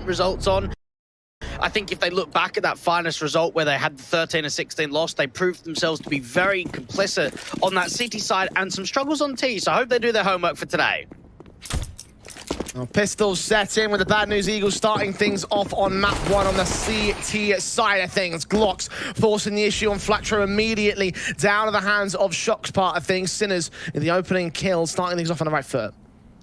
results on. I think if they look back at that finest result where they had the 13-16 loss, they proved themselves to be very complicit on that CT side and some struggles on T, so I hope they do their homework for today. Well, pistols set in with the Bad News Eagles starting things off on map 1 on the CT side of things. Glocks forcing the issue on Flatro immediately down to the hands of Shock's part of things. Sinners in the opening kill, starting things off on the right foot.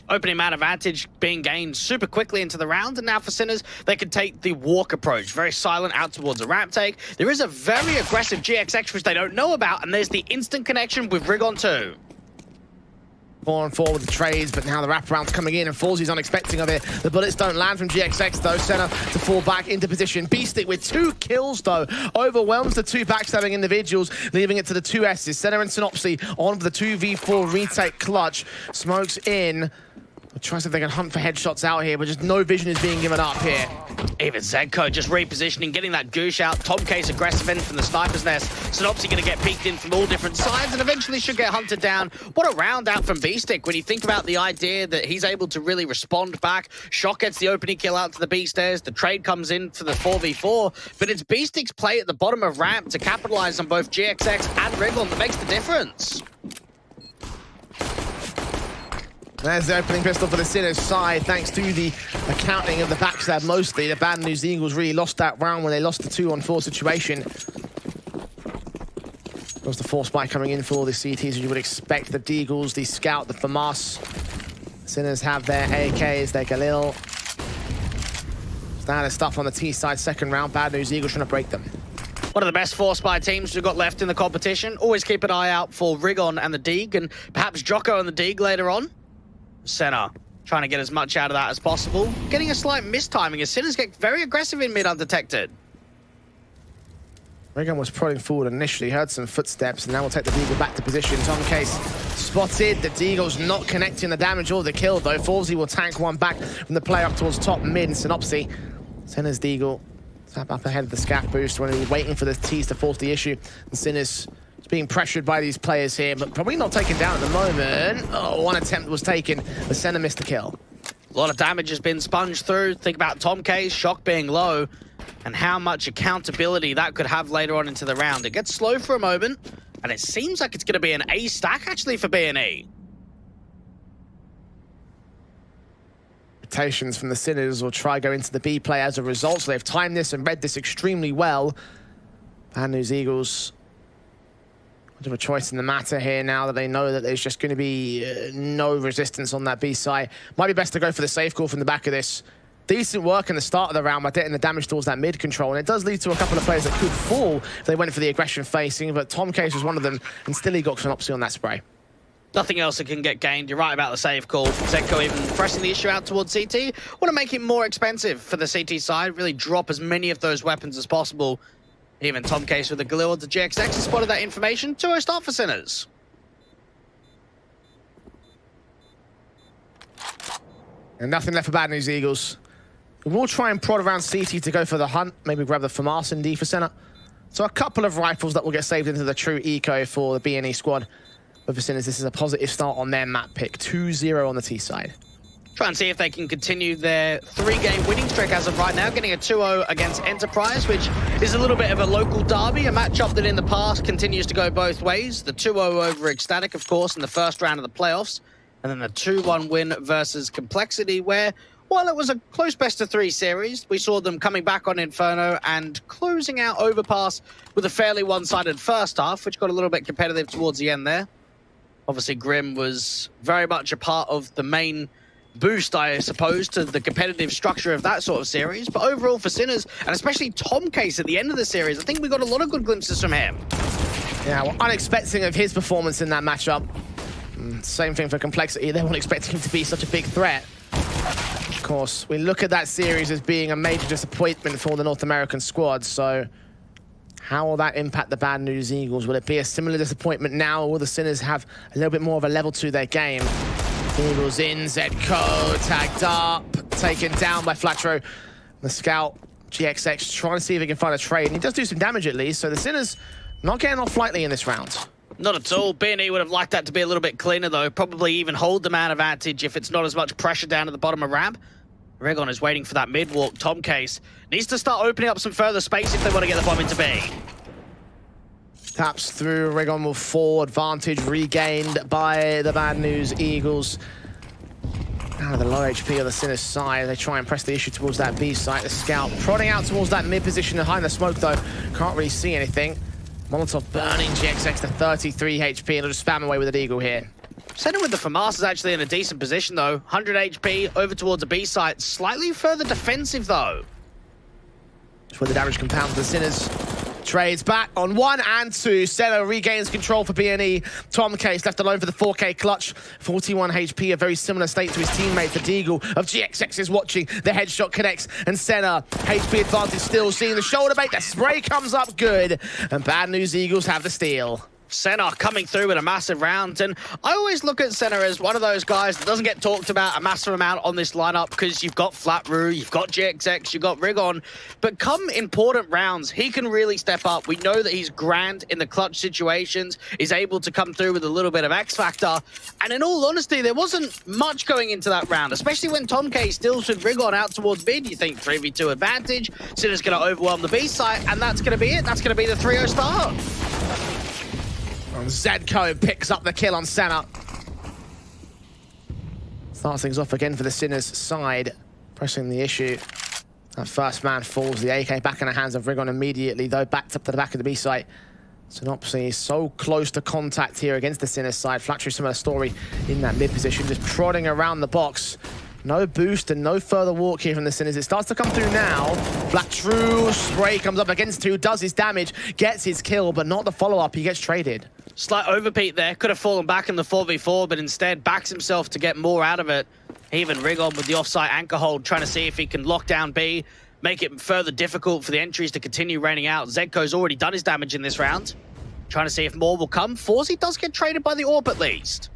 Opening man advantage being gained super quickly into the round, and now for Sinners, they can take the walk approach. Very silent out towards a ramp take. There is a very aggressive GXX which they don't know about, and there's the instant connection with Rigon too. 4-on-4 with the trades, but now the wraparound's coming in and Forzzy's unexpecting of it. The bullets don't land from GXX though. Senna to fall back into position. Beastic with 2 kills though. Overwhelms the 2 backstabbing individuals, leaving it to the 2 S's. Senna and Synopsy on for the 2v4 retake clutch. Smokes in. Tries if they can hunt for headshots out here, but just no vision is being given up here. Even Zedko just repositioning, getting that goosh out. Tom Case aggressive in from the sniper's nest. Synopsy going to get peeked in from all different sides and eventually should get hunted down. What a round out from Beastic when you think about the idea that he's able to really respond back. Shock gets the opening kill out to the B stairs. The trade comes in for the 4v4, but it's Beastic's play at the bottom of ramp to capitalize on both GXX and Rigon that makes the difference. There's the opening pistol for the Sinners side, thanks to the accounting of the backstab mostly. The Bad News Eagles really lost that round when they lost the 2-on-4 situation. There's the force spike coming in for the CTs, as you would expect. The Deagles, the Scout, the FAMAS. Sinners have their AKs, their Galil. Standard stuff on the T side, second round. Bad News Eagles trying to break them. One of the best force spy teams we've got left in the competition. Always keep an eye out for Rigon and the Deeg, and perhaps Jocko and the Deeg later on. Senna trying to get as much out of that as possible. Getting a slight mistiming as Sinners get very aggressive in mid undetected. Rigon was prodding forward initially, heard some footsteps, and now we'll take the Deagle back to position. Tom Case spotted. The Deagle's not connecting the damage or the kill, though. Forzzy will tank one back from the play up towards top mid. And Synopsy Sinners Deagle tap up ahead of the scaff boost when he's waiting for the T's to force the issue. And Sinners being pressured by these players here, but probably not taken down at the moment. Oh, one attempt was taken, but Senna missed the kill. A lot of damage has been sponged through. Think about Tom K's Shock being low and how much accountability that could have later on into the round. It gets slow for a moment, and it seems like it's going to be an A stack actually for B&E. Rotations from the Sinners will try go into the B play as a result, so they've timed this and read this extremely well. Bad News Eagles of a choice in the matter here now that they know that there's just going to be no resistance on that B side. Might be best to go for the safe call from the back of this. Decent work in the start of the round by getting the damage towards that mid control, and it does lead to a couple of players that could fall if they went for the aggression facing, but Tom Case was one of them, and still he got Synopsy on that spray. Nothing else that can get gained. You're right about the save call. Zedko even pressing the issue out towards CT. Want to make it more expensive for the CT side, really drop as many of those weapons as possible. Even Tom Case with the Galil to GXX has spotted that information. 2-0 start for Sinners. And nothing left for Bad News Eagles. We'll try and prod around CT to go for the hunt. Maybe grab the FAMAS and D for Senna. So a couple of rifles that will get saved into the true eco for the B&E squad. But for Sinners, this is a positive start on their map pick. 2-0 on the T side. Try and see if they can continue their 3-game winning streak as of right now, getting a 2-0 against Enterprise, which is a little bit of a local derby, a matchup that in the past continues to go both ways. The 2-0 over Ecstatic, of course, in the first round of the playoffs, and then the 2-1 win versus Complexity, where, while it was a close best-of-3 series, we saw them coming back on Inferno and closing out Overpass with a fairly one-sided first half, which got a little bit competitive towards the end there. Obviously, Grim was very much a part of the main boost, I suppose, to the competitive structure of that sort of series. But overall for Sinners, and especially Tom Case at the end of the series, I think we got a lot of good glimpses from him. Yeah, well, unexpecting of his performance in that matchup. Same thing for Complexity. They weren't expecting him to be such a big threat. Of course, we look at that series as being a major disappointment for the North American squad, so how will that impact the Bad News Eagles? Will it be a similar disappointment now, or will the Sinners have a little bit more of a level to their game? Eagles in, Zedko tagged up, taken down by Flatro. The Scout, GXX, trying to see if he can find a trade, and he does do some damage at least, so the Sinners not getting off lightly in this round. Not at all. B&E would have liked that to be a little bit cleaner, though. Probably even hold the man advantage if it's not as much pressure down at the bottom of ramp. Rigon is waiting for that mid-walk. Tom Case needs to start opening up some further space if they want to get the bomb into B. Taps through, Rigon will fall, advantage regained by the Bad News Eagles. Out of the low HP of the Sinners side, they try and press the issue towards that B site. The scout prodding out towards that mid position behind the smoke though. Can't really see anything. Molotov burning GXX to 33 HP and they'll just spam away with an Eagle here. Center with the FAMAS is actually in a decent position though. 100 HP over towards the B site. Slightly further defensive though. That's where the damage compounds the Sinners. Trades back on 1 and 2. Senna regains control for B&E. Tom Case left alone for the 4K clutch. 41 HP, a very similar state to his teammate, the Deagle of GXX is watching. The headshot connects, and Senna, HP advantage still, seeing the shoulder bait. The spray comes up good, and Bad News Eagles have the steal. Senna coming through with a massive round, and I always look at Senna as one of those guys that doesn't get talked about a massive amount on this lineup because you've got Flatroo, you've got GXX, you've got Rigon, but come important rounds, he can really step up. We know that he's grand in the clutch situations, he's able to come through with a little bit of X factor, and in all honesty, there wasn't much going into that round, especially when Tom K steals with Rigon out towards mid. You think 3v2 advantage, Senna's going to overwhelm the B site, and that's going to be it. That's going to be the 3-0 start. Zedko picks up the kill on Senna. Starts things off again for the Sinners side, pressing the issue. That first man falls, the AK back in the hands of Rigon immediately, though backed up to the back of the B site. Synopsy so close to contact here against the Sinners side. Flattery, similar story in that mid position, just prodding around the box. No boost and no further walk here from the Sinners. It starts to come through now. Flatroo spray comes up against 2, does his damage, gets his kill, but not the follow-up. He gets traded. Slight overpeat there. Could have fallen back in the 4v4, but instead backs himself to get more out of it. Even Rigon with the offsite anchor hold, trying to see if he can lock down B, make it further difficult for the entries to continue raining out. Zedko's already done his damage in this round. Trying to see if more will come. Forzy does get traded by the AWP at least.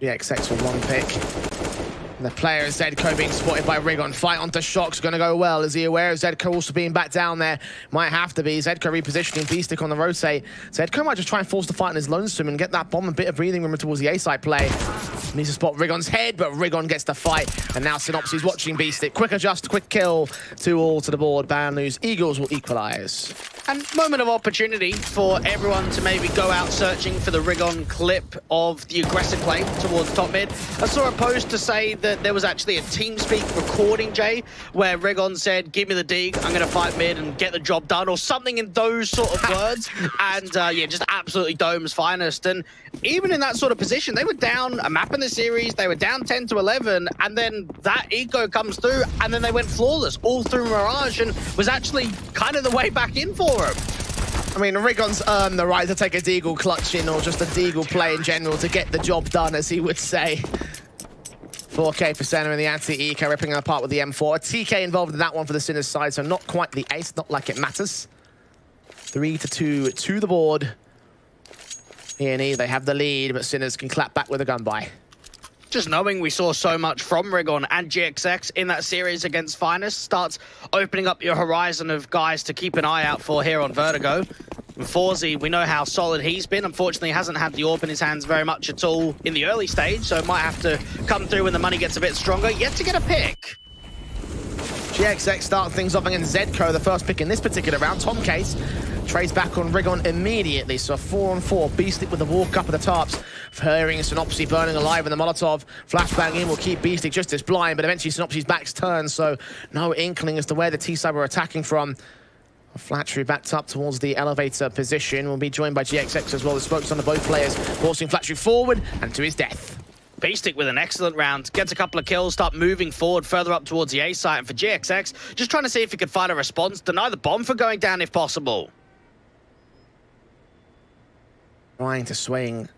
GXX with 1 pick. And the player is Zedko being spotted by Rigon. Fight onto Shock's going to go well. Is he aware of Zedko also being back down there? Might have to be. Zedko repositioning, B-stick on the rotate. Zedko might just try and force the fight in his lonesome and get that bomb a bit of breathing room towards the A-side play. Needs to spot Rigon's head, but Rigon gets the fight. And now Synopsy's watching B-stick. Quick adjust, quick kill. 2-all to the board. Bad News Eagles will equalize. And moment of opportunity for everyone to maybe go out searching for the Rigon clip of the aggressive play towards top mid. I saw a post to say that there was actually a TeamSpeak recording, Jay, where Rigon said, give me the dig, I'm going to fight mid and get the job done, or something in those sort of words. And yeah, just absolutely Dome's finest. And even in that sort of position, they were down a map in the series, they were down 10-11, and then that eco comes through, and then they went flawless all through Mirage, and was actually kind of the way back in for him. I mean, Rigon's earned the right to take a Deagle clutch in, or just a Deagle play in general to get the job done, as he would say. 4K for Senna in the anti-eco, ripping them apart with the M4. A TK involved in that one for the Sinners side, so not quite the ace, not like it matters. 3-2 to the board. E&E, they have the lead, but Sinners can clap back with a gun by. Just knowing we saw so much from Rigon and GXX in that series against Finest starts opening up your horizon of guys to keep an eye out for here on Vertigo. And Forzy, we know how solid he's been. Unfortunately, hasn't had the AWP in his hands very much at all in the early stage, so might have to come through when the money gets a bit stronger. Yet to get a pick. GXX start things off against Zedko, the first pick in this particular round. Tom Case trades back on Rigon immediately, so a 4-on-4. Beastick with the walk up of the tarps. Hearing Synopsy burning alive in the Molotov. Flashbang in will keep Beastick just as blind, but eventually Synopsy's back's turned, so no inkling as to where the T-side were attacking from. Flattery backed up towards the elevator position. Will be joined by GXX as well. The smokes on both players, forcing Flattery forward and to his death. Beastick with an excellent round, gets a couple of kills, start moving forward further up towards the A site, and for GXX, just trying to see if he could find a response, deny the bomb for going down if possible. Trying to swing.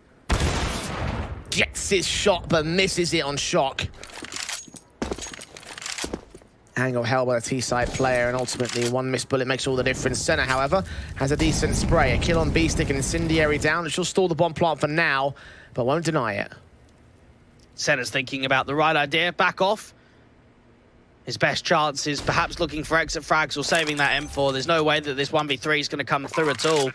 Gets his shot, but misses it on Shock. Angle held by the T-side player, and ultimately one missed bullet makes all the difference. Senna, however, has a decent spray. A kill on Beastick, an incendiary down. She'll stall the bomb plant for now, but won't deny it. Senna's thinking about the right idea, back off. His best chance is perhaps looking for exit frags or saving that M4. There's no way that this 1v3 is going to come through at all.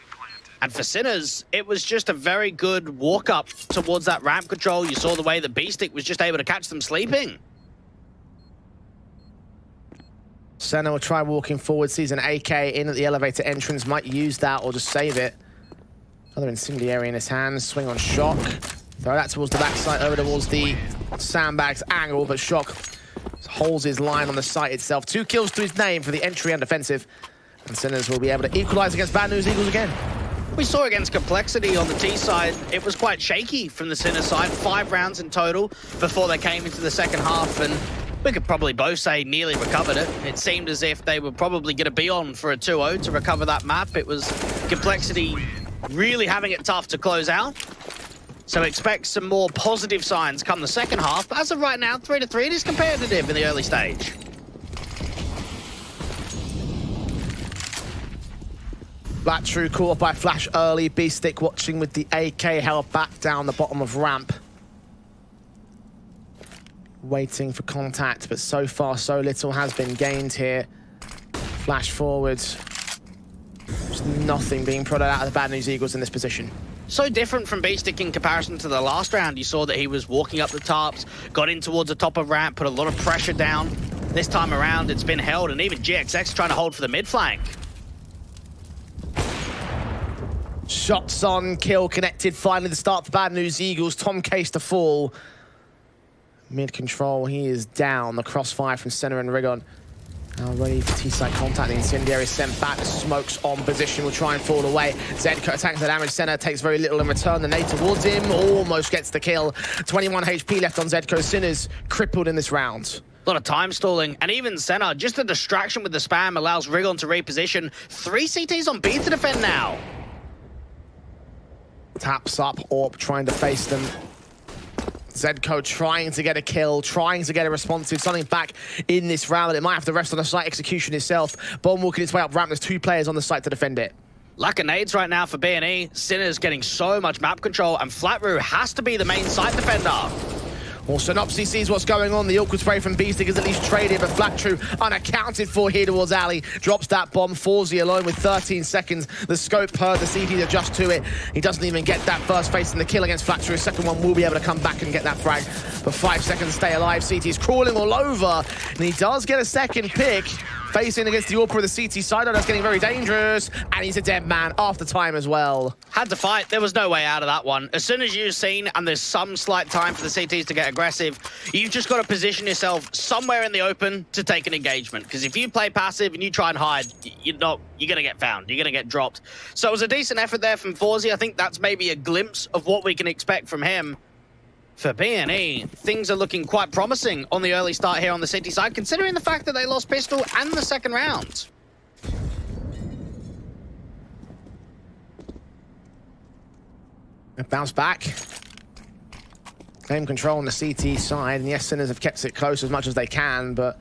And for Sinners, it was just a very good walk-up towards that ramp control. You saw the way that Beastick was just able to catch them sleeping. Senna will try walking forward, sees an AK in at the elevator entrance, might use that or just save it. Another incendiary in his hands, swing on Shock. Throw that towards the backside, over towards the sandbags angle, but Shock holds his line on the site itself. 2 kills to his name for the entry and defensive. And Sinners will be able to equalize against Bad News Eagles again. We saw against Complexity on the T side, it was quite shaky from the Sinner side. 5 rounds in total before they came into the second half, and we could probably both say nearly recovered it. It seemed as if they were probably going to be on for a 2-0 to recover that map. It was Complexity really having it tough to close out. So expect some more positive signs come the second half. But as of right now, 3-3, it is competitive in the early stage. Black True caught by Flash early. B-Stick watching with the AK held back down the bottom of ramp. Waiting for contact, but so far so little has been gained here. Flash forwards. There's nothing being prodded out of the Bad News Eagles in this position. So different from B-Stick in comparison to the last round. You saw that he was walking up the tops, got in towards the top of ramp, put a lot of pressure down. This time around, it's been held, and even GXX trying to hold for the mid flank. Shots on, kill connected. Finally the start for Bad News Eagles. Tom Case to fall. Mid control, he is down. The crossfire from Senna and Rigon. Now ready for T-side contact. The incendiary sent back. The smokes on position will try and fall away. Zedko attacks the damage. Senna takes very little in return. The nade towards him almost gets the kill. 21 HP left on Zedko. Sinners crippled in this round. A lot of time stalling, and even Senna, just a distraction with the spam allows Rigon to reposition. 3 CTs on B to defend now. Taps up, Orp trying to face them. Zedko trying to get a kill, trying to get a responsive, something back in this round. It might have to rest on the site execution itself. Bomb walking its way up ramp. There's 2 players on the site to defend it. Lack of nades right now for B&E. Sinner's getting so much map control, and Flatroo has to be the main site defender. Well, Synopsy sees what's going on. The awkward spray from B-Stick is at least traded, but Flatroo unaccounted for here towards Ali. Drops that bomb. Forzy alone with 13 seconds. The scope heard the CT adjust to it. He doesn't even get that first face in the kill against Flatroo. Second one will be able to come back and get that frag. But 5 seconds to stay alive. CT's crawling all over, and he does get a second pick. Facing against the AWP of the CT side, that's getting very dangerous, and he's a dead man after time as well. Had to fight. There was no way out of that one. As soon as you've seen, and there's some slight time for the CTs to get aggressive, you've just got to position yourself somewhere in the open to take an engagement. Because if you play passive and you try and hide, you're going to get found. You're going to get dropped. So it was a decent effort there from Forzy. I think that's maybe a glimpse of what we can expect from him. For B&E, things are looking quite promising on the early start here on the City side, considering the fact that they lost Pistol and the second round. Bounce back. Claim control on the CT side, and yes, Sinners have kept it close as much as they can, but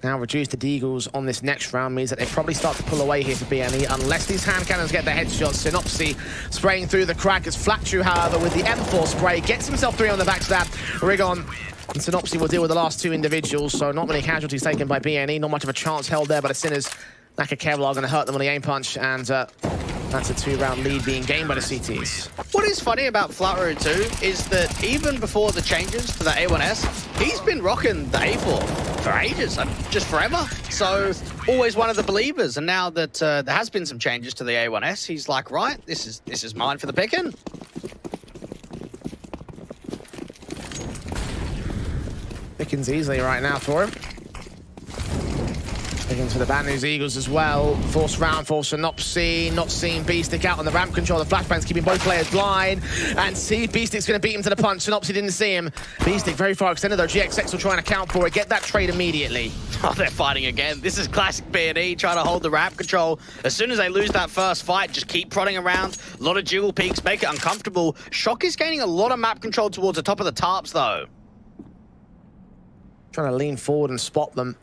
now reduced to Deagles on this next round means that they probably start to pull away here for B&E unless these hand cannons get the headshots. Synopsy spraying through the crack as Flatroo, however, with the M4 spray, gets himself 3 on the backstab. Rigon and Synopsy will deal with the last 2 individuals, so not many casualties taken by B&E. Not much of a chance held there, but the Sinners, lack of Kevlar, going to hurt them on the aim punch, and that's a 2-round lead being gained by the CTs. What is funny about Flatroo too is that even before the changes to the A1S, he's been rocking the A4 for ages, just forever. So always one of the believers. And now that there has been some changes to the A1S, he's like, right, this is mine for the picking. Pickings easily right now for him. Pickings for the Bad News Eagles as well. Force round for Synopsy. Not seeing B-Stick out on the ramp control. The flashbang's keeping both players blind. And see, B-Stick's going to beat him to the punch. Synopsy didn't see him. B-Stick very far extended though. GXX will try and account for it. Get that trade immediately. Oh, they're fighting again. This is classic B&E trying to hold the ramp control. As soon as they lose that first fight, just keep prodding around. A lot of jiggle peaks, make it uncomfortable. Shock is gaining a lot of map control towards the top of the tarps though. Trying to lean forward and spot them.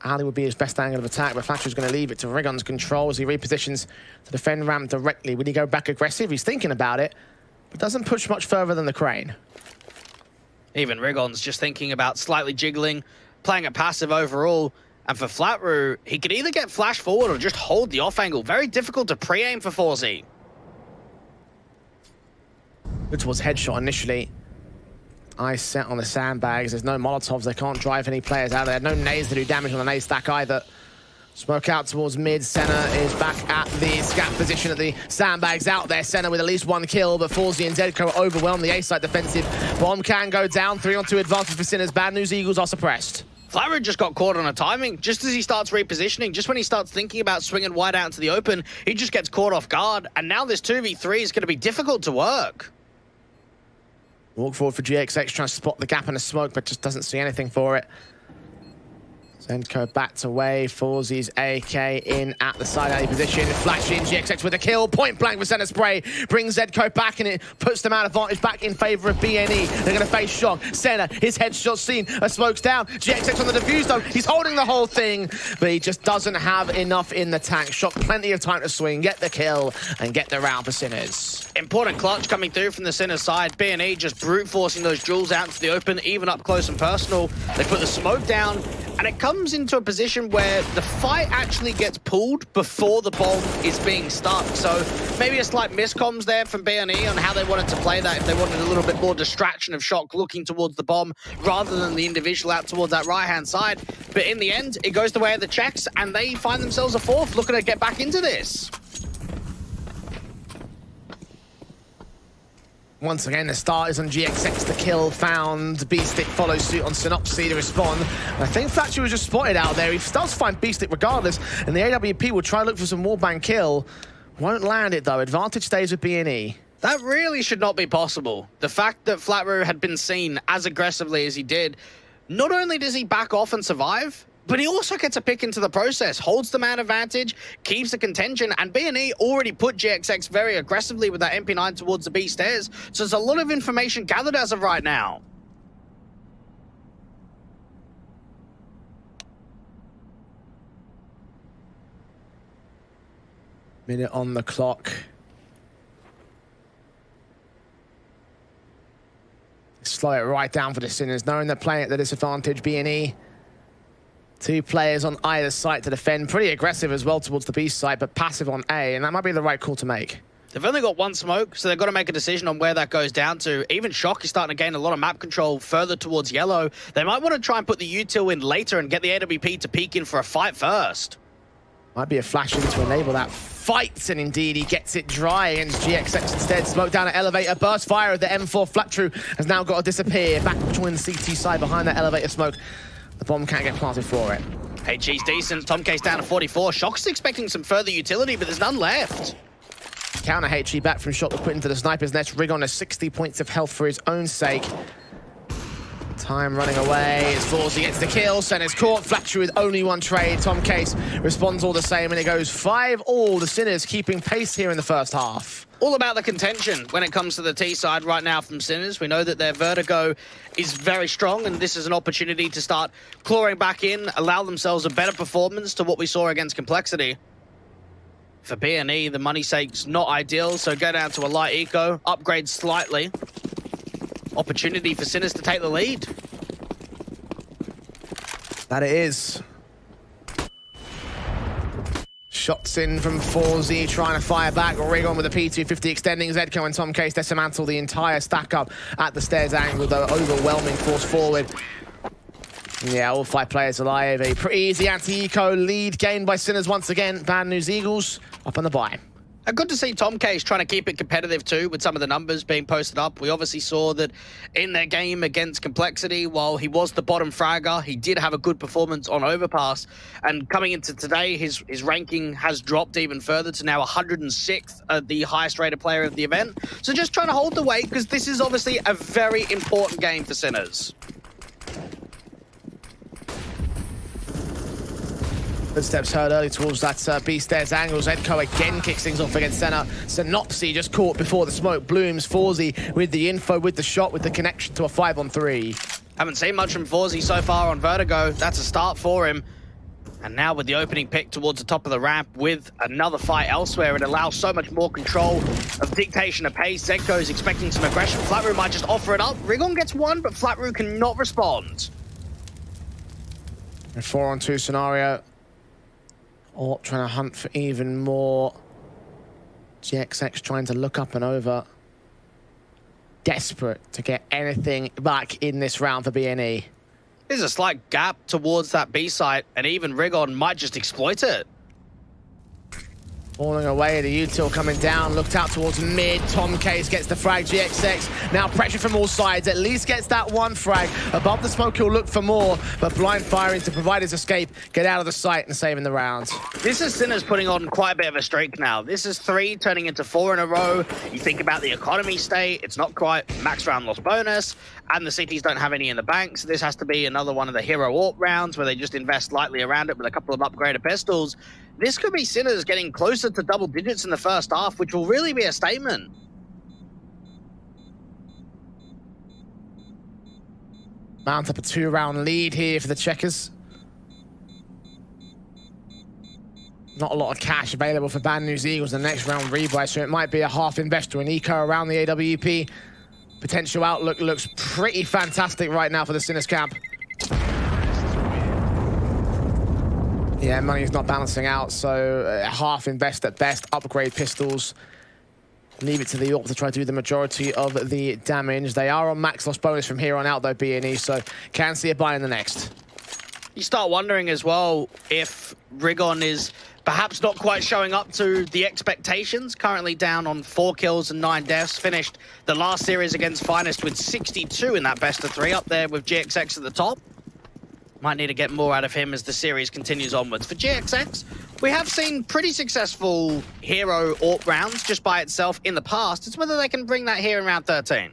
Ali would be his best angle of attack, but Flatroo's going to leave it to Rigon's control as he repositions to defend ramp directly. Would he go back aggressive? He's thinking about it, but doesn't push much further than the crane. Even Rigon's just thinking about slightly jiggling, playing a passive overall. And for Flatroo, he could either get flash forward or just hold the off angle. Very difficult to pre-aim for Forzy. Good towards headshot initially. Ice set on the sandbags. There's no Molotovs. They can't drive any players out there. No nades to do damage on the nade stack either. Smoke out towards mid. Senna is back at the scat position at the sandbags out there. Senna with at least one kill, but Forzy and Zedco overwhelm the A-side defensive. Bomb can go down. 3-on-2 advantage for Sinners. Bad news, Eagles are suppressed. flatru just got caught on a timing. Just as he starts repositioning, just when he starts thinking about swinging wide out into the open, he just gets caught off guard. And now this 2v3 is going to be difficult to work. Walk forward for GXX, trying to spot the gap in the smoke, but just doesn't see anything for it. Zenko backed away. Forzy's AK in at the side alley position. Flash in, GXX with a kill. Point blank with center spray. Brings Zedco back, and it puts them out advantage back in favor of BNE. They're going to face Shock. Senna, his headshot seen. A smoke's down. GXX on the defuse, though. He's holding the whole thing, but he just doesn't have enough in the tank. Shock, plenty of time to swing, get the kill, and get the round for Sinners. Important clutch coming through from the Sinners side. BNE just brute forcing those jewels out into the open, even up close and personal. They put the smoke down, and it comes into a position where the fight actually gets pulled before the bomb is being stuck. So maybe a slight miscomms there from BNE on how they wanted to play that, if they wanted a little bit more distraction of Shock looking towards the bomb rather than the individual out towards that right-hand side. But in the end, it goes the way of the checks, and they find themselves a fourth, looking to get back into this. Once again, the start is on GXX. The kill found. B-Stick follows suit on Synopsy to respond. I think flatru was just spotted out there. He does find B-Stick regardless, and the AWP will try to look for some wallbang kill. Won't land it, though. Advantage stays with BNE. That really should not be possible. The fact that flatru had been seen as aggressively as he did, not only does he back off and survive, but he also gets a pick into the process, holds the man advantage, keeps the contention, and BNE already put GXX very aggressively with that MP9 towards the B stairs, so there's a lot of information gathered as of right now. Minute on the clock. Slow it right down for the Sinners, knowing they're playing at the disadvantage. BNE. Two players on either side to defend. Pretty aggressive as well towards the B side, but passive on A, and that might be the right call to make. They've only got one smoke, so they've got to make a decision on where that goes down to. Even Shock is starting to gain a lot of map control further towards yellow. They might want to try and put the util in later and get the AWP to peek in for a fight first. Might be a flash in to enable that fight, and indeed he gets it dry against GXX instead. Smoke down at elevator, burst fire of the M4. flatru has now got to disappear. Back between the CT side behind that elevator smoke. The bomb can't get planted for it. HG's decent. Tomcase down to 44. Shock's expecting some further utility, but there's none left. Counter HG back from Shock, put into the sniper's nest. Rig on to 60 points of health for his own sake. Time running away. It's Forzy gets the kill. Senna's caught. flatru with only one trade. Tomcase responds all the same, and it goes 5-all. The Sinners keeping pace here in the first half. All about the contention when it comes to the T side right now from Sinners. We know that their vertigo is very strong, and this is an opportunity to start clawing back in, allow themselves a better performance to what we saw against Complexity. For BNE, the money sake's not ideal, so go down to a light eco, upgrade slightly. Opportunity for Sinners to take the lead. That it is. Shots in from Forzy, trying to fire back. Rig on with a P250 extending. Zedco and Tomcase dismantle the entire stack up at the stairs angle, though overwhelming force forward. Yeah, all 5 players alive. A pretty easy anti-eco lead gained by Sinners once again. Bad news, Eagles up on the bye. Good to see Tomcase trying to keep it competitive too, with some of the numbers being posted up. We obviously saw that in their game against Complexity, while he was the bottom fragger, he did have a good performance on Overpass. And coming into today, his ranking has dropped even further to now 106th, the highest rated player of the event. So just trying to hold the weight, because this is obviously a very important game for Sinners. Footsteps heard early towards that B stairs angle. Zedco again kicks things off against Senna. Synopsy just caught before the smoke. Blooms, Forzy with the info, with the shot, with the connection to a 5-on-3. Haven't seen much from Forzy so far on Vertigo. That's a start for him. And now with the opening pick towards the top of the ramp with another fight elsewhere, it allows so much more control of dictation of pace. Zedco is expecting some aggression. flatru might just offer it up. Rigon gets one, but flatru cannot respond. A 4-on-2 scenario. Orp trying to hunt for even more. GXX trying to look up and over. desperate to get anything back in this round for BNE. There's a slight gap towards that B site, and even Rigon might just exploit it. Falling away, the util coming down, looked out towards mid. Tom Case gets the frag, GXX. Now pressure from all sides, at least gets that one frag. Above the smoke, he'll look for more, but blind firing to provide his escape, get out of the sight and saving the round. This is Sinners putting on quite a bit of a streak now. This is 3 turning into 4 in a row. You think about the economy state, it's not quite max round loss bonus, and the CTs don't have any in the bank, so this has to be another one of the hero AWP rounds where they just invest lightly around it with a couple of upgraded pistols. This could be Sinners getting closer to double digits in the first half, which will really be a statement. Mount up a 2-round lead here for the Checkers. Not a lot of cash available for Bad News Eagles in the next round rebuy, so it might be a half investor in eco around the AWP. Potential outlook looks pretty fantastic right now for the Sinners camp. Yeah, money's not balancing out, so half invest at best, upgrade pistols. Leave it to the AWP to try to do the majority of the damage. They are on max loss bonus from here on out, though, BNE, so can see a buy in the next. You start wondering as well if Rigon is perhaps not quite showing up to the expectations. Currently down on 4 kills and 9 deaths. Finished the last series against Finest with 62 in that best of 3, up there with GXX at the top. Might need to get more out of him as the series continues onwards. For GXX, we have seen pretty successful hero AWP rounds just by itself in the past. It's whether they can bring that here in round 13.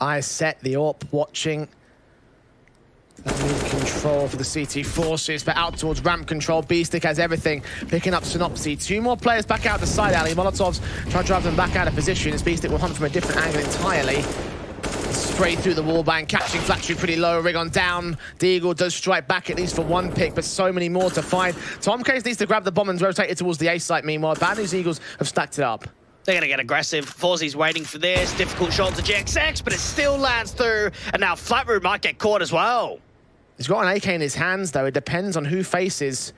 I set the AWP watching. Control for the CT forces, but out towards ramp control. B-Stick has everything, picking up Synopsy. 2 more players back out the side alley. Molotovs try to drive them back out of position as B-Stick will hunt from a different angle entirely. Spray through the wallbang, catching Flattery pretty low. Rigon down. Deagle does strike back at least for 1 pick, but so many more to find. Tom Case needs to grab the bomb and rotate it towards the A site. Meanwhile, Bad News Eagles have stacked it up. They're going to get aggressive. Forzy's waiting for this. Difficult shot to GXX, but it still lands through. And now Flatroot might get caught as well. He's got an AK in his hands, though. It depends on who faces.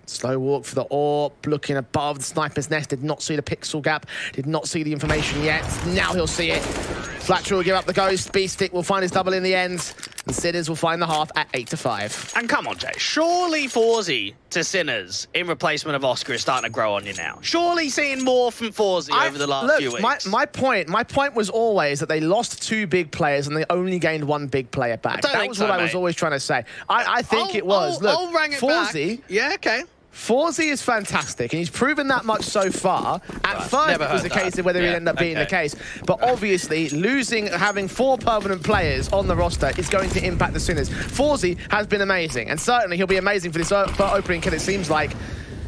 Slow walk for the AWP, looking above the sniper's nest. Did not see the pixel gap, did not see the information yet. Now he'll see it. Flattery will give up the ghost. B-Stick will find his double in the end. And Sinners will find the half at 8-5. And come on, Jay. Surely Forzy to Sinners in replacement of Oscar is starting to grow on you now. Surely seeing more from Forzy over the last few weeks. My point was always that they lost 2 big players and they only gained 1 big player back. That was what I was always trying to say. I think it was. Look, I'll rang it Forzy, back. Yeah, okay. Forzy is fantastic, and he's proven that much so far. At first, it was a case of whether he'd end up being the case. But obviously, having 4 permanent players on the roster is going to impact the Sinners. Forzy has been amazing, and certainly he'll be amazing for this opening kill, it seems like.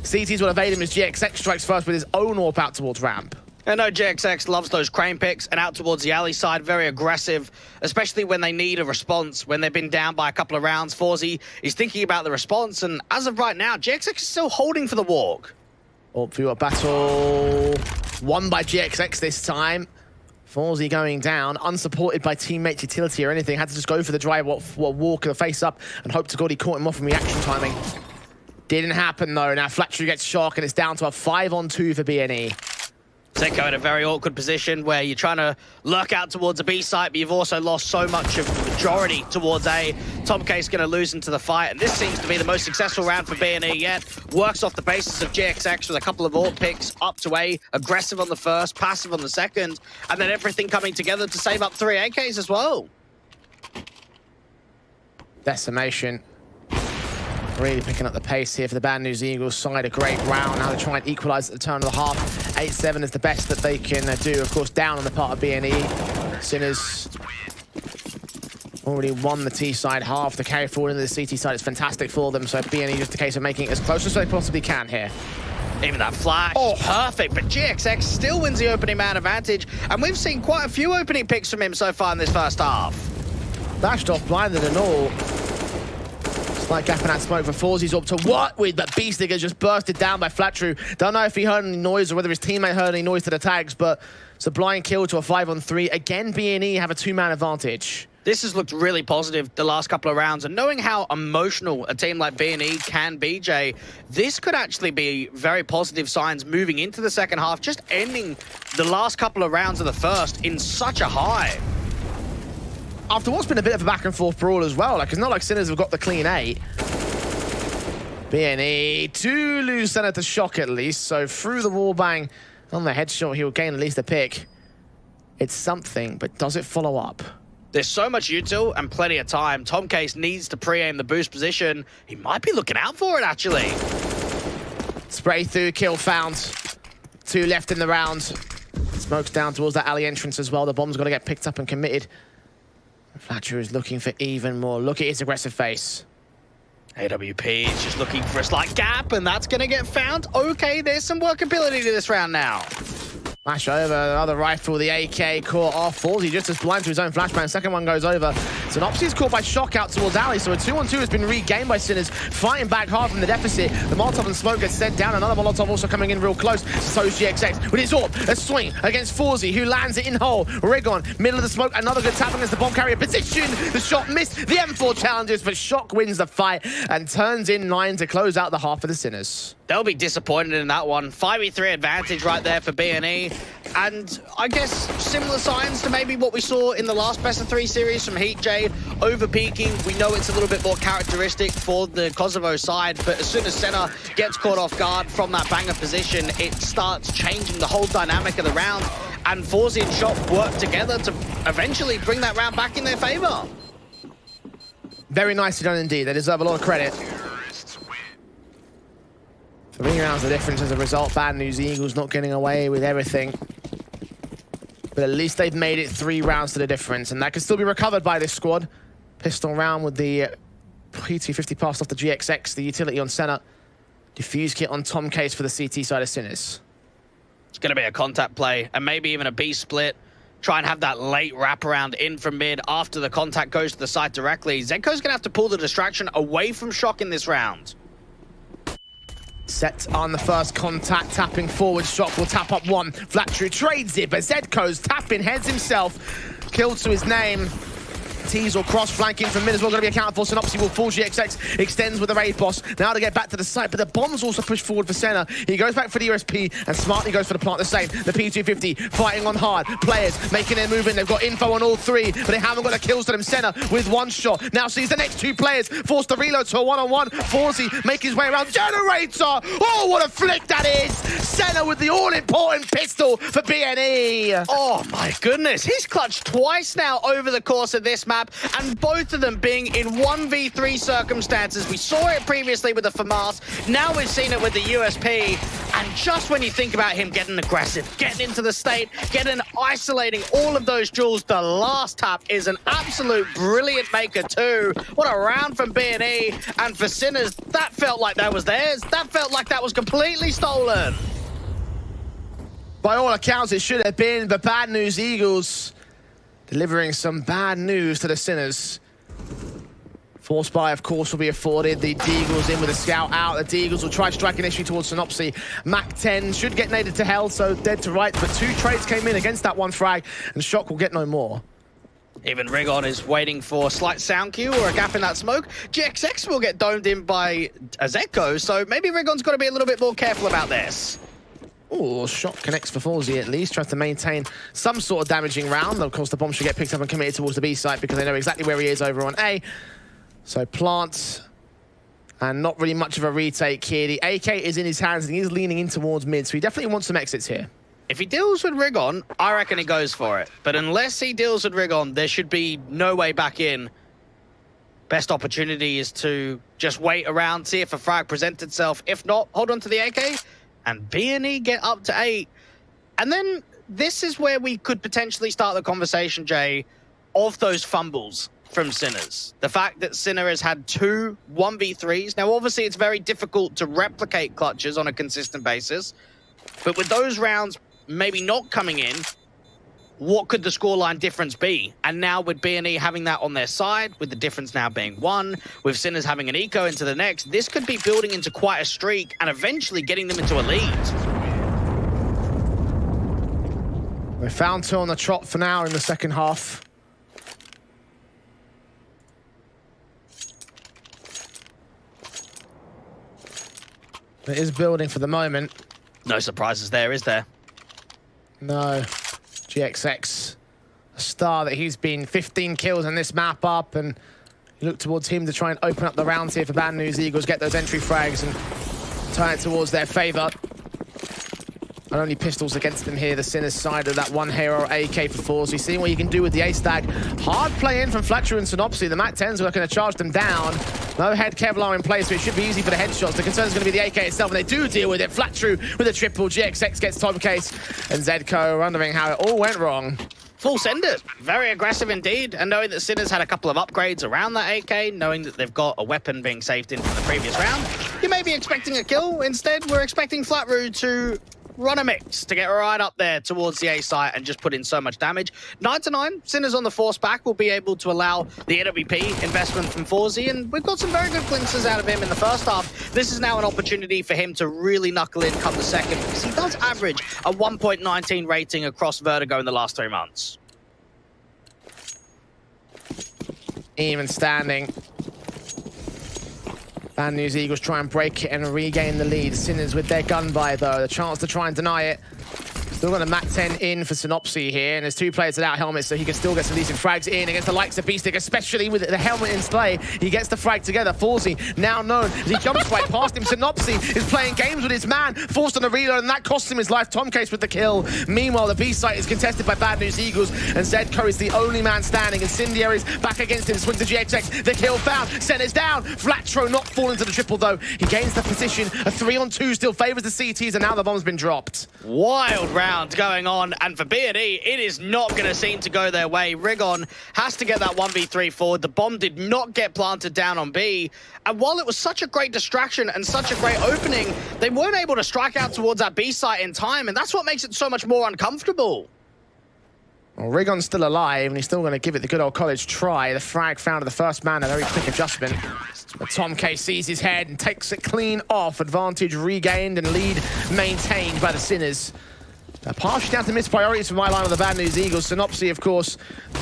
CTs will evade him as GXX strikes first with his own AWP out towards ramp. I know GXX loves those crane picks and out towards the alley side, very aggressive, especially when they need a response, when they've been down by a couple of rounds. Forzy is thinking about the response, and as of right now, GXX is still holding for the walk. AWP viewer battle, won by GXX this time. Forzy going down, unsupported by teammate utility or anything, had to just go for the drive, walk the face up, and hope to God he caught him off in reaction timing. Didn't happen though. Now Flattery gets shock, and it's down to a 5-on-2 for BNE. Zeko in a very awkward position where you're trying to lurk out towards a B site, but you've also lost so much of the majority towards A. Tom Case going to lose into the fight, and this seems to be the most successful round for BNE yet. Works off the basis of GXX with a couple of AWP picks up to A, aggressive on the first, passive on the second, and then everything coming together to save up 3 AKs as well. Decimation. Really picking up the pace here for the Bad News Eagles side. A great round. Now they try and equalise at the turn of the half. 8-7 is the best that they can do. Of course, down on the part of BNE. Sinners already won the T side half. The carry forward into the CT side is fantastic for them. So BNE just a case of making it as close as they possibly can here. Even that flash, perfect, but GXX still wins the opening man advantage, and we've seen quite a few opening picks from him so far in this first half. Dashed off, blinded and all. Like gapping that smoke for Forzy's up to what with, but B-Stick has just bursted down by Flattery. Don't know if he heard any noise or whether his teammate heard any noise to the tags, but it's a blind kill to a 5-on-3. Again, BNE have a 2-man advantage. This has looked really positive the last couple of rounds, and knowing how emotional a team like B&E can be, Jay, this could actually be very positive signs moving into the second half, just ending the last couple of rounds of the first in such a high. After what's been a bit of a back and forth brawl as well, like it's not like Sinners have got the clean 8. B&E to lose center to Shock at least, so through the wall bang on the headshot, he'll gain at least a pick. It's something, but does it follow up? There's so much util and plenty of time. Tom Case needs to pre-aim the boost position. He might be looking out for it, actually. Spray through, kill found. 2 left in the round. Smokes down towards that alley entrance as well. The bomb's got to get picked up and committed. Fletcher is looking for even more. Look at his aggressive face. AWP is just looking for a slight gap, and that's going to get found. Okay, there's some workability to this round now. Flash over, another rifle, the AK caught off. Fallsy just as blind to his own flashbang. Second one goes over. Synopsy is caught by Shock out towards Alley, so a 2-on-2 has been regained by Sinners, fighting back hard from the deficit. The Molotov and Smoke gets sent down. Another Molotov also coming in real close. So GXX with his AWP, a swing against Fallsy, who lands it in hole. Rigon, middle of the smoke, another good tap against the bomb carrier position. The shot missed the M4 challenges, but Shock wins the fight and turns in 9 to close out the half for the Sinners. They'll be disappointed in that one. 5v3 advantage right there for B&E. And I guess similar signs to maybe what we saw in the last best of 3 series from Heat J. Over peaking, we know it's a little bit more characteristic for the Kosovo side, but as soon as Senna gets caught off guard from that banger position, it starts changing the whole dynamic of the round. And Forzi and Shock work together to eventually bring that round back in their favor. Very nicely done indeed. They deserve a lot of credit. 3 rounds of difference as a result. Bad news, the Eagles not getting away with everything. But at least they've made it 3 rounds to the difference, and that can still be recovered by this squad. Pistol round with the P250 passed off the GXX, the utility on Senna. Diffuse kit on Tom Case for the CT side of Sinners. It's going to be a contact play, and maybe even a B split. Try and have that late wraparound in from mid after the contact goes to the site directly. Zenko's going to have to pull the distraction away from Shock in this round. Set on the first contact, tapping forward. Shock will tap up 1. Flat True trades it, but Zedko's tapping heads himself. Killed to his name. Tease or cross flanking from mid as well, going to be accounted for. Synopsy will fall. GXX extends with the raid boss. Now to get back to the site, but the bombs also push forward for Senna. He goes back for the USP and smartly goes for the plant the same. The P250 fighting on hard. Players making their move in. They've got info on all 3, but they haven't got the kills to them. Senna with 1 shot. Now sees the next 2 players forced to reload to a 1-on-1. Forzi make his way around. Generator! Oh, what a flick that is! Senna with the all-important pistol for B&E. Oh my goodness, he's clutched twice now over the course of this match. And both of them being in 1v3 circumstances. We saw it previously with the FAMAS. Now we've seen it with the USP. And just when you think about him getting aggressive, getting into the state, isolating all of those jewels, the last tap is an absolute brilliant maker too. What a round from B&E. And for Sinners, that felt like that was theirs. That felt like that was completely stolen. By all accounts, it should have been, but bad news, Eagles delivering some bad news to the Sinners. Force buy, of course, will be afforded. The Deagles in with a scout out. The Deagles will try to strike initially towards Synopsy. Mac 10 should get naded to hell, so dead to rights. But 2 trades came in against that 1 frag, and Shock will get no more. Even Rigon is waiting for a slight sound cue or a gap in that smoke. GXX will get domed in by Azeko, so maybe Rigon's got to be a little bit more careful about this. Oh, Shot connects for Forzi at least, tries to maintain some sort of damaging round. Of course, the bomb should get picked up and committed towards the B site because they know exactly where he is over on A. So plant, and not really much of a retake here. The AK is in his hands and he is leaning in towards mid, so he definitely wants some exits here. If he deals with Rigon, I reckon he goes for it. But unless he deals with Rigon, there should be no way back in. Best opportunity is to just wait around, see if a frag presents itself. If not, hold on to the AK. And B&E get up to 8. And then this is where we could potentially start the conversation, Jay, of those fumbles from Sinners. The fact that Sinner has had 2 1v3s. Now, obviously, it's very difficult to replicate clutches on a consistent basis. But with those rounds maybe not coming in, what could the scoreline difference be? And now with B&E having that on their side, with the difference now being 1, with Sinners having an eco into the next, this could be building into quite a streak and eventually getting them into a lead. We found 2 on the trot for now in the second half. It is building for the moment. No surprises there, is there? No. GXX, a star that he's been 15 kills in this map up, and you look towards him to try and open up the rounds here for Bad News Eagles, get those entry frags and turn it towards their favor. And only pistols against them here, the Sinners side of that one hero AK for Forzy. Seeing what you can do with the A-Stack. Hard play in from Fletcher and Synopsy. The MAC-10s are going to charge them down. No head Kevlar in place, so it should be easy for the headshots. The concern is going to be the AK itself, and they do deal with it. Fletcher with a triple. GXX gets Tom Case, and Zedco wondering how it all went wrong. Full send it. Very aggressive indeed. And knowing that Sinners had a couple of upgrades around that AK, knowing that they've got a weapon being saved in from the previous round, you may be expecting a kill. Instead, we're expecting Flatru to run a mix to get right up there towards the A site and just put in so much damage. 9-9, Sinners on the force back will be able to allow the AWP investment from Forzy, and we've got some very good glimpses out of him in the first half. This is now an opportunity for him to really knuckle in come the second, because he does average a 1.19 rating across Vertigo in the last 3 months. Even standing. Bad News Eagles try and break it and regain the lead. Sinners with their gun by, though. The chance to try and deny it. Still got a MAC-10 in for Synopsy here, and there's 2 players without helmets, so he can still get some decent frags in against the likes of Beastic, especially with the helmet in play. He gets the frag together. Forzy, now known as he jumps right past him. Synopsy is playing games with his man, forced on a reload, and that costs him his life. Tom Case with the kill. Meanwhile, the B site is contested by Bad News Eagles, and Zedco is the only man standing. Incendiary's back against him, swings to GXX. The kill found, centers down. Flatro not falling to the triple, though. He gains the position. A 3-on-2 still favors the CTs, and now the bomb's been dropped. Wild round going on, and for B&E, it is not going to seem to go their way. Rigon has to get that 1v3 forward. The bomb did not get planted down on B, and while it was such a great distraction and such a great opening, they weren't able to strike out towards that B site in time, and that's what makes it so much more uncomfortable. Well, Rigon's still alive, and he's still going to give it the good old college try. The frag found to the first man, a very quick adjustment. But Tom K sees his head and takes it clean off. Advantage regained and lead maintained by the Sinners. Partially down to missed priorities from my line of the Bad News Eagles. Synopsy, of course,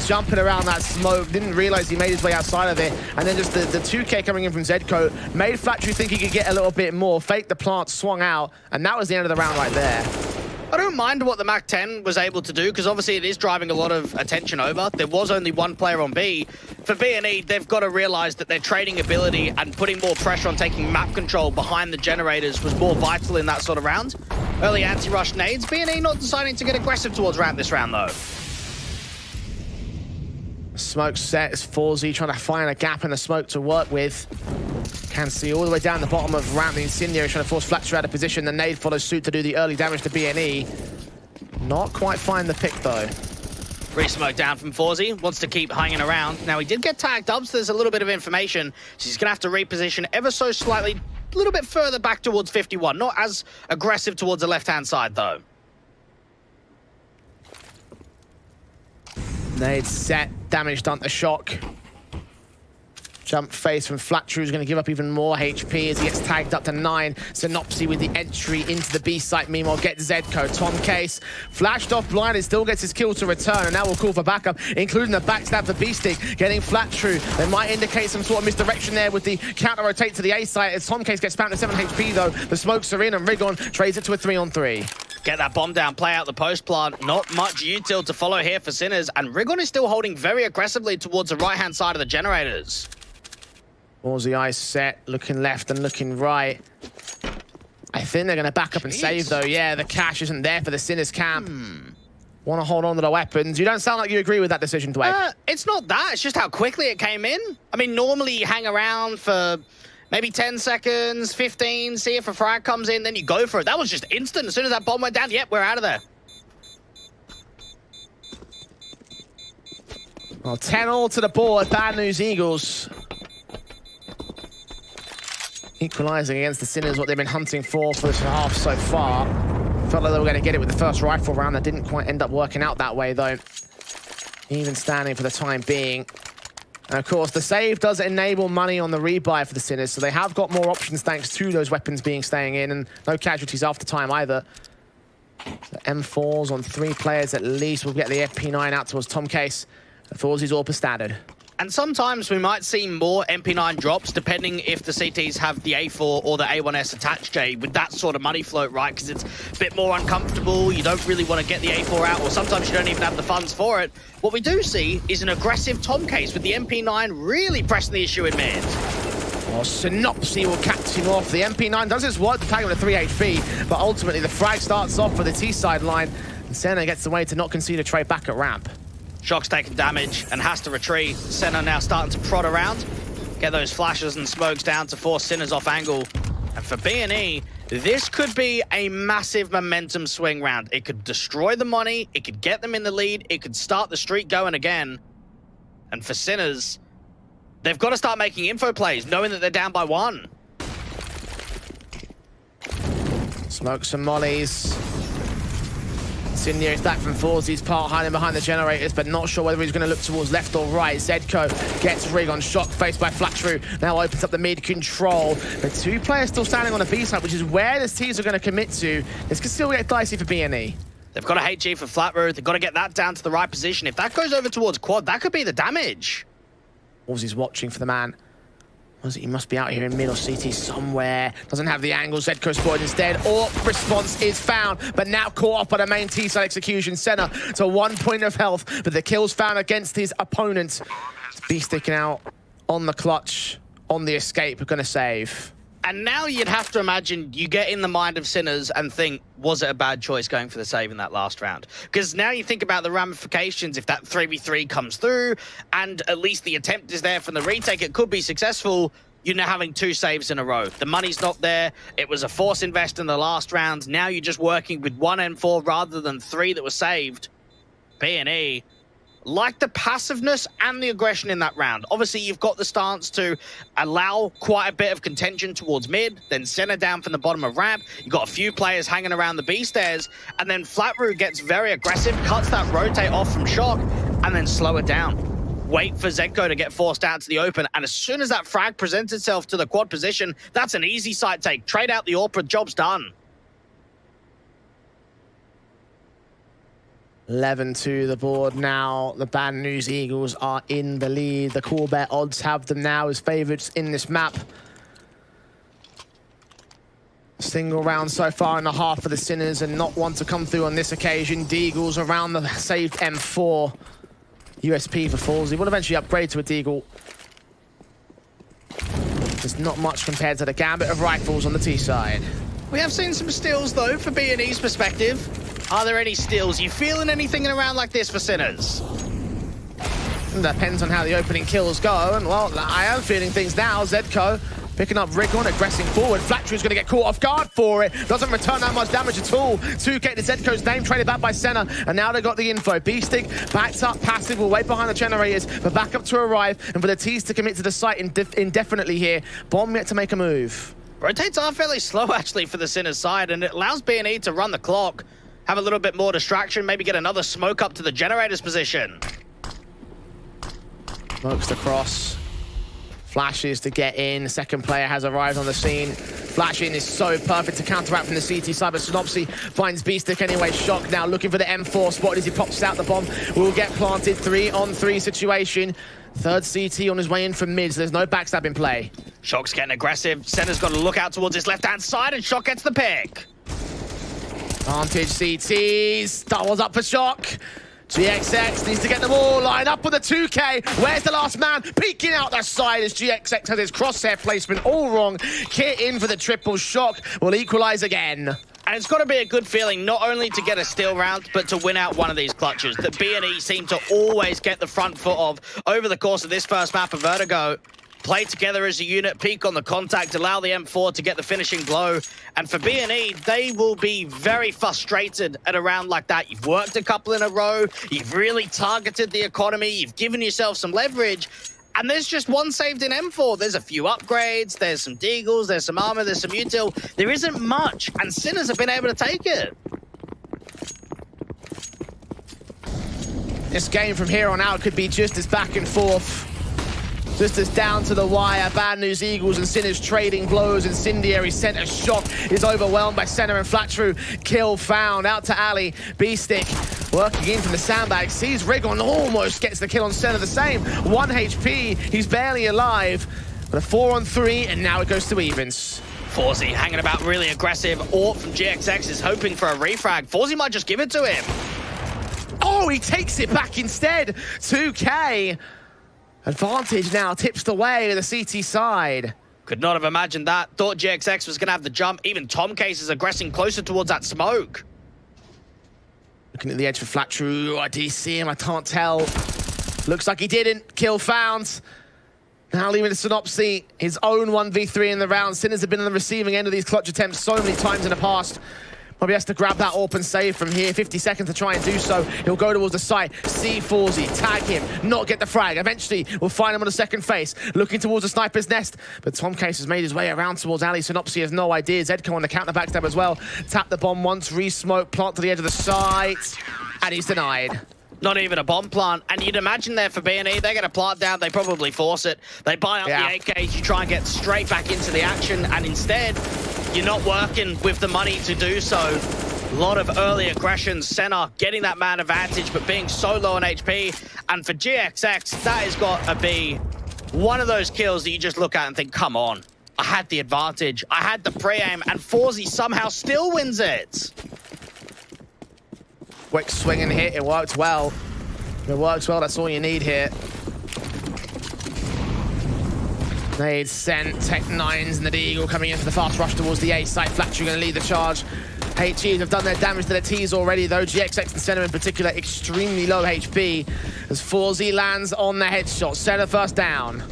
jumping around that smoke. Didn't realize he made his way outside of it. And then just the 2K coming in from Zedco made Flatry think he could get a little bit more. Faked the plant, swung out, and that was the end of the round right there. I don't mind what the MAC-10 was able to do, because obviously it is driving a lot of attention over. There was only 1 player on B. For B&E, they've got to realize that their trading ability and putting more pressure on taking map control behind the generators was more vital in that sort of round. Early anti-rush nades. B&E not deciding to get aggressive towards ramp this round, though. Smoke set is Forzy trying to find a gap in the smoke to work with. Can see all the way down the bottom of ramp. The Incendiary trying to force Fletcher out of position. The nade follows suit to do the early damage to B&E. Not quite find the pick, though. Re-smoke down from Forzy. Wants to keep hanging around. Now, he did get tagged up, so there's a little bit of information. So he's going to have to reposition ever so slightly, a little bit further back towards 51. Not as aggressive towards the left-hand side, though. Nade set. Damage done to shock. Jump face from Flatcher, who's going to give up even more HP as he gets tagged up to 9. Synopsy with the entry into the B site. Meanwhile, gets Zedco. Tom Case flashed off blind and still gets his kill to return. And now we'll call for backup, including the backstab for B-Stick. Getting Flatcher. They might indicate some sort of misdirection there with the counter-rotate to the A site. As Tom Case gets spammed to 7 HP, though. The smokes are in, and Rigon trades it to a 3-on-3. Get that bomb down, play out the post plant. Not much util to follow here for Sinners. And Rigon is still holding very aggressively towards the right-hand side of the generators. Forzy eyes set, looking left and looking right. I think they're going to back up and save, though. Yeah, the cash isn't there for the Sinners camp. Want to hold on to the weapons. You don't sound like you agree with that decision, Dwayne. It's not that. It's just how quickly it came in. I mean, normally you hang around for maybe 10 seconds, 15, see if a frag comes in, then you go for it. That was just instant. As soon as that bomb went down, yep, we're out of there. Well, 10-all to the board. Bad News Eagles. Equalizing against the Sinners, what they've been hunting for this half so far. Felt like they were going to get it with the first rifle round. That didn't quite end up working out that way, though. Even standing for the time being. And of course, the save does enable money on the rebuy for the Sinners, so they have got more options thanks to those weapons staying in, and no casualties after time either. So M4s on 3 players at least. We'll get the FP9 out towards Tom Case. Forzy's AWP is standard. And sometimes we might see more MP9 drops depending if the CTs have the A4 or the A1S attached, Jay, with that sort of money float, right? Because it's a bit more uncomfortable. You don't really want to get the A4 out, or sometimes you don't even have the funds for it. What we do see is an aggressive Tom case with the MP9 really pressing the issue in mid. Well, Synopsy will catch him off. The MP9 does his work to tag him with a 3 HP, but ultimately the frag starts off for the T-side line, and Senna gets away to not concede a trade back at ramp. Shock's taking damage and has to retreat. Senna now starting to prod around, get those flashes and smokes down to force Sinners off angle. And for B&E, this could be a massive momentum swing round. It could destroy the money, it could get them in the lead, it could start the streak going again. And for Sinners, they've got to start making info plays, knowing that they're down by 1. Smoke some mollies. Incendiary's back from fours. He's part hiding behind the generators, but not sure whether he's going to look towards left or right. Zedko gets rig on Shock, faced by Flatru. Now opens up the mid control. The 2 players still standing on the B side, which is where the teams are going to commit to. This could still get dicey for B&E. They've got a HG for Flatru. They've got to get that down to the right position. If that goes over towards quad, that could be the damage. He's watching for the man. He must be out here in mid or CT somewhere. Doesn't have the angle. Zedko spotted instead. Or response is found, but now caught off by the main T-side execution. Senna to 1 point of health, but the kill's found against his opponent. B sticking out on the clutch, on the escape, going to save. And now you'd have to imagine you get in the mind of Sinners and think, was it a bad choice going for the save in that last round? Because now you think about the ramifications if that 3v3 comes through and at least the attempt is there from the retake, it could be successful. You're now having 2 saves in a row. The money's not there. It was a force invest in the last round. Now you're just working with 1 M4 rather than 3 that were saved. B&E like the passiveness and the aggression in that round. Obviously, you've got the stance to allow quite a bit of contention towards mid, then Senna down from the bottom of ramp. You've got a few players hanging around the B stairs, and then Flatru gets very aggressive, cuts that rotate off from Shock, and then slow it down. Wait for Zedko to get forced out to the open, and as soon as that frag presents itself to the quad position, that's an easy site take. Trade out the AWP, job's done. 11-2 the board now. The Bad News Eagles are in the lead. The Cool Bear odds have them now as favourites in this map. Single round so far in the half for the Sinners, and not one to come through on this occasion. Deagles around the saved M4. USP for Falls. He will eventually upgrade to a Deagle. There's not much compared to the gambit of rifles on the T side. We have seen some steals, though, for B&E's perspective. Are there any steals? You feeling anything in a round like this for Sinners? Depends on how the opening kills go, and well, I am feeling things now. Zedko picking up Rigon, aggressing forward. Flatru's going to get caught off guard for it. Doesn't return that much damage at all. 2K to Zedko's name, traded back by Senna, and now they've got the info. B-Stick backed up, passive, will wait behind the generators, but back up to arrive, and for the T's to commit to the site indefinitely here. Bomb yet to make a move. Rotates are fairly slow, actually, for the Sinners side, and it allows B&E to run the clock, have a little bit more distraction, maybe get another smoke up to the generator's position. Smokes across. Flashes to get in. The second player has arrived on the scene. Flashing is so perfect to counteract from the CT side, but Synopsy finds B-Stick anyway. Shock now looking for the M4 spot as he pops out the bomb. Will get planted. 3-on-3 situation. Third CT on his way in from mid, so there's no backstab in play. Shock's getting aggressive. Senna's got to look out towards his left-hand side, and Shock gets the pick. Vantage CTs. Doubles up for Shock. GXX needs to get them all lined up with a 2K. Where's the last man? Peeking out that side as GXX has his crosshair placement all wrong. Kit in for the triple. Shock will equalize again. And it's got to be a good feeling not only to get a steal round, but to win out one of these clutches that B&E seem to always get the front foot of over the course of this first map of Vertigo. Play together as a unit, peak on the contact, allow the M4 to get the finishing blow. And for B&E, they will be very frustrated at a round like that. You've worked a couple in a row, you've really targeted the economy, you've given yourself some leverage, and there's just one saved in M4. There's a few upgrades, there's some deagles, there's some armor, there's some util. There isn't much, and Sinners have been able to take it. This game from here on out could be just as back and forth. Just as down to the wire. Bad News Eagles and Sinners trading blows. Incendiary center Shock is overwhelmed by Senna and Flatru. Kill found out to Ali. B-Stick working in from the sandbag, sees Rigon, almost gets the kill on Senna the same. 1 HP, he's barely alive. But a 4-on-3, and now it goes to evens. Forzy hanging about really aggressive. Orp from GXX is hoping for a refrag. Forzy might just give it to him. Oh, he takes it back instead. 2K. Advantage now tips the way to the CT side. Could not have imagined that. Thought GXX was going to have the jump. Even Tom Case is aggressing closer towards that smoke. Looking at the edge for Flattrue. I do see him, I can't tell. Looks like he didn't. Kill found. Now leaving to Synopsy, his own 1v3 in the round. Sinners have been on the receiving end of these clutch attempts so many times in the past. Probably has to grab that AWP and save from here. 50 seconds to try and do so. He'll go towards the site. See Forzy, tag him, not get the frag. Eventually, we'll find him on the second face. Looking towards the sniper's nest. But Tom Case has made his way around towards Ali. Synopsy has no idea. Zedco on the counter backstab as well. Tap the bomb once, re-smoke, plant to the edge of the site. And he's denied. Not even a bomb plant. And you'd imagine there for B&E, they're going to plant down. They probably force it. They buy up the AKs. You try and get straight back into the action. And instead, you're not working with the money to do so. A lot of early aggression. Senna getting that man advantage, but being so low on HP. And for GXX, that has got to be one of those kills that you just look at and think, come on. I had the advantage. I had the pre-aim. And Forzy somehow still wins it. Quick swing and hit, it worked well. It works well, that's all you need here. Nade sent, Tech-9s and the Deagle coming into the fast rush towards the A site. Flattrue going to lead the charge. HGs have done their damage to their T's already, though. GXX and Senna in particular, extremely low HP. As Forzy lands on the headshot. Senna first down.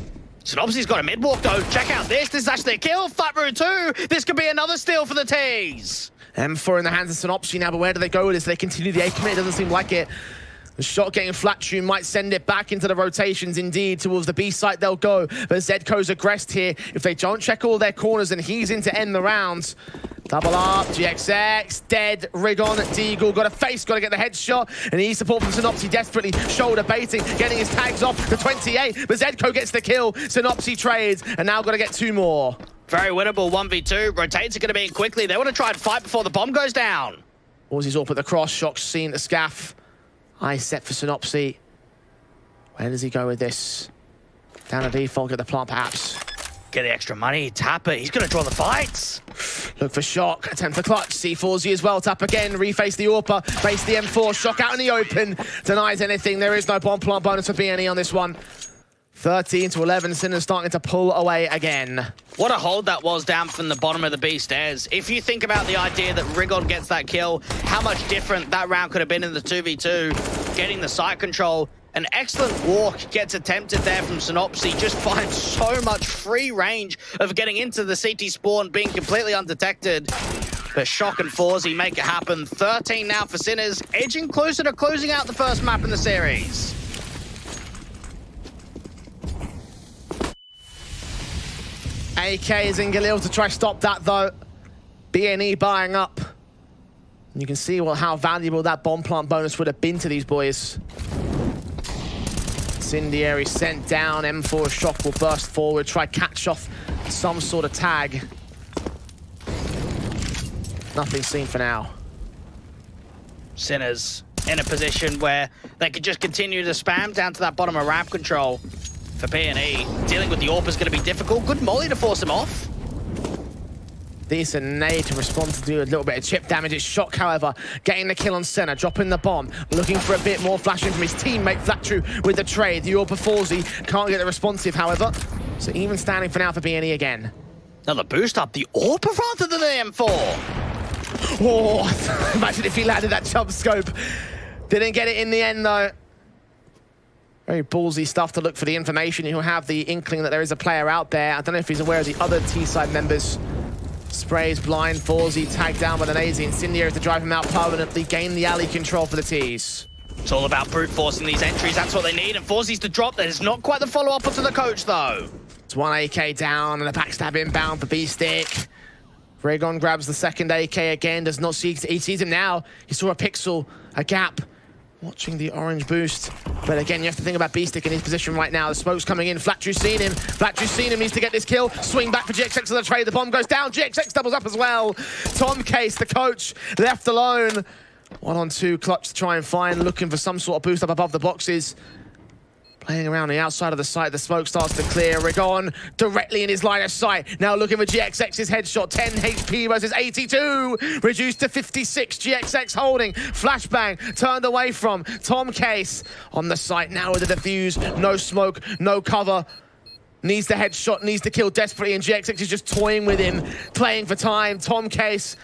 Synopsy's got a mid-walk, though. Check out this. This is actually a kill. Flattrue 2. This could be another steal for the T's. M4 in the hands of Synopsy now, but where do they go with this? They continue the A commit. It doesn't seem like it. The shot getting Flattrue might send it back into the rotations indeed. Towards the B site they'll go. But Zedco's aggressed here. If they don't check all their corners, then he's in to end the rounds. Double up, GXX, dead, Rigon, Deagle, got a face, got to get the headshot, and he needs support from Synopsy desperately, shoulder baiting, getting his tags off to 28, but Zedco gets the kill, Synopsy trades, and now got to get 2 more. Very winnable 1v2, rotates are going to be in quickly, they want to try and fight before the bomb goes down. Aussie's up at the cross, Shock's seen the scaff, eye set for Synopsy. Where does he go with this? Down a default, get the plant perhaps. Get the extra money, tap it, he's going to draw the fights. Look for Shock, attempt for clutch, C4Z as well, tap again, reface the AWPer, face the M4, Shock out in the open, denies anything, there is no bomb plant bonus for B&E on this one. 13-11, Sinners starting to pull away again. What a hold that was down from the bottom of the B stairs. If you think about the idea that Rigon gets that kill, how much different that round could have been in the 2v2, getting the site control. An excellent walk gets attempted there from Synopsy, just finds so much free range of getting into the CT spawn, being completely undetected. But Shock and Forzy make it happen. 13 now for Sinners, edging closer to closing out the first map in the series. AK is in Galil to try stop that though. B&E buying up. You can see how valuable that bomb plant bonus would have been to these boys. Incendiary sent down, M4 Shock will burst forward, try catch off some sort of tag. Nothing seen for now. Sinners in a position where they could just continue to spam down to that bottom of ramp control. For B&E, dealing with the AWP is going to be difficult. Good molly to force him off. Decent nade to respond to do a little bit of chip damage. It's Shock, however, getting the kill on Senna, dropping the bomb, looking for a bit more flashing from his teammate Flattrue with the trade. The AWP Forzy can't get the responsive, however. So even standing for now for B&E again. Another boost up the AWP rather than the M4. Oh, imagine if he landed that jump scope. Didn't get it in the end, though. Very ballsy stuff to look for the information. He'll have the inkling that there is a player out there. I don't know if he's aware of the other T-side members. Sprays blind, Forzy tagged down by the Nazi. Incendiary to drive him out permanently, gain the alley control for the T's. It's all about brute forcing these entries. That's what they need. And Forzy's to drop. There's not quite the follow-up onto the coach, though. It's 1 AK down and a backstab inbound for B-Stick. Rigon grabs the second AK again, does not see, he sees him now. He saw a pixel, a gap. Watching the orange boost. But again, you have to think about B-Stick in his position right now. The smoke's coming in. Flattrue's seen him. Flattrue's seen him. Needs to get this kill. Swing back for GXX to the trade. The bomb goes down. GXX doubles up as well. Tom Case, the coach, left alone. 1-on-2 clutch to try and find, looking for some sort of boost up above the boxes. Playing around the outside of the site, the smoke starts to clear. Rigon directly in his line of sight. Now looking for GXX's headshot. 10 HP versus 82. Reduced to 56. GXX holding. Flashbang turned away from Tom Case on the site now with the defuse. No smoke, no cover. Needs the headshot, needs to kill desperately, and GXX is just toying with him, playing for time. Tom Case,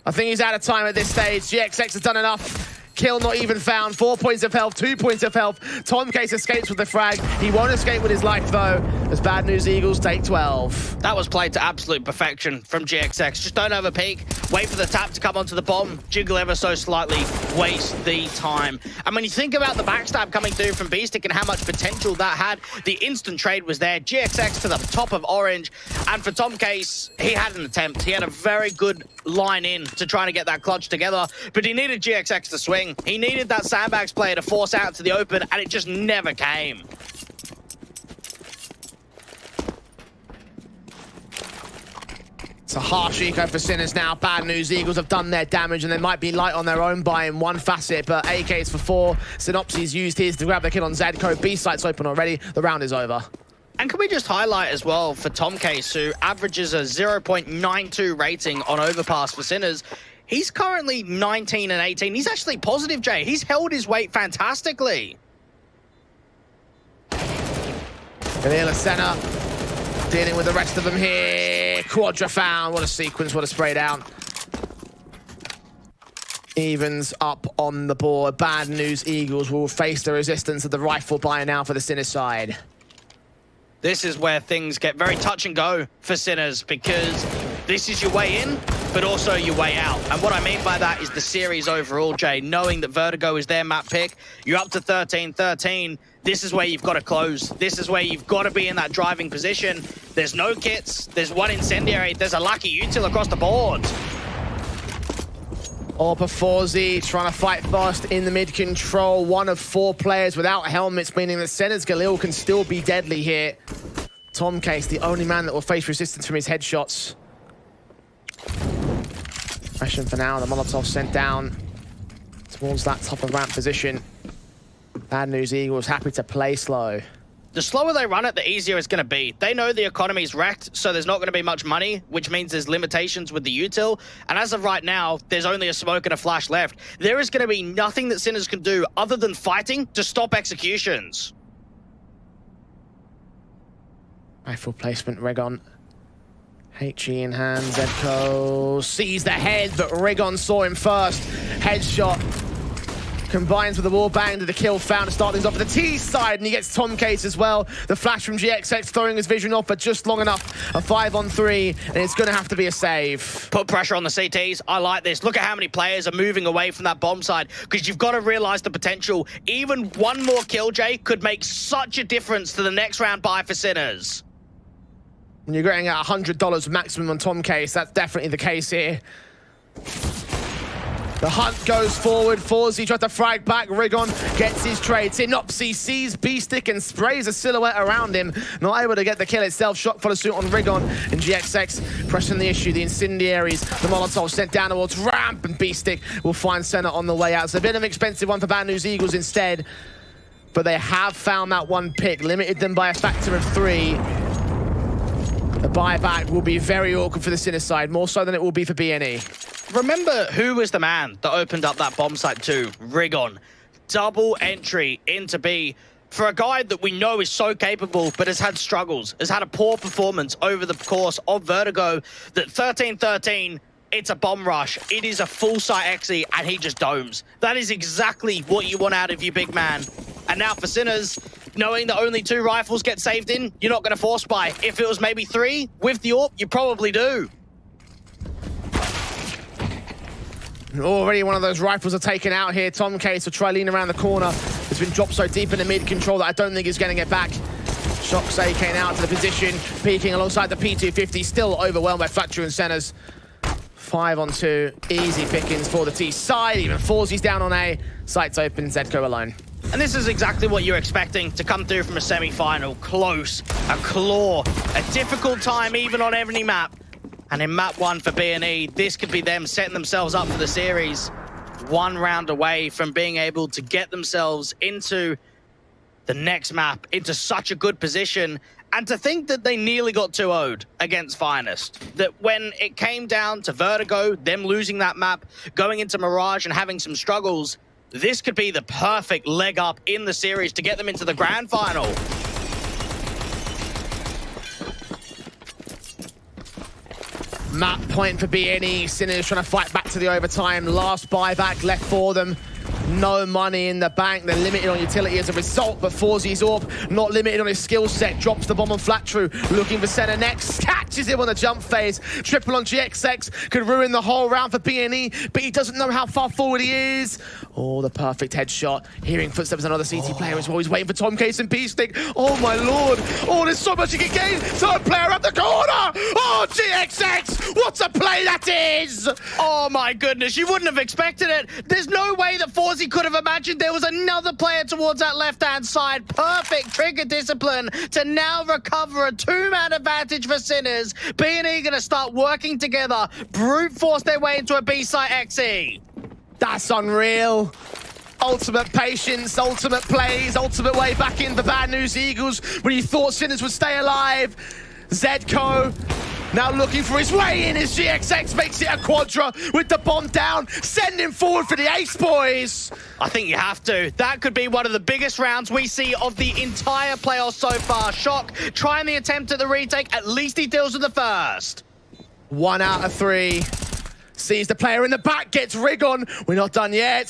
I think he's out of time at this stage. GXX has done enough. Kill not even found. 4 points of health, 2 points of health. Tom Case escapes with the frag. He won't escape with his life, though, as Bad News Eagles take 12. That was played to absolute perfection from GXX. Just don't overpeak. Wait for the tap to come onto the bomb. Jiggle ever so slightly. Waste the time. And when you think about the backstab coming through from Beestick and how much potential that had, the instant trade was there. GXX to the top of orange. And for Tom Case, he had an attempt. He had a very good line in to trying to get that clutch together, but he needed GXX to swing. He needed that sandbags player to force out to the open, and it just never came. It's a harsh eco for Sinners now. Bad News Eagles have done their damage, and they might be light on their own by in one facet, but AK's for 4. Synopsis used his to grab the kill on Zedco. B site's open already. The round is over. And can we just highlight as well for Tom Case, who averages a 0.92 rating on overpass for Sinners. He's currently 19 and 18. He's actually positive, Jay. He's held his weight fantastically. Vanilla Senna dealing with the rest of them here. Quadra found. What a sequence, what a spray down. Evens up on the board. Bad News Eagles will face the resistance of the rifle buyer now for the Sinners side. This is where things get very touch and go for Sinners, because this is your way in, but also your way out. And what I mean by that is the series overall, Jay. Knowing that Vertigo is their map pick, you're up to 13-13. This is where you've got to close. This is where you've got to be in that driving position. There's no kits. There's one incendiary. There's a lucky util across the board. Orpa Forzi trying to fight fast in the mid control. 1 of 4 players without helmets, meaning that Senna's Galil can still be deadly here. Tom Case, the only man that will face resistance from his headshots. Question for now, the Molotov sent down towards that top of ramp position. Bad News Eagles happy to play slow. The slower they run it, the easier it's going to be. They know the economy's wrecked, so there's not going to be much money, which means there's limitations with the util. And as of right now, there's only a smoke and a flash left. There is going to be nothing that Sinners can do other than fighting to stop executions. Rifle placement, Rigon. HE in hand, Zedco sees the head, but Rigon saw him first. Headshot. Combines with the wall bang to the kill found to start things off at the T side, and he gets Tom Case as well. The flash from GXX throwing his vision off, but just long enough. A 5-on-3, and it's going to have to be a save. Put pressure on the CTs. I like this. Look at how many players are moving away from that bomb side, because you've got to realize the potential. Even one more kill, Jay, could make such a difference to the next round buy for Sinners. When you're getting at $100 maximum on Tom Case, that's definitely the case here. The hunt goes forward. Forzi tries to frag back. Rigon gets his trade. Synopsis sees Beestick and sprays a silhouette around him. Not able to get the kill itself. Shot follow suit on Rigon. And GXX pressing the issue. The incendiaries. The Molotov sent down towards ramp. And Beestick will find Senna on the way out. It's a bit of an expensive one for Bad News Eagles instead. But they have found that one pick. Limited them by a factor of 3. The buyback will be very awkward for the Sinner side. More so than it will be for BNE. Remember who was the man that opened up that bomb site too? Rigon. Double entry into B for a guy that we know is so capable but has had struggles, has had a poor performance over the course of Vertigo. That 13-13, it's a bomb rush. It is a full site exi and he just domes. That is exactly what you want out of your big man. And now for Sinners, knowing that only 2 rifles get saved in, you're not going to force buy. If it was maybe 3 with the AWP, you probably do. Already one of those rifles are taken out here. Tom Case will try lean around the corner. It's been dropped so deep in the mid control that I don't think he's getting it back. Shocks AK out to the position, peeking alongside the P250, still overwhelmed by Fletcher and Senna's. 5-on-2, easy pickings for the T side. Even Forzi's down on A. Sights open, Zedco alone. And this is exactly what you're expecting to come through from a semi-final. Close, a claw, a difficult time even on every map. And in map 1 for BNE, this could be them setting themselves up for the series. one round away from being able to get themselves into the next map, into such a good position. And to think that they nearly got 2-0'd against Finest, that when it came down to Vertigo, them losing that map, going into Mirage and having some struggles, this could be the perfect leg up in the series to get them into the grand final. Map point for BNE. Sinners trying to fight back to the overtime. Last buyback left for them. No money in the bank. They're limited on utility as a result, but Forzy's Orb not limited on his skill set. Drops the bomb on Flat True, looking for center next. Catches him on the jump phase. Triple on GXX could ruin the whole round for BNE, but he doesn't know how far forward he is. Oh, the perfect headshot. Hearing footsteps, another CT player as well. He's waiting for Tom Case and P-Stick. Oh my lord. Oh, there's so much he can gain. Third player up the corner. Oh, GXX. What a play that is. Oh my goodness, you wouldn't have expected it. There's no way that Forzy could have imagined there was another player towards that left-hand side. Perfect trigger discipline to now recover a two-man advantage for Sinners. B&E gonna start working together, brute force their way into a B-site XE. That's unreal. Ultimate patience, ultimate plays, ultimate way back in the Bad News Eagles when you thought Sinners would stay alive. Zedco now looking for his way in as GXX makes it a quadra with the bomb down. Send him forward for the ace, boys. I think you have to. That could be one of the biggest rounds we see of the entire playoffs so far. Shock trying the attempt at the retake. At least he deals with the first. 1 out of 3. Sees the player in the back, gets rig on. We're not done yet.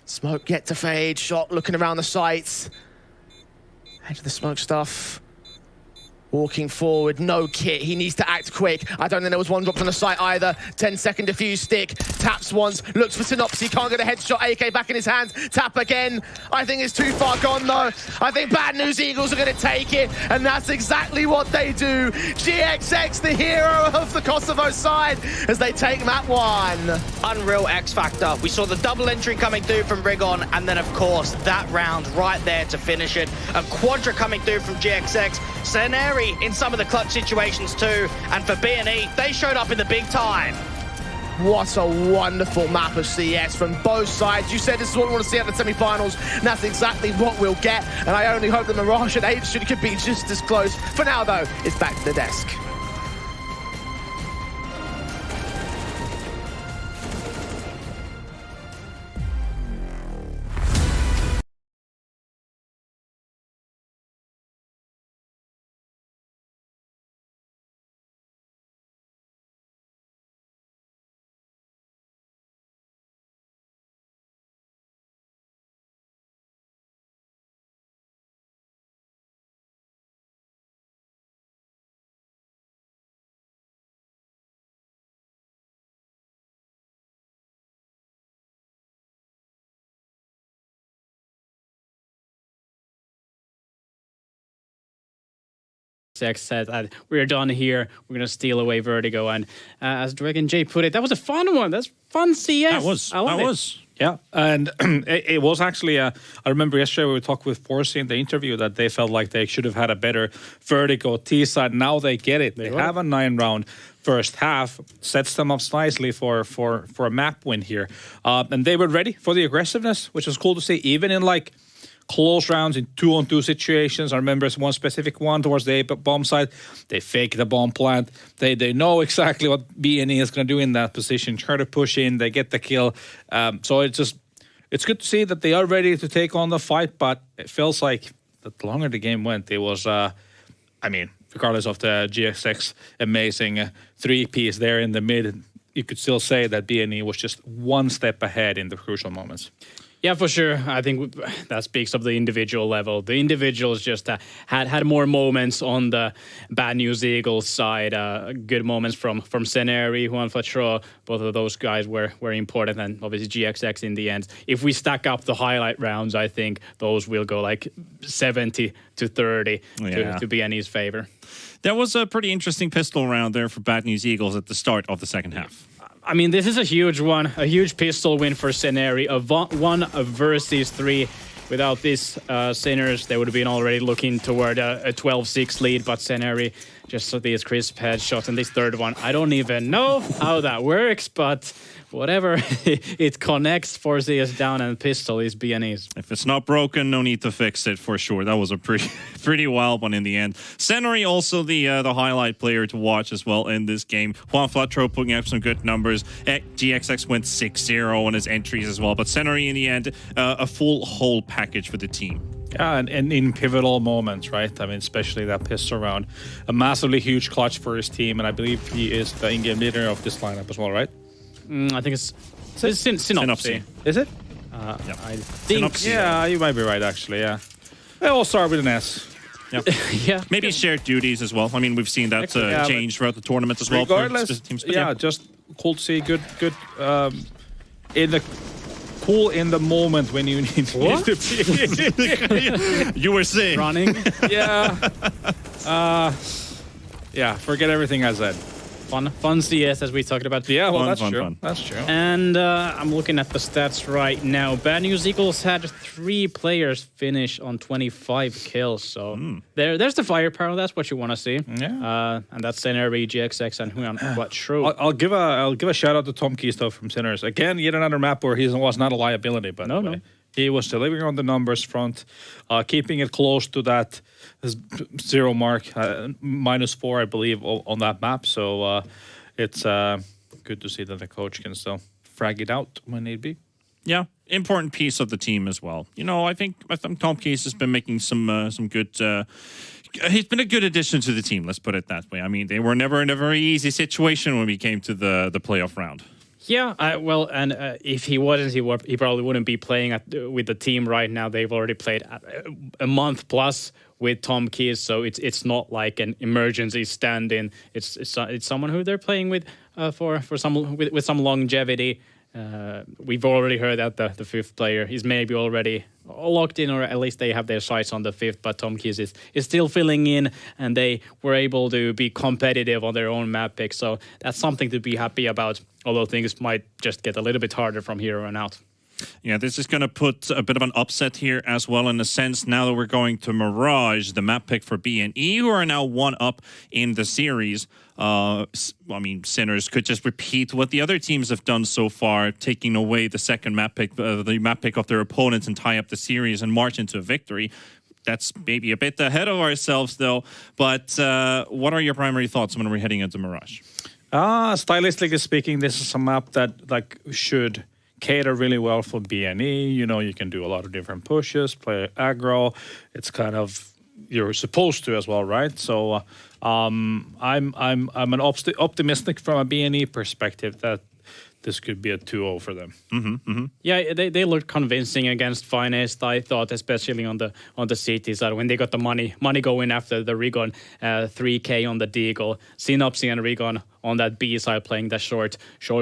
Smoke yet to fade. Shock looking around the sights. Edge of the smoke stuff. Walking forward, no kit. He needs to act quick. I don't think there was one dropped on the site either. 10-second defuse stick. Taps once, looks for Synopsy. Can't get a headshot. AK back in his hands. Tap again. I think it's too far gone though. I think Bad News Eagles are going to take it. And that's exactly what they do. GXX, the hero of the Kosovo side, as they take map 1. Unreal X Factor. We saw the double entry coming through from Rigon. And then, of course, that round right there to finish it. A quadra coming through from GXX. Scenari in some of the clutch situations too, and for B&E, they showed up in the big time. What a wonderful map of CS from both sides. You said this is what we want to see at the semi-finals, and that's exactly what we'll get, and I only hope that Mirage and H could be just as close. For now though, it's back to the desk. Said that we're done here. We're going to steal away Vertigo. And as Dragon J put it, that was a fun one. That's fun CS. That was. Yeah. And it was actually, I remember yesterday we talked with Forcy in the interview that they felt like they should have had a better Vertigo T side. Now they get it. They have a 9-round first half, sets them up nicely for a map win here. And they were ready for the aggressiveness, which was cool to see, even in like close rounds in 2-on-2 situations. I remember one specific one towards the A bomb side. They fake the bomb plant. They know exactly what B&E is going to do in that position. Try to push in. They get the kill. So it's good to see that they are ready to take on the fight. But it feels like the longer the game went, it was, regardless of the GXX amazing 3-piece there in the mid, you could still say that B&E was just one step ahead in the crucial moments. Yeah, for sure. I think that speaks of the individual level. The individuals just had more moments on the Bad News Eagles side. Good moments from Scenari, Juan Fatro. Both of those guys were important, and obviously GXX in the end. If we stack up the highlight rounds, I think those will go like 70-30 to BNE's favor. That was a pretty interesting pistol round there for Bad News Eagles at the start of the second half. I mean, this is a huge one, a huge pistol win for Scenari, a 1 versus 3. Without this, Sinners, they would have been already looking toward a 12-6 lead, but Scenari just so these crisp headshots. And this third one, I don't even know how that works, but whatever it connects, Forsey is down, and pistol is BNE's. If it's not broken, no need to fix it for sure. That was a pretty wild one in the end. Senori also the highlight player to watch as well in this game. Juan Flatro putting up some good numbers. GXX went 6-0 on his entries as well. But Senori in the end, a full whole package for the team. Yeah, and in pivotal moments, right? I mean, especially that pistol round. A massively huge clutch for his team, and I believe he is the in-game leader of this lineup as well, right? I think it's Synopsy. Is it? I think. Synopsy. Yeah, you might be right, actually, yeah. They all start with an S. Yep. Yeah. Maybe shared duties as well. I mean, we've seen that change throughout the tournament as well. Regardless, for teams, yeah, just cool to see. Good. Cool in the moment when you need to be. You were saying. Running. Yeah. Yeah, forget everything I said. Fun CS, as we talked about. Yeah, well, Fun, that's fun, true. fun. That's true. And I'm looking at the stats right now. Bad News Eagles had 3 players finish on 25 kills. So there's the firepower. That's what you want to see. Yeah. And that's NRB, GXX, and Huan Flatro. I'll give a shout out to Tom Keisto from Sinners. Again, yet another map where he was not a liability, but No. He was delivering on the numbers front, keeping it close to that 0 mark, -4, I believe, on that map. So it's good to see that the coach can still frag it out when need be. Yeah, important piece of the team as well. You know, I think Tom Case has been making some good. He's been a good addition to the team. Let's put it that way. I mean, they were never in a very easy situation when we came to the playoff round. Yeah, if he wasn't, he probably wouldn't be playing with the team right now. They've already played a month plus with Tom Keys, so it's not like an emergency stand-in. It's someone who they're playing with for some with some longevity. We've already heard that the fifth player is maybe already locked in, or at least they have their sights on the fifth, but Tom Keys is still filling in, and they were able to be competitive on their own map pick. So that's something to be happy about, although things might just get a little bit harder from here on out. Yeah, this is going to put a bit of an upset here as well, in a sense, now that we're going to Mirage, the map pick for BNE, who are now 1 up in the series. I mean, Sinners could just repeat what the other teams have done so far, taking away the second map pick, the map pick of their opponents, and tie up the series and march into a victory. That's maybe a bit ahead of ourselves, though. But what are your primary thoughts when we're heading into Mirage? Stylistically speaking, this is a map that should cater really well for BNE. You know, you can do a lot of different pushes, play aggro. It's kind of you're supposed to as well, right? So I'm optimistic from a BNE perspective that this could be a 2-0 for them. Yeah, they looked convincing against Finest. I thought, especially on the CT side, when they got the money going after the Rigon, 3K on the Deagle, Synopsy and Rigon on that B side playing the short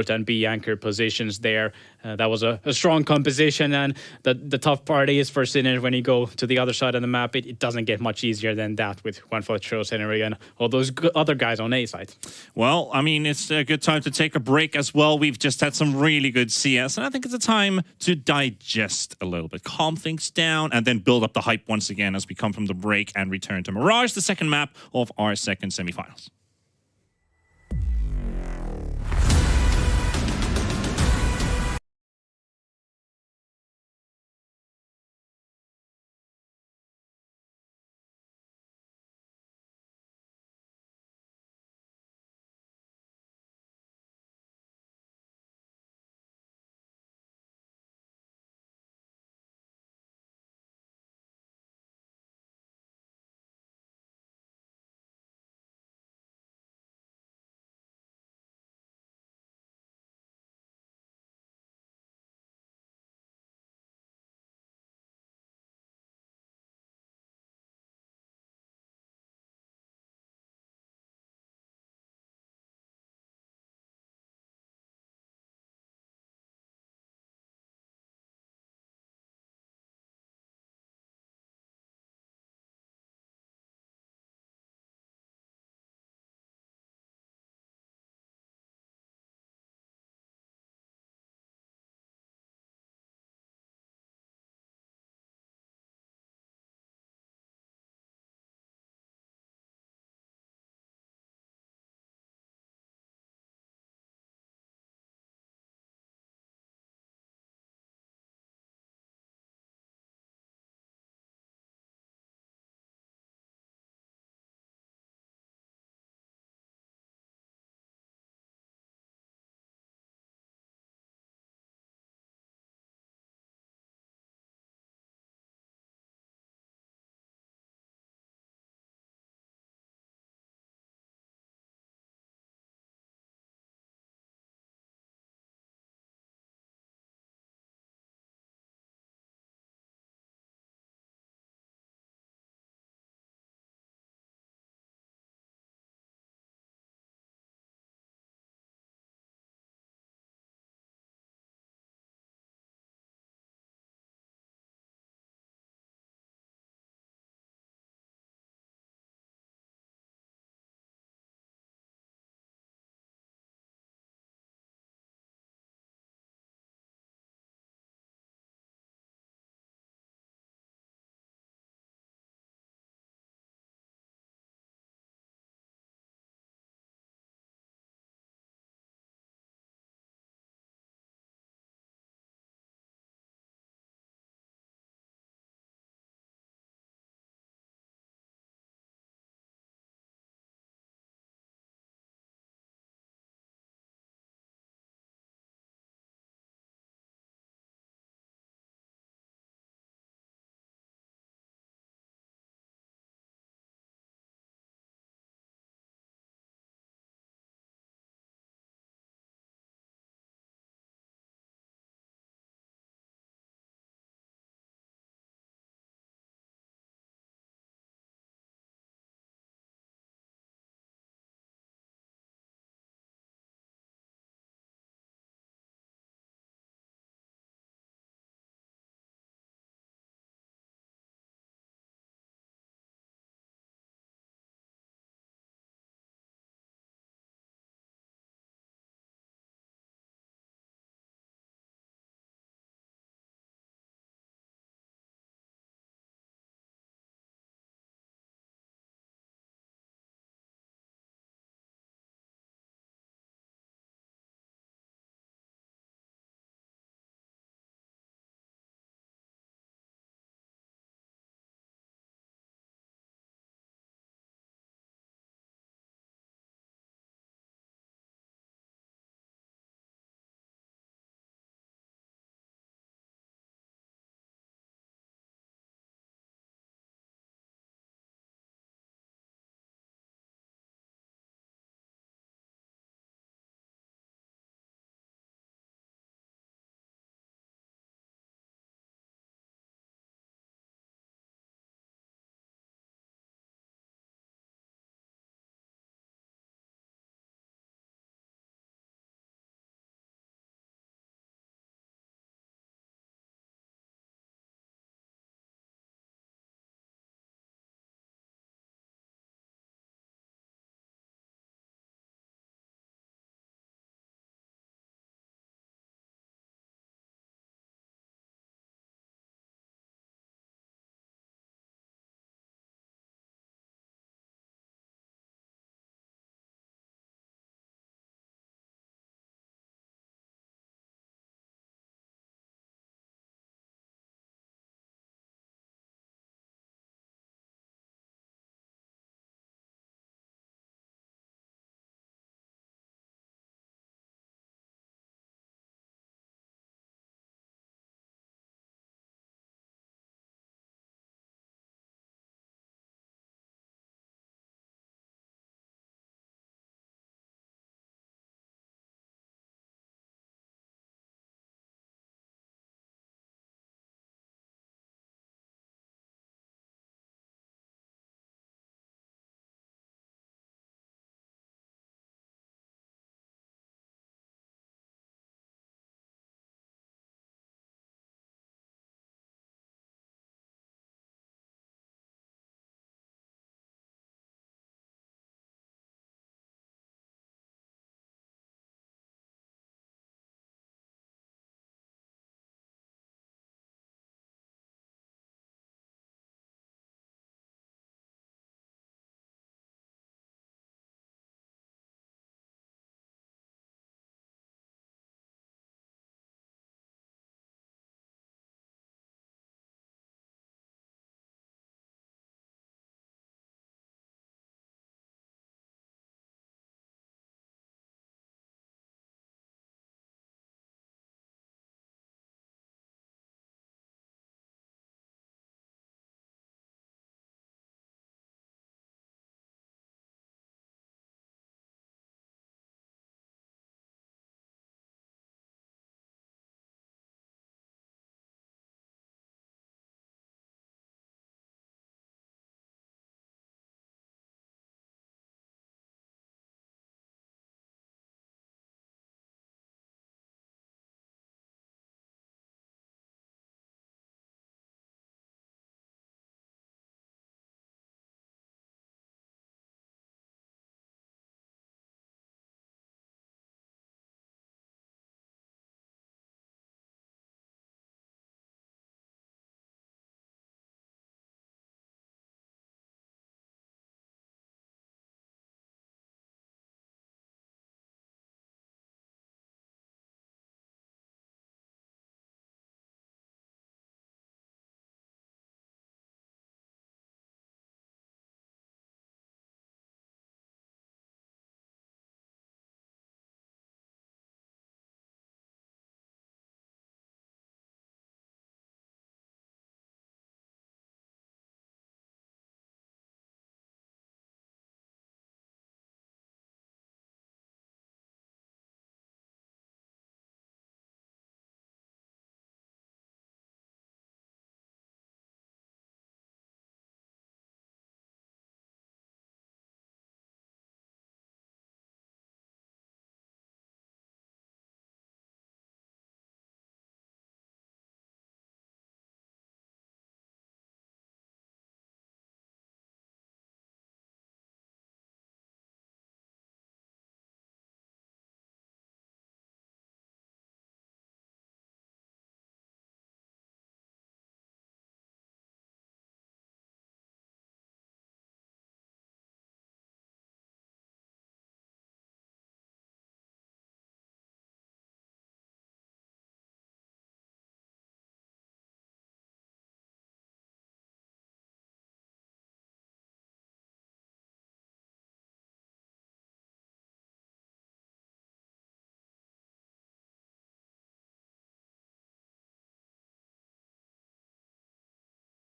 and B anchor positions there. That was a strong composition, and the tough part is for Sinner when you go to the other side of the map, it doesn't get much easier than that with Juan Flatro, Henry, and all those other guys on A side. Well, I mean, it's a good time to take a break as well. We've just had some really good CS, and I think it's a time to digest a little bit, calm things down, and then build up the hype once again as we come from the break and return to Mirage, the second map of our second semifinals.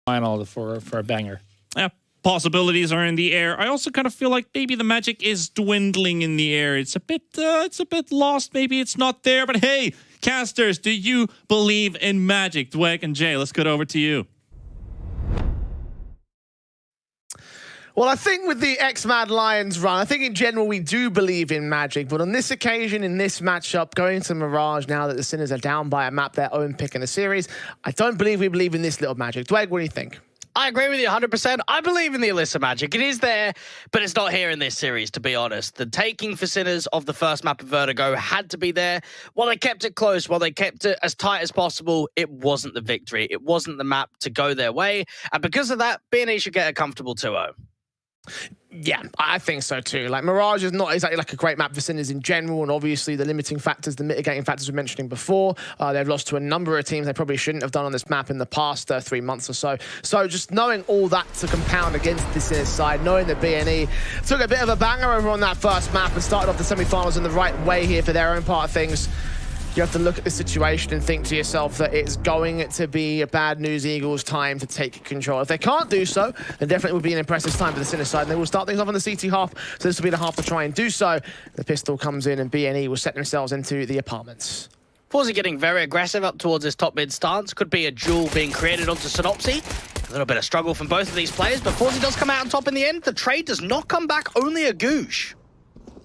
final for a banger. Yeah, possibilities are in the air. I also kind of feel like maybe the magic is dwindling in the air. It's a bit lost. Maybe it's not there. But hey, casters, do you believe in magic? Dweck and Jay, let's get over to you. Well, I think with the X-Mad Lions run, I think in general we do believe in magic, but on this occasion, in this matchup, going to Mirage now that the Sinners are down by a map, their own pick in the series, I don't believe we believe in this little magic. Dweg, what do you think? I agree with you 100%. I believe in the Elisa magic. It is there, but it's not here in this series, to be honest. The taking for Sinners of the first map of Vertigo had to be there. While they kept it close, while they kept it as tight as possible, it wasn't the victory. It wasn't the map to go their way. And because of that, BNE should get a comfortable 2-0. Yeah, I think so too. Like, Mirage is not exactly like a great map for Sinners in general, and obviously the limiting factors, the mitigating factors we're mentioning before. They've lost to a number of teams they probably shouldn't have done on this map in the past 3 months or so. So just knowing all that to compound against the Sinners side, knowing that BNE took a bit of a banger over on that first map and started off the semi-finals in the right way here for their own part of things, you have to look at the situation and think to yourself that it's going to be a bad news Eagles time to take control. If they can't do so, then definitely would be an impressive time for the Sinner side. And they will start things off on the CT half, so this will be the half to try and do so. The pistol comes in and BNE will set themselves into the apartments. Forzi getting very aggressive up towards his top mid stance. Could be a duel being created onto Synopsy. A little bit of struggle from both of these players, but Forzi does come out on top in the end. The trade does not come back, only a goosh.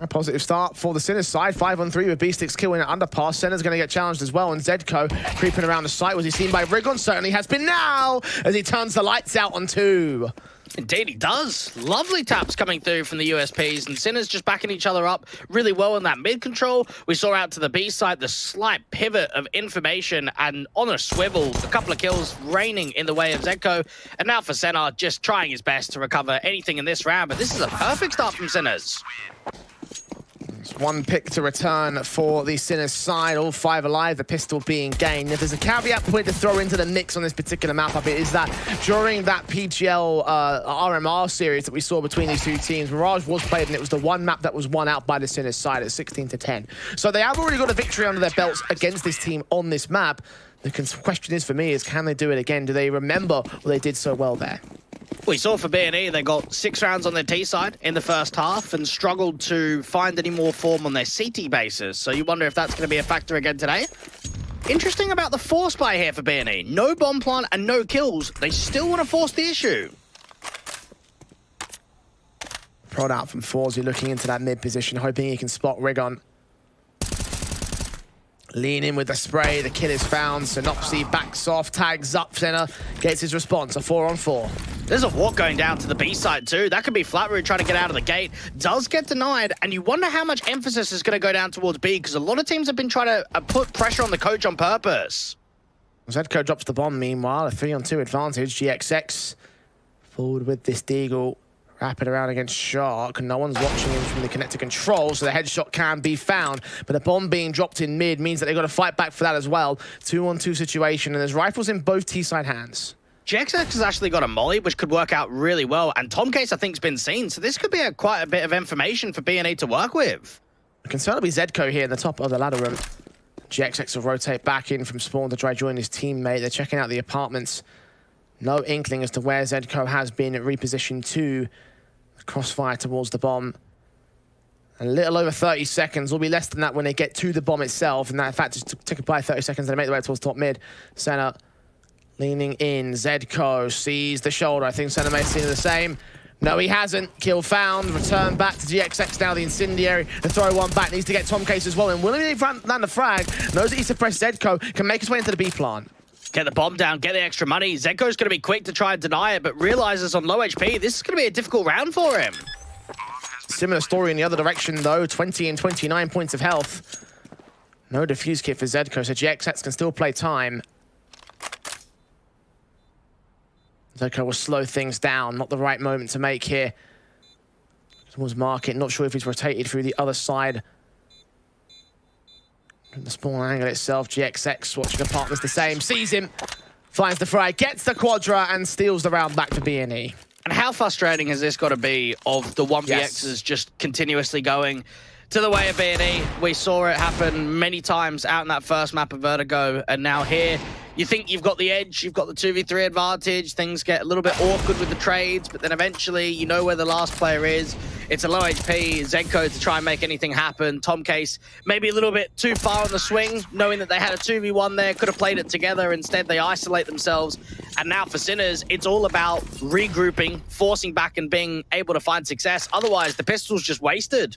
A positive start for the Sinners side. 5-on-3 with B-Sticks killing an underpass. Senna's going to get challenged as well, and Zedko creeping around the site. Was he seen by Rigon? Certainly has been now, as he turns the lights out on 2. Indeed he does. Lovely taps coming through from the USPs, and Sinners just backing each other up really well in that mid control. We saw out to the B side the slight pivot of information, and on a swivel, a couple of kills raining in the way of Zedko. And now for Senna, just trying his best to recover anything in this round, but this is a perfect start from Sinners. One pick to return for the Sinners side, all 5 alive, the pistol being gained. If there's a caveat point to throw into the mix on this particular map up, it is that during that PGL RMR series that we saw between these two teams, Mirage was played, and it was the one map that was won out by the Sinners side at 16-10. So they have already got a victory under their belts against this team on this map. The question is for me is, can they do it again? Do they remember what they did so well there? We saw for BNE, they got 6 rounds on their T side in the first half and struggled to find any more form on their CT bases. So you wonder if that's going to be a factor again today. Interesting about the force buy here for BNE. No bomb plant and no kills. They still want to force the issue. Prod out from Forzi, looking into that mid position, hoping he can spot Rigon. Lean in with the spray, the kill is found. Synopsy backs off, tags up, Senna gets his response, a 4-on-4. There's a walk going down to the B side too. That could be Flatroot trying to get out of the gate. Does get denied, and you wonder how much emphasis is going to go down towards B, because a lot of teams have been trying to put pressure on the coach on purpose. Zedko drops the bomb meanwhile, a 3-on-2 advantage. GXX forward with this Deagle. Wrap it around against Shark. No one's watching him from the connector control, so the headshot can be found. But the bomb being dropped in mid means that they've got to fight back for that as well. 2-on-2 situation, and there's rifles in both T-side hands. GXX has actually got a molly, which could work out really well, and Tomcase, I think, has been seen, so this could be quite a bit of information for BNE to work with. The concern will be Zedko here in the top of the ladder room. GXX will rotate back in from spawn to try join his teammate. They're checking out the apartments. No inkling as to where Zedko has been repositioned to. Crossfire towards the bomb. A little over 30 seconds. Will be less than that when they get to the bomb itself. And that, in fact, just took it by 30 seconds and they make their way towards top mid. Senna leaning in. Zedko sees the shoulder. I think Senna may have seen the same. No, he hasn't. Kill found. Return back to GXX now, the incendiary. The throw one back. Needs to get Tomcase as well. And willing to land the frag. Knows that he's suppressed Zedko. Can make his way into the B plant. Get the bomb down, get the extra money. Zedko's going to be quick to try and deny it, but realizes on low HP, this is going to be a difficult round for him. Similar story in the other direction, though. 20 and 29 points of health. No defuse kit for Zedko, so GXX can still play time. Zedko will slow things down. Not the right moment to make here. Towards Market. Not sure if he's rotated through the other side. The spawn angle itself, GXX watching apartments the same. Sees him. Finds the frag. Gets the quadra and steals the round back to BNE. And how frustrating has this got to be of the 1vx's Yes. just continuously going? to the way of B&E. We saw it happen many times out in that first map of Vertigo, and now here, you think you've got the edge, you've got the 2v3 advantage, things get a little bit awkward with the trades, but then eventually you know where the last player is. It's a low HP, Zedco to try and make anything happen. Tom Case maybe a little bit too far on the swing, knowing that they had a 2v1 there, could have played it together. Instead, they isolate themselves. And now for Sinners, it's all about regrouping, forcing back and being able to find success. Otherwise, the pistol's just wasted.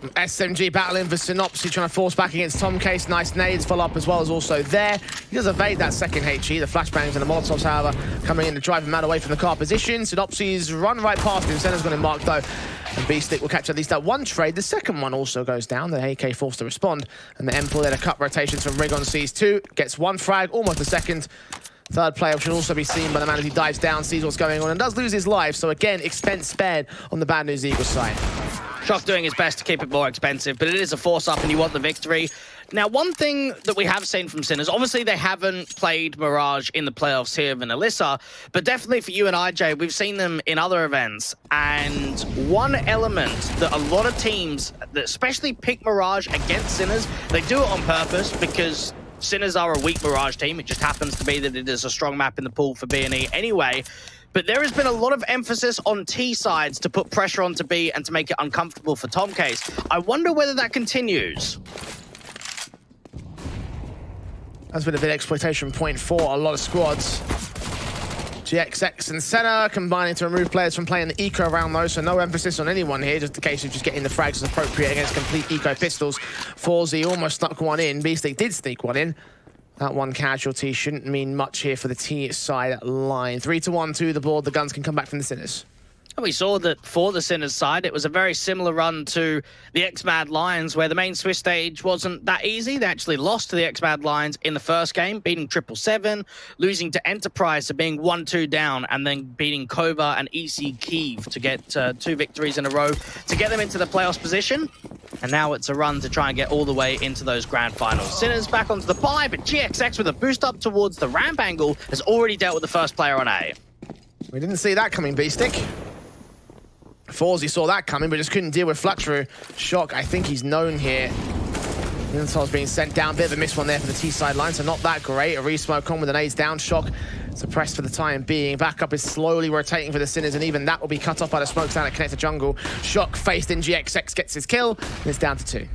SMG battling for Synopsy, trying to force back against Tom Case. Nice nades follow up as well as also there. He does evade that second HE. The flashbangs and the Molotovs, however, coming in to drive him out away from the car position. Synopsy's run right past him. Senna's got him marked though. And B-Stick will catch at least that one trade. The second one also goes down. The AK forced to respond. And the M4 there to cut rotations from Rig on sees two. Gets one frag, almost a second. Third player should also be seen by the man as he dives down, sees what's going on, and does lose his life. So again, expense spared on the Bad News Eagles side. Shock doing his best to keep it more expensive, but it is a force-up and you want the victory. Now, one thing that we have seen from Sinners, obviously they haven't played Mirage in the playoffs here in Elisa, but definitely for you and IJ, we've seen them in other events. And one element that a lot of teams, that especially pick Mirage against Sinners, they do it on purpose because Sinners are a weak Mirage team. It just happens to be that it is a strong map in the pool for B&E anyway. But there has been a lot of emphasis on T sides to put pressure onto B and to make it uncomfortable for Tom Case. I wonder whether that continues. That's been a bit of exploitation point for a lot of squads. GXX and Senna combining to remove players from playing the eco around those, so no emphasis on anyone here, just a case of just getting the frags as appropriate against complete eco pistols. Forzy almost snuck one in. Beaststick did sneak one in. That one casualty shouldn't mean much here for the T side line. 3-1 to the board. The guns can come back from the Sinners. We saw that for the Sinners side, it was a very similar run to the X-Mad Lions, where the main Swiss stage wasn't that easy. They actually lost to the X-Mad Lions in the first game, beating 777, losing to Enterprise, so being 1-2 down, and then beating Kova and EC Kiev to get 2 victories in a row to get them into the playoffs position. And now it's a run to try and get all the way into those grand finals. Sinners back onto the bye, but GXX with a boost up towards the ramp angle has already dealt with the first player on A. We didn't see that coming, B-Stick. Forzy saw that coming, but just couldn't deal with Fluxru. Shock, I think he's known here. Insol's being sent down. Bit of a miss one there for the T side line, so not that great. A re-smoke on with an AIDS down. Shock suppressed for the time being. Backup is slowly rotating for the Sinners, and even that will be cut off by the smokes down at Connector Jungle. Shock faced in GXX, gets his kill, and it's down to 2.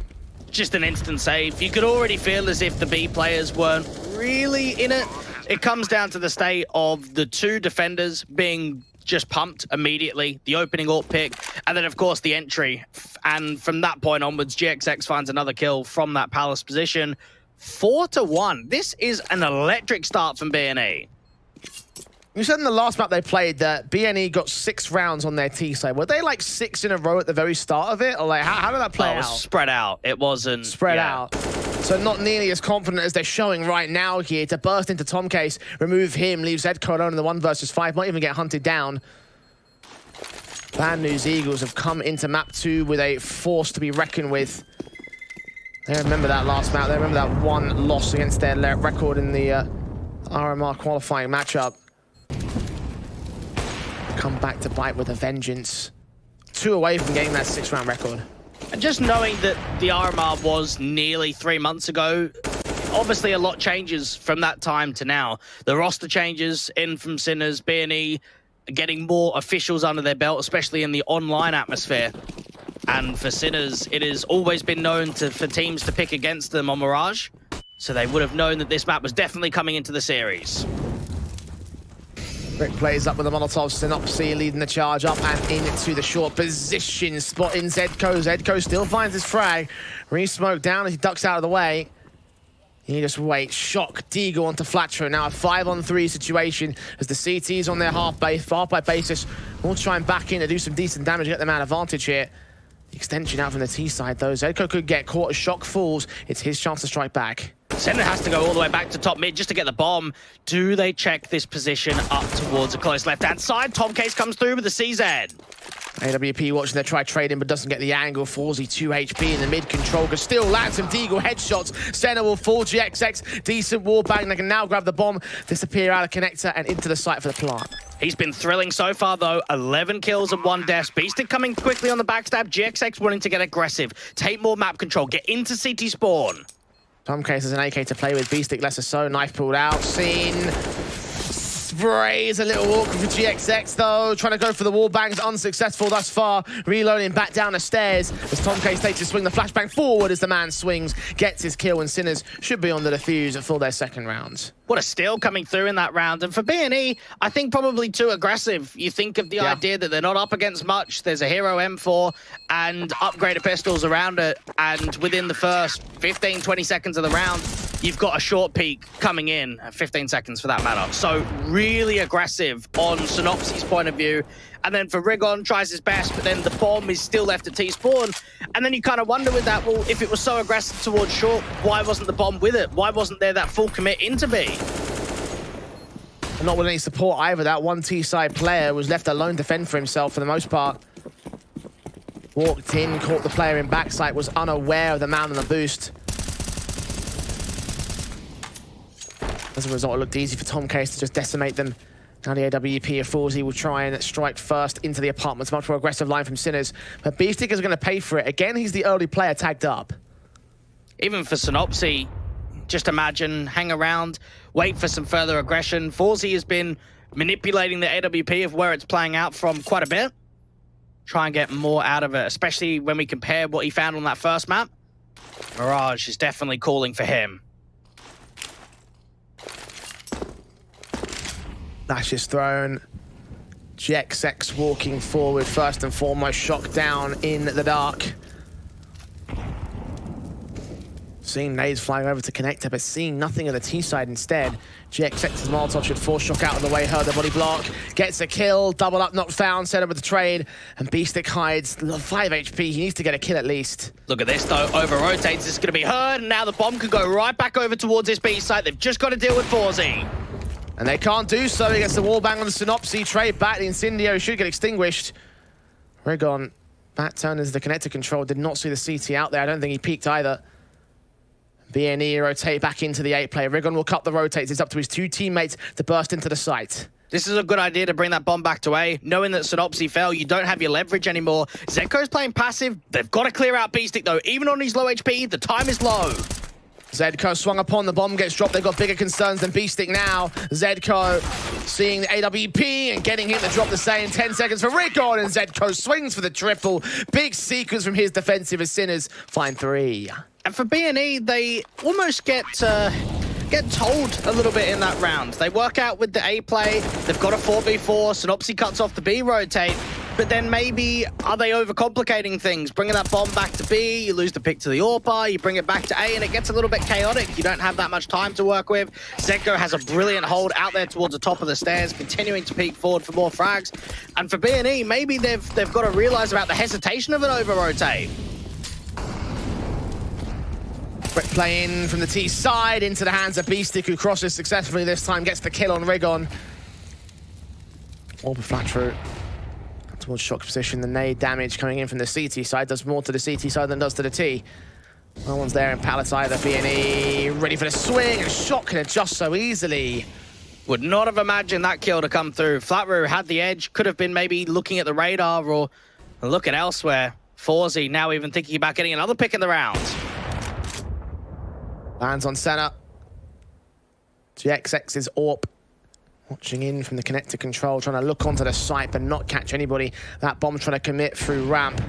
Just an instant save. You could already feel as if the B players weren't really in it. It comes down to the state of the 2 defenders being just pumped immediately, the opening AWP pick, and then of course the entry. And from that point onwards, GXX finds another kill from that Palace position. 4-1. This is an electric start from B&E. You said in the last map they played that B&E got 6 rounds on their T side. Were they like 6 in a row at the very start of it? Or like, how did that play out? It was spread out. It wasn't... Spread out. So not nearly as confident as they're showing right now here. To burst into Tom Case, remove him, leave Zedco alone in the 1 versus 5, might even get hunted down. Bad News Eagles have come into map 2 with a force to be reckoned with. They remember that last map. They remember that one loss against their record in the RMR qualifying matchup. Come back to bite with a vengeance. 2 away from getting that 6-round record. And just knowing that the RMR was nearly 3 months ago, obviously a lot changes from that time to now. The roster changes in from Sinners, B&E getting more officials under their belt, especially in the online atmosphere. And for Sinners, it has always been known for teams to pick against them on Mirage. So they would have known that this map was definitely coming into the series. Rick plays up with the Molotov. Synopsy leading the charge up and into the short position. Spotting Zedco. Zedco still finds his frag. Re-smoke down as he ducks out of the way. He just waits. Shock Deagle onto Flatro. Now a 5-on-3 situation as the CTs on their half-pipe basis will try and back in to do some decent damage, get them out advantage here. The extension out from the T side though. Zedco could get caught as Shock falls. It's his chance to strike back. Senna has to go all the way back to top mid just to get the bomb. Do they check this position up towards a close left-hand side? Tom Case comes through with the CZ. AWP watching their try trading, but doesn't get the angle. Forzy 2 HP in the mid control. Can still land some Deagle headshots. Senna will fall. GXX, decent wallbang. They can now grab the bomb, disappear out of connector, and into the site for the plant. He's been thrilling so far, though. 11 kills and 1 death. Beastic coming quickly on the backstab. GXX wanting to get aggressive, take more map control, get into CT spawn. Tom Case has an AK to play with. Beastic lesser so. Knife pulled out. Seen. Sprays a little awkward for GXX though. Trying to go for the wall bangs, unsuccessful thus far. Reloading back down the stairs as Tom Case takes his swing. The flashbang forward as the man swings, gets his kill, and Sinners should be on the defuse for their second round. What a steal coming through in that round. And for B&E, I think probably too aggressive. You think of the idea that they're not up against much. There's a hero M4 and upgraded pistols around it. And within the first 15, 20 seconds of the round, you've got a short peek coming in, 15 seconds for that matter. So really aggressive on Synopsy's point of view. And then for Rigon, tries his best, but then the bomb is still left at T-spawn. And then you kind of wonder with that, well, if it was so aggressive towards short, why wasn't the bomb with it? Why wasn't there that full commit into B? And not with any support either. That one T-side player was left alone to fend for himself for the most part. Walked in, caught the player in backside, was unaware of the man on the boost. As a result, it looked easy for Tom Case to just decimate them. Now the AWP of Forzy will try and strike first into the apartments. Much more aggressive line from Sinners. But Beastic is going to pay for it. Again, he's the early player tagged up. Even for Synopsy, just imagine, hang around, wait for some further aggression. Forzy has been manipulating the AWP of where it's playing out from quite a bit. Try and get more out of it, especially when we compare what he found on that first map. Mirage is definitely calling for him. Flash is thrown. GXX walking forward first and foremost, shock down in the dark. Seeing nades flying over to connector, but seeing nothing of the T-side instead. GXX's Molotov should force shock out of the way, heard the body block, gets a kill, double up, not found, set up with the trade, and Beastic hides 5 HP. He needs to get a kill at least. Look at this though, over rotates, it's gonna be heard, and now the bomb could go right back over towards this B site. They've just got to deal with Forzy. And they can't do so. He gets the wall bang on the Synopsy. Trade back. The Incendio should get extinguished. Rigon, back turn as the connector control. Did not see the CT out there. I don't think he peeked either. BNE rotate back into the 8-player. Rigon will cut the rotates. It's up to his 2 teammates to burst into the site. This is a good idea to bring that bomb back to A. Knowing that Synopsy fell, you don't have your leverage anymore. Zedko's playing passive. They've got to clear out Beastic though. Even on his low HP, the time is low. Zedko swung upon, the bomb gets dropped. They've got bigger concerns than Beastic now. Zedko seeing the AWP and getting him to drop the same. 10 seconds for Rigon, and Zedko swings for the triple. Big sequence from his defensive as Sinners find 3. And for B&E, they almost get told a little bit in that round. They work out with the A play. They've got a 4v4. Synopsy cuts off the B rotate. But then maybe, are they overcomplicating things? Bringing that bomb back to B, you lose the pick to the AWP, you bring it back to A, and it gets a little bit chaotic. You don't have that much time to work with. Zedko has a brilliant hold out there towards the top of the stairs, continuing to peek forward for more frags. And for B&E, maybe they've got to realize about the hesitation of an over-rotate. Quick play in from the T side into the hands of Beastic, who crosses successfully this time, gets the kill on Rigon. Orb flat through. Towards shock position, the nade damage coming in from the CT side does more to the CT side than does to the T. No one's there in pallets either. B&E ready for the swing, and Shock can adjust so easily. Would not have imagined that kill to come through. Flatroo had the edge, could have been maybe looking at the radar or looking elsewhere. Forzy now even thinking about getting another pick in the round. Lands on center. GXX's AWP. Watching in from the connector control, trying to look onto the site but not catch anybody. That bomb trying to commit through ramp.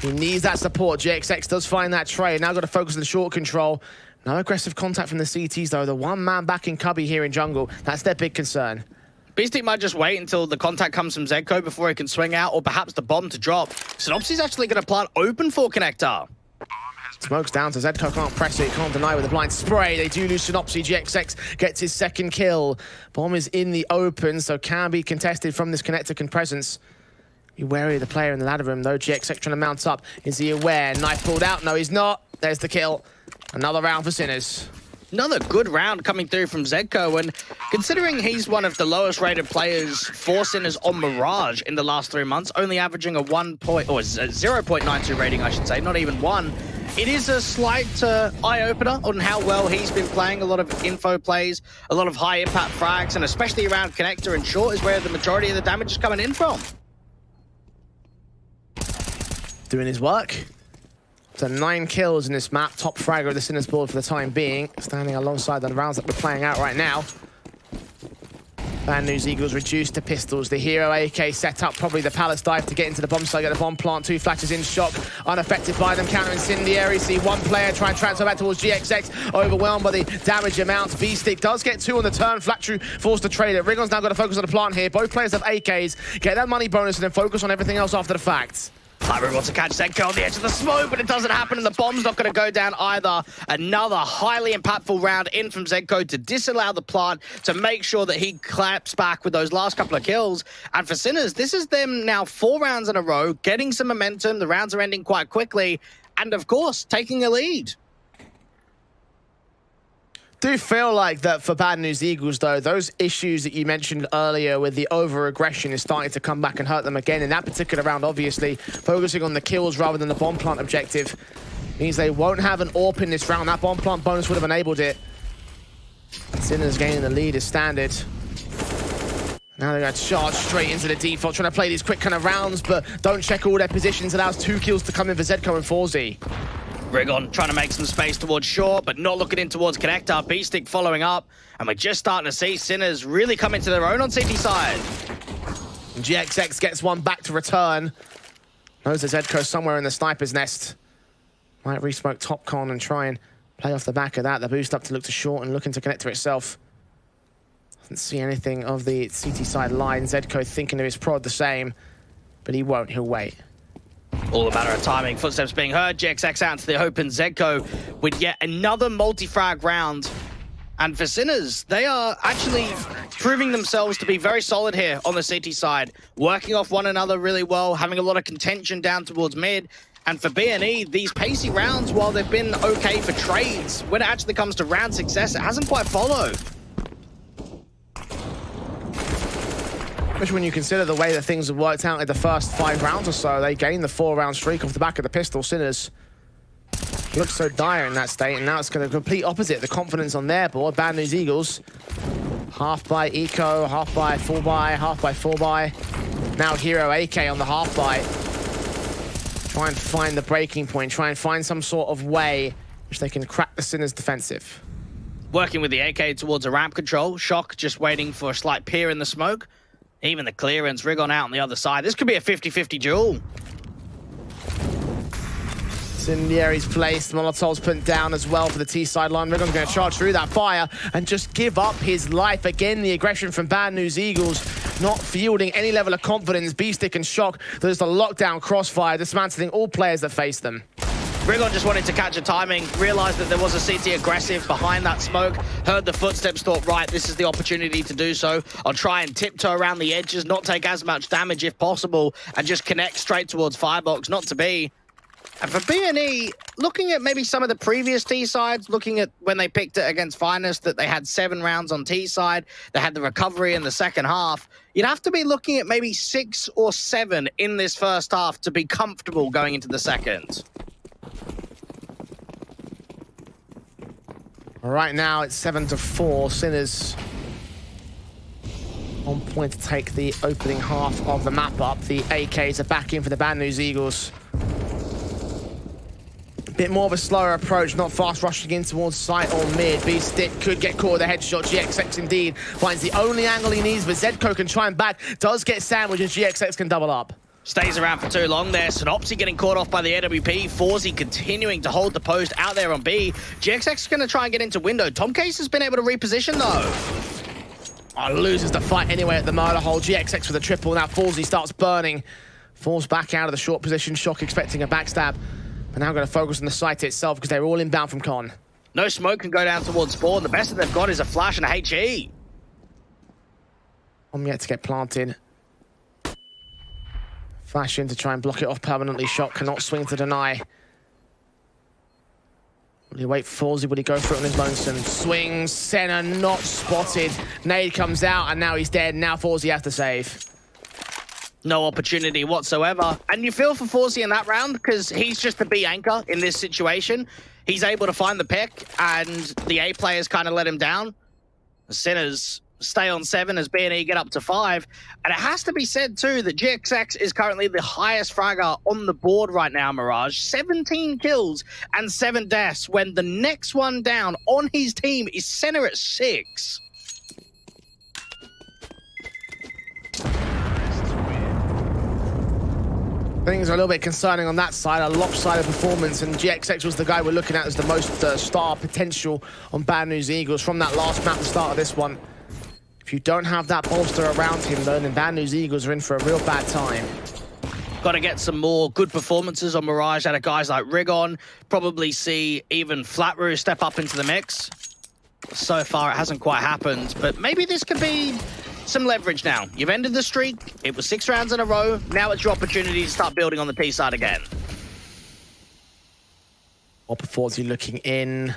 He needs that support. GXX does find that trade. Now got to focus on the short control. No aggressive contact from the CTs though. The one man back in Cubby here in jungle. That's their big concern. Beastic might just wait until the contact comes from Zedko before he can swing out, or perhaps the bomb to drop. Synopsy's actually going to plant open for connector. Smokes down to Zedko, can't press it, can't deny with a blind spray. They do lose Synopsy. GXX gets his second kill. Bomb is in the open, so can be contested from this connector presence. Be wary of the player in the ladder room though. GXX trying to mount up. Is he aware? Knife pulled out. No, he's not. There's the kill. Another round for Sinners. Another good round coming through from Zedko, and considering he's one of the lowest rated players for Sinners on Mirage in the last 3 months, only averaging a 0.92 rating, I should say, not even 1. It is a slight eye-opener on how well he's been playing. A lot of info plays, a lot of high-impact frags, and especially around connector and short is where the majority of the damage is coming in from. Doing his work. So 9 kills in this map, top fragger of the Sinners board for the time being, standing alongside the rounds that we're playing out right now. Bad News Eagles reduced to pistols. The Hero AK set up probably the Palace dive to get into the bomb site, get the bomb plant. 2 flashes in Shock, unaffected by them. Counter incendiary. See one player try and transfer back towards GXX, overwhelmed by the damage amount. B-Stick does get 2 on the turn. Flatru forced to trade it. Rigon's now got to focus on the plant here. Both players have AKs. Get that money bonus and then focus on everything else after the fact. Pyro wants to catch Zedko on the edge of the smoke, but it doesn't happen, and the bomb's not going to go down either. Another highly impactful round in from Zedko to disallow the plant, to make sure that he claps back with those last couple of kills. And for Sinners, this is them now 4 rounds in a row, getting some momentum. The rounds are ending quite quickly, and of course, taking a lead. Do feel like that for Bad News Eagles, though, those issues that you mentioned earlier with the over-aggression is starting to come back and hurt them again. In that particular round, obviously, focusing on the kills rather than the bomb plant objective means they won't have an AWP in this round. That bomb plant bonus would have enabled it. Sinners gaining the lead is standard. Now they're going to charge straight into the default, trying to play these quick kind of rounds, but don't check all their positions. Allows 2 kills to come in for Zedko and Forzy. Rigon trying to make some space towards short, but not looking in towards connector. B-Stick following up, and we're just starting to see Sinners really come into their own on CT side. And GXX gets one back to return. Knows there's Zedko somewhere in the sniper's nest. Might re-smoke top con and try and play off the back of that. The boost up to look to short and looking to connector itself. Doesn't see anything of the CT side line. Zedko thinking of his prod the same, but he won't, he'll wait. All a matter of timing. Footsteps being heard. GXX out into the open. Zedko with yet another multi-frag round. And for Sinners, they are actually proving themselves to be very solid here on the CT side, working off one another really well, having a lot of contention down towards mid. And for BNE, these pacey rounds, while they've been okay for trades, when it actually comes to round success, it hasn't quite followed. Especially when you consider the way that things have worked out in the first 5 rounds or so. They gained the 4-round streak off the back of the pistol. Sinners looked so dire in that state, and now it's going to complete opposite. The confidence on their board. Bad News Eagles. Half by Eco, half by full buy, half by full buy. Now Hero AK on the half buy. Try and find the breaking point. Try and find some sort of way which they can crack the Sinners' defensive. Working with the AK towards a ramp control. Shock just waiting for a slight peer in the smoke. Even the clearance, Rigon out on the other side. This could be a 50-50 duel. Incendiary's placed, Molotov's put down as well for the T-side line. Rigon's going to charge through that fire and just give up his life. Again, the aggression from Bad News Eagles, not fielding any level of confidence. B-Stick and Shock, there's the lockdown crossfire, dismantling all players that face them. Rigon just wanted to catch a timing, realized that there was a CT aggressive behind that smoke, heard the footsteps, thought, right, this is the opportunity to do so. I'll try and tiptoe around the edges, not take as much damage if possible, and just connect straight towards Firebox, not to be. And for BNE, looking at maybe some of the previous T-sides, looking at when they picked it against Finest, that they had 7 rounds on T-side, they had the recovery in the second half, you'd have to be looking at maybe 6 or 7 in this first half to be comfortable going into the second. Right now, it's 7-4. Sinners on point to take the opening half of the map up. The AKs are back in for the Bad News Eagles. Bit more of a slower approach, not fast rushing in towards site or mid. B-Stick could get caught with a headshot. GXX indeed finds the only angle he needs, but Zedko can try and back. Does get sandwiched, and GXX can double up. Stays around for too long there. Synopsy getting caught off by the AWP. Forzy continuing to hold the post out there on B. GXX is going to try and get into window. Tom Case has been able to reposition though. Oh, loses the fight anyway at the murder hole. GXX with a triple. Now Forzy starts burning. Falls back out of the short position. Shock expecting a backstab. But now going to focus on the site itself because they're all inbound from Con. No smoke can go down towards Spawn. The best that they've got is a flash and a HE. Yet to get planted. Flash in to try and block it off permanently. Shot cannot swing to deny. Will he wait for Forzy? Will he go for it on his lonesome? Swings, Senna not spotted. Nade comes out, and now he's dead. Now Forzy has to save. No opportunity whatsoever. And you feel for Forzy in that round because he's just the B anchor in this situation. He's able to find the pick, and the A players kind of let him down. The Sinners stay on 7 as B&E get up to 5. And it has to be said, too, that GXX is currently the highest fragger on the board right now, Mirage. 17 kills and 7 deaths when the next one down on his team is Senna at 6. Things are a little bit concerning on that side, a lopsided performance, and GXX was the guy we're looking at as the most star potential on Bad News Eagles from that last map, the start of this one. If you don't have that bolster around him, though, then Bad News Eagles are in for a real bad time. Got to get some more good performances on Mirage out of guys like Rigon. Probably see even Flatroo step up into the mix. So far, it hasn't quite happened, but maybe this could be some leverage now. You've ended the streak. It was 6 rounds in a row. Now it's your opportunity to start building on the T side again. Forzy looking in.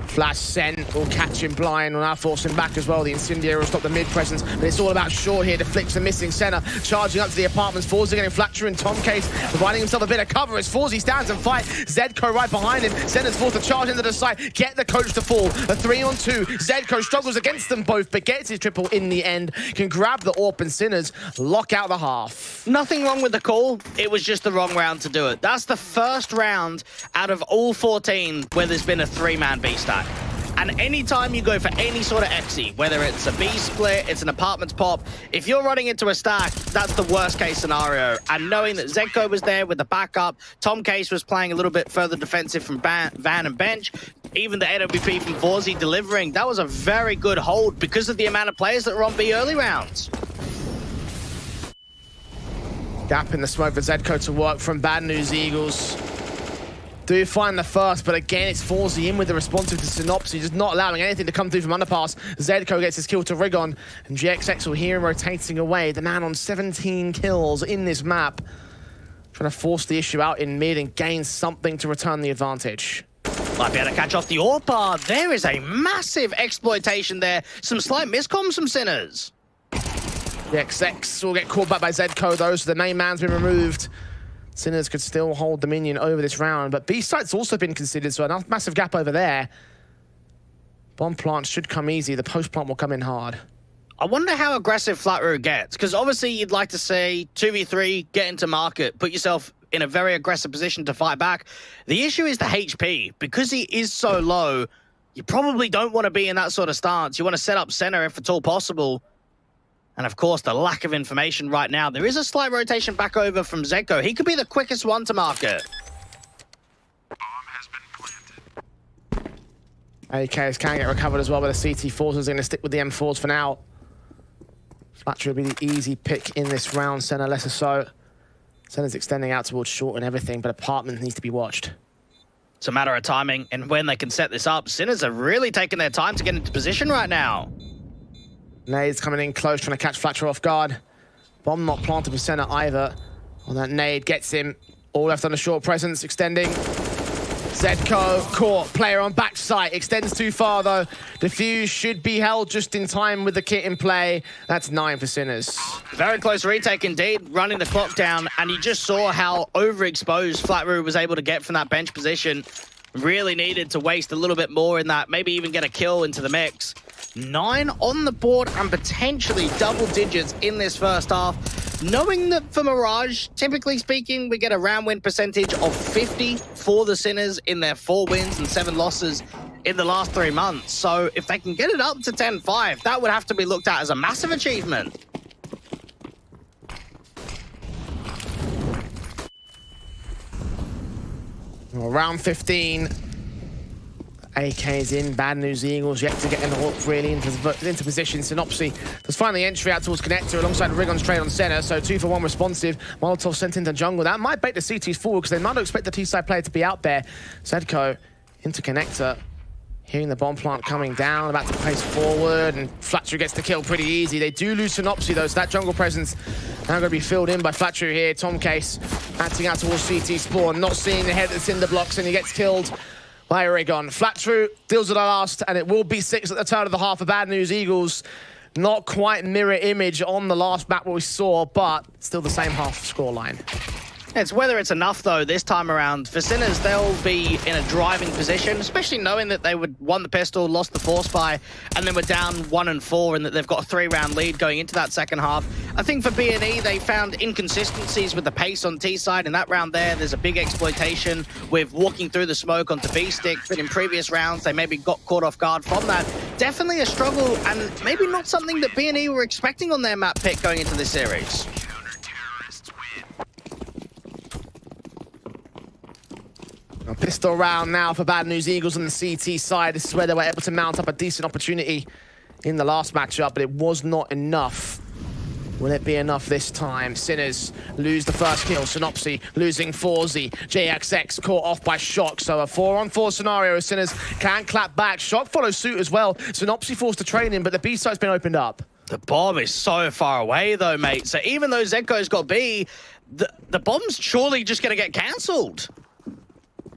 Flash sent, will catch him blind, will now force him back as well. The Incendiary will stop the mid presence, but it's all about Short here to flick the missing Senna. Charging up to the apartments, Forzy getting Flatcher and Tom Case, providing himself a bit of cover as Forzy stands and fight. Zedco right behind him. Senna's forced to charge into the site, get the coach to fall. A 3-on-2. Zedco struggles against them both, but gets his triple in the end. Can grab the AWP and Sinners lock out the half. Nothing wrong with the call. It was just the wrong round to do it. That's the first round out of all 14 where there's been a 3-man B stack. And anytime you go for any sort of XE, whether it's a B split, it's an apartments pop, if you're running into a stack, that's the worst case scenario. And knowing that Zedco was there with the backup, Tom Case was playing a little bit further defensive from Van and Bench, even the AWP from Forzy delivering, that was a very good hold because of the amount of players that were on B early rounds. Gap in the smoke for Zedco to work from Bad News Eagles. Do find the first, but again, it's Forzy in with the responsive to Synopsy, just not allowing anything to come through from underpass. Zedco gets his kill to Rigon, and GXX will hear him rotating away. The man on 17 kills in this map, trying to force the issue out in mid and gain something to return the advantage. Might be able to catch off the AWP. There is a massive exploitation there. Some slight miscoms from Sinners. GXX will get caught back by Zedco, though, so the main man's been removed. Sinners could still hold dominion over this round, but B-site's also been considered, so a massive gap over there. Bomb plant should come easy. The post plant will come in hard. I wonder how aggressive Flatroo gets, because obviously you'd like to say 2v3, get into market, put yourself in a very aggressive position to fight back. The issue is the HP. Because he is so low, you probably don't want to be in that sort of stance. You want to set up center if at all possible. And of course, the lack of information right now. There is a slight rotation back over from Zedco. He could be the quickest one to market. AKs can get recovered as well, but the CT4s is going to stick with the M4s for now. Flatcher will be the easy pick in this round, Senna less so. Senna's extending out towards short and everything, but apartment needs to be watched. It's a matter of timing and when they can set this up. Sinners are really taking their time to get into position right now. Nade's coming in close, trying to catch Flatcher off guard. Bomb not planted for Senna either. On that nade, gets him. All left on the short presence, extending. Zedco caught, player on backside, extends too far though. Defuse should be held just in time with the kit in play. That's 9 for Sinners. Very close retake indeed, running the clock down, and you just saw how overexposed Flatroo was able to get from that bench position. Really needed to waste a little bit more in that, maybe even get a kill into the mix. 9 on the board and potentially double digits in this first half. Knowing that for Mirage, typically speaking, we get a round win percentage of 50 for the Sinners in their 4 wins and 7 losses in the last 3 months. So if they can get it up to 10-5, that would have to be looked at as a massive achievement. Well, round 15. AK's in, Bad News Eagles yet to get in the hook really into position. Synopsy does find the entry out towards Connector alongside Rigon's trade on center, so 2 for 1 responsive. Molotov sent into jungle. That might bait the CTs forward because they might not expect the T-side player to be out there. Zedco into Connector. Hearing the bomb plant coming down, about to pace forward, and Flatcher gets the kill pretty easy. They do lose Synopsy though, so that jungle presence now going to be filled in by Flatcher here. Tom Case acting out towards CT spawn, not seeing the head that's in the blocks, and he gets killed by Rigon. Flat True deals with the last, and it will be 6 at the turn of the half for Bad News Eagles. Not quite mirror image on the last map what we saw, but still the same half scoreline. It's whether it's enough, though, this time around. For Sinners, they'll be in a driving position, especially knowing that they won the pistol, lost the force buy, and then were down 1 and 4, and that they've got a 3-round lead going into that second half. I think for BNE, they found inconsistencies with the pace on T-side. In that round there's a big exploitation with walking through the smoke onto B-stick, but in previous rounds, they maybe got caught off guard from that. Definitely a struggle, and maybe not something that BNE were expecting on their map pick going into this series. A pistol round now for Bad News Eagles on the CT side. This is where they were able to mount up a decent opportunity in the last matchup, but it was not enough. Will it be enough this time? Sinners lose the first kill. Synopsy losing Forzy. JXX caught off by Shock. So a 4-on-4 scenario. Sinners can clap back. Shock follows suit as well. Synopsy forced to train him, but the B site's been opened up. The bomb is so far away, though, mate. So even though Zedko's got B, the bomb's surely just going to get cancelled.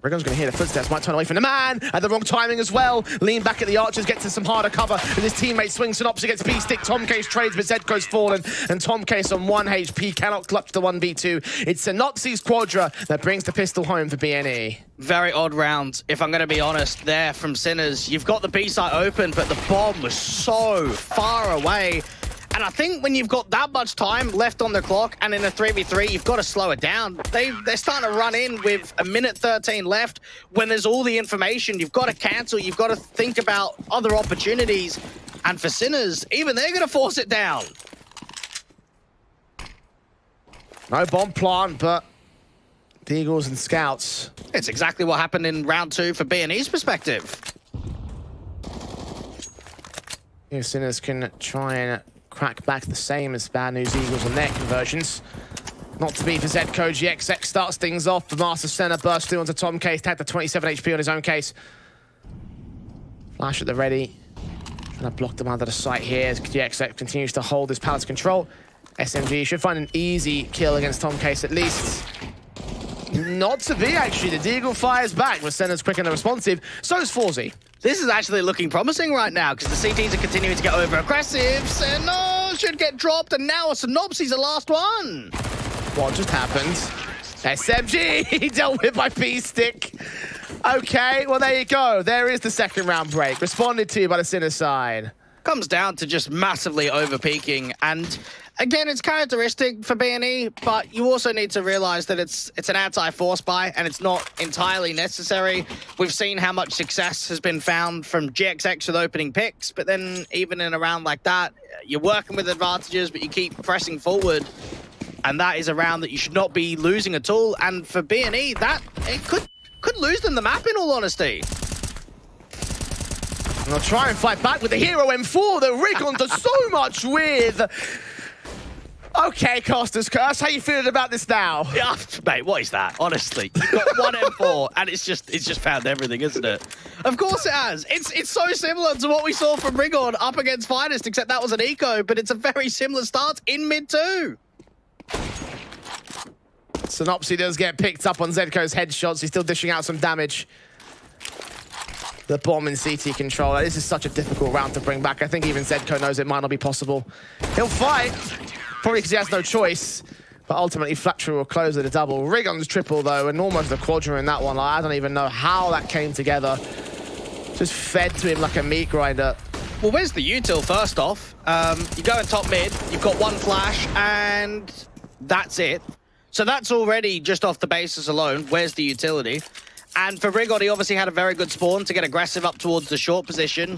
Rigon's going to hear the footsteps, might turn away from the man, at the wrong timing as well. Lean back at the archers, gets to some harder cover, and his teammate swings Synopsy against B-Stick. Tomcase trades, but Zedko's fallen, and Tomcase on 1 HP cannot clutch the 1v2. It's Synopsy's Quadra that brings the pistol home for BNE. Very odd round, if I'm going to be honest, there from Sinners. You've got the B site open, but the bomb was so far away. And I think when you've got that much time left on the clock and in a 3v3, you've got to slow it down. They're starting to run in with a minute 13 left when there's all the information. You've got to cancel. You've got to think about other opportunities. And for Sinners, even they're going to force it down. No bomb plant, but the Eagles and Scouts. It's exactly what happened in round 2 for BNE's perspective. If Sinners can try and crack back the same as Bad News Eagles on their conversions. Not to be for Zedko. GXX starts things off. The Master Center bursts through onto Tomcase. Tagged to 27 HP on his own case. Flash at the ready. Trying to block them under the site here as GXX continues to hold his pallet's control. SMG should find an easy kill against Tomcase at least. Not to be, actually. The Deagle fires back, but Center's quick and responsive. So is Forzy. This is actually looking promising right now because the CTs are continuing to get over-aggressive. Senno should get dropped, and now Synopsy's the last one. What just happened? SMG dealt with by B-Stick. Okay, well, there you go. There is the second round break. Responded to by the Sinner side. Comes down to just massively over-peaking, and again, it's characteristic for BNE, but you also need to realize that it's an anti-force buy, and it's not entirely necessary. We've seen how much success has been found from GXX with opening picks, but then even in a round like that, you're working with advantages, but you keep pressing forward, and that is a round that you should not be losing at all. And for BNE, that it could lose them the map, in all honesty. And they'll try and fight back with the Hero M4. The Rigon does so much with. Okay, Costa's Curse, how you feeling about this now? Yeah, mate, what is that? Honestly, you've got one M4, and it's just found everything, isn't it? Of course it has. It's so similar to what we saw from Rigon up against Finest, except that was an eco, but it's a very similar start in mid too. Synopsy does get picked up on Zedko's headshots. He's still dishing out some damage. The bomb in CT controller. This is such a difficult round to bring back. I think even Zedko knows it might not be possible. He'll fight, probably because he has no choice. But ultimately, Flattrue will close at a double. Rigon's triple, though, and almost a quadra in that one. Like, I don't even know how that came together. Just fed to him like a meat grinder. Well, where's the util first off? You go in top mid, you've got one flash, and that's it. So that's already just off the basis alone. Where's the utility? And for Rigon, he obviously had a very good spawn to get aggressive up towards the short position.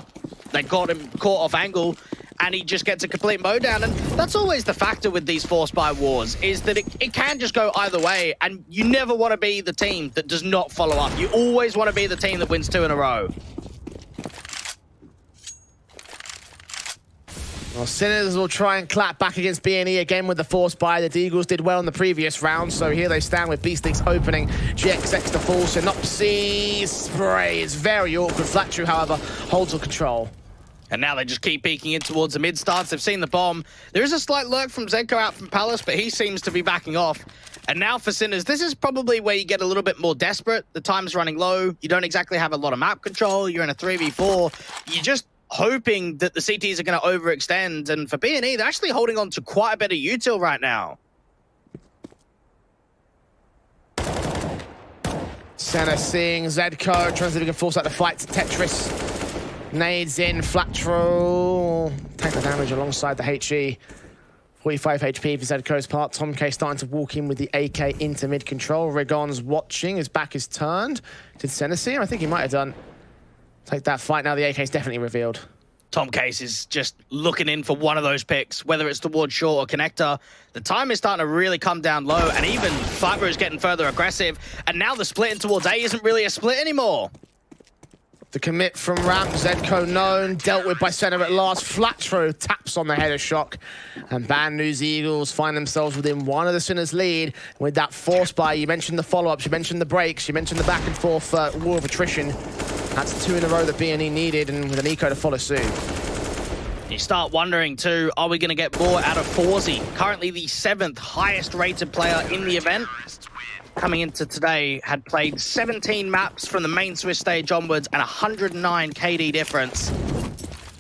They got him caught off angle, and he just gets a complete mowdown. And that's always the factor with these force buy wars, is that it can just go either way, and you never want to be the team that does not follow up. You always want to be the team that wins 2 in a row. Well, Sinners will try and clap back against BNE again with the force buy. The Eagles did well in the previous round, so here they stand with B-Sticks opening. GXX to fall, Synopsy spray is very awkward. Flattrue, however, holds the control. And now they just keep peeking in towards the mid starts. They've seen the bomb. There is a slight lurk from Zedko out from Palace, but he seems to be backing off. And now for Sinners, this is probably where you get a little bit more desperate. The time's running low. You don't exactly have a lot of map control. You're in a 3v4. You're just hoping that the CTs are going to overextend. And for B&E, they're actually holding on to quite a bit of util right now. Senna seeing Zedko, trying to see if he can force out the fight to Tetris. Nades in, flat throw. Take the damage alongside the HE. 45 HP for Zedko's part. Tom K starting to walk in with the AK into mid control. Rigon's watching, his back is turned. Did Senna see him? I think he might have done. Take that fight now, the AK's definitely revealed. Tom Case is just looking in for one of those picks, whether it's towards short or connector. The time is starting to really come down low, and even Fiber is getting further aggressive. And now the split in towards A isn't really a split anymore. The commit from Ramp, Zedko known, dealt with by Senna at last. Flat throw, taps on the head of Shock. And Bad News Eagles find themselves within one of the Sinners' lead. With that force buy, you mentioned the follow-ups, you mentioned the breaks, you mentioned the back and forth war of attrition. That's 2 in a row that B&E needed, and with an eco to follow suit. You start wondering too, are we going to get more out of Forzy? Currently the 7th highest rated player in the event. Coming into today, had played 17 maps from the main Swiss stage onwards and 109 KD difference.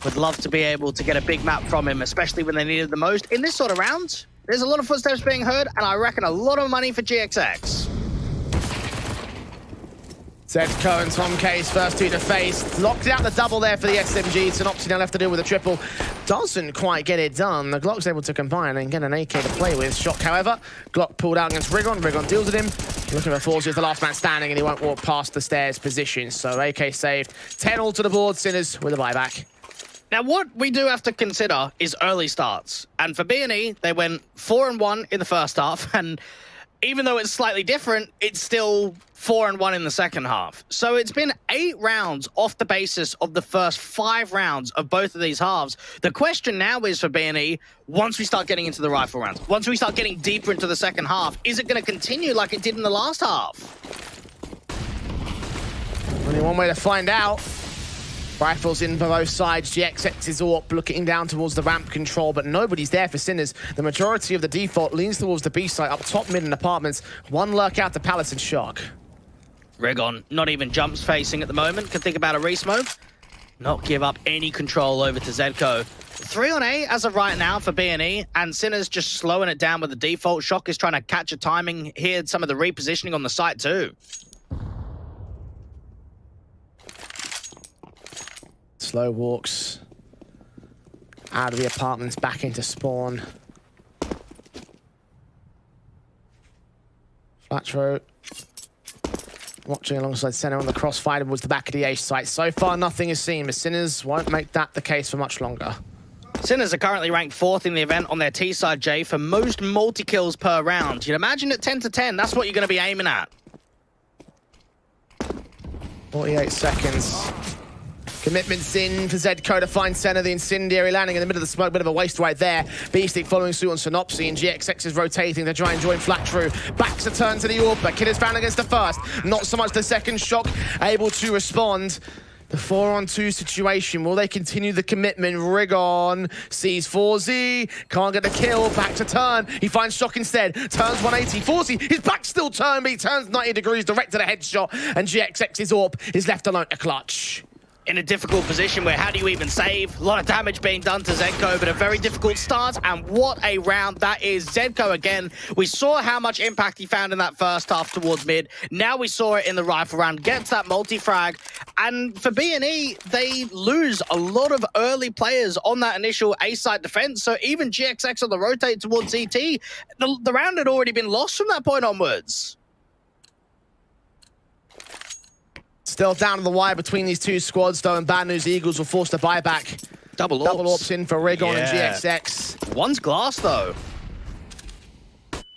Would love to be able to get a big map from him, especially when they needed the most. In this sort of round, there's a lot of footsteps being heard, and I reckon a lot of money for GXX. Zedko and Tom K's first 2 to face. Locked out the double there for the SMG. Synopsy now left to deal with a triple. Doesn't quite get it done. The Glock's able to combine and get an AK to play with. Shock, however, Glock pulled out against Rigon. Rigon deals with him. Looking for Forzy as the last man standing, and he won't walk past the stairs position. So AK saved. 10 all to the board. Sinners with a buyback. Now, what we do have to consider is early starts. And for B&E, they went 4-1 in the first half, and even though it's slightly different, it's still 4-1 in the second half. So it's been 8 rounds off the basis of the first 5 rounds of both of these halves. The question now is for B&E, once we start getting into the rifle rounds, once we start getting deeper into the second half, is it going to continue like it did in the last half? Only one way to find out. Rifles in for both sides. GXX is AWP looking down towards the ramp control, but nobody's there for Sinners. The majority of the default leans towards the B site, up top, mid, and apartments. One lurk out to Palace and Shock. Rigon, not even jumps facing at the moment. Can think about a re-smoke. Not give up any control over to Zedko. 3 on A as of right now for B&E, and Sinners just slowing it down with the default. Shock is trying to catch a timing here, some of the repositioning on the site too. Slow walks out of the apartments back into spawn. Flat throw. Watching alongside Senna on the crossfire towards the back of the A site. So far, nothing is seen, but Sinners won't make that the case for much longer. Sinners are currently ranked 4th in the event on their T side, Jay, for most multi-kills per round. You'd imagine at 10 to 10, that's what you're going to be aiming at. 48 seconds. Commitments in for Zedko to find Senna, the incendiary landing in the middle of the smoke. Bit of a waste right there. Beastic following suit on Synopsy, and GXX is rotating to try and join flat through. Backs a turn to the AWP, but Kid is found against the first. Not so much the second. Shock able to respond. The 4-on-2 situation. Will they continue the commitment? Rigon sees Forzy. Can't get the kill. Back to turn. He finds Shock instead. Turns 180. Forzy, his back still turned, but he turns 90 degrees direct to the headshot. And GXX's AWP is left alone to clutch. In a difficult position where how do you even save? A lot of damage being done to Zedko, but a very difficult start, and what a round that is. Zedko again, we saw how much impact he found in that first half towards mid. Now we saw it in the rifle round, gets that multi-frag, and for B&E, they lose a lot of early players on that initial A-side defense, so even GXX on the rotate towards CT, the round had already been lost from that point onwards. Still down to the wire between these two squads, though, and Bad News Eagles will force the buyback. Double AWPs in for Rigon and GXX. One's glass, though.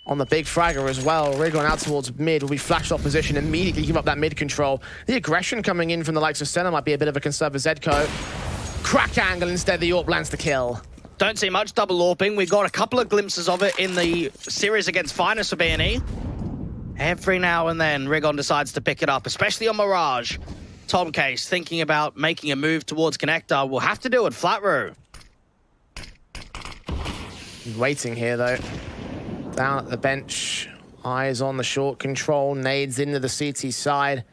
On the big fragger as well. Rigon out towards mid will be flashed off position, immediately give up that mid control. The aggression coming in from the likes of Senna might be a bit of a concern for Zedko. Crack angle instead, the AWP lands the kill. Don't see much double AWPing. We got a couple of glimpses of it in the series against Finest for B&E. Every now and then, Rigon decides to pick it up, especially on Mirage. Tom Case thinking about making a move towards Connector. Will have to do it flat row. Waiting here, though. Down at the bench. Eyes on the short control. Nades into the CT side.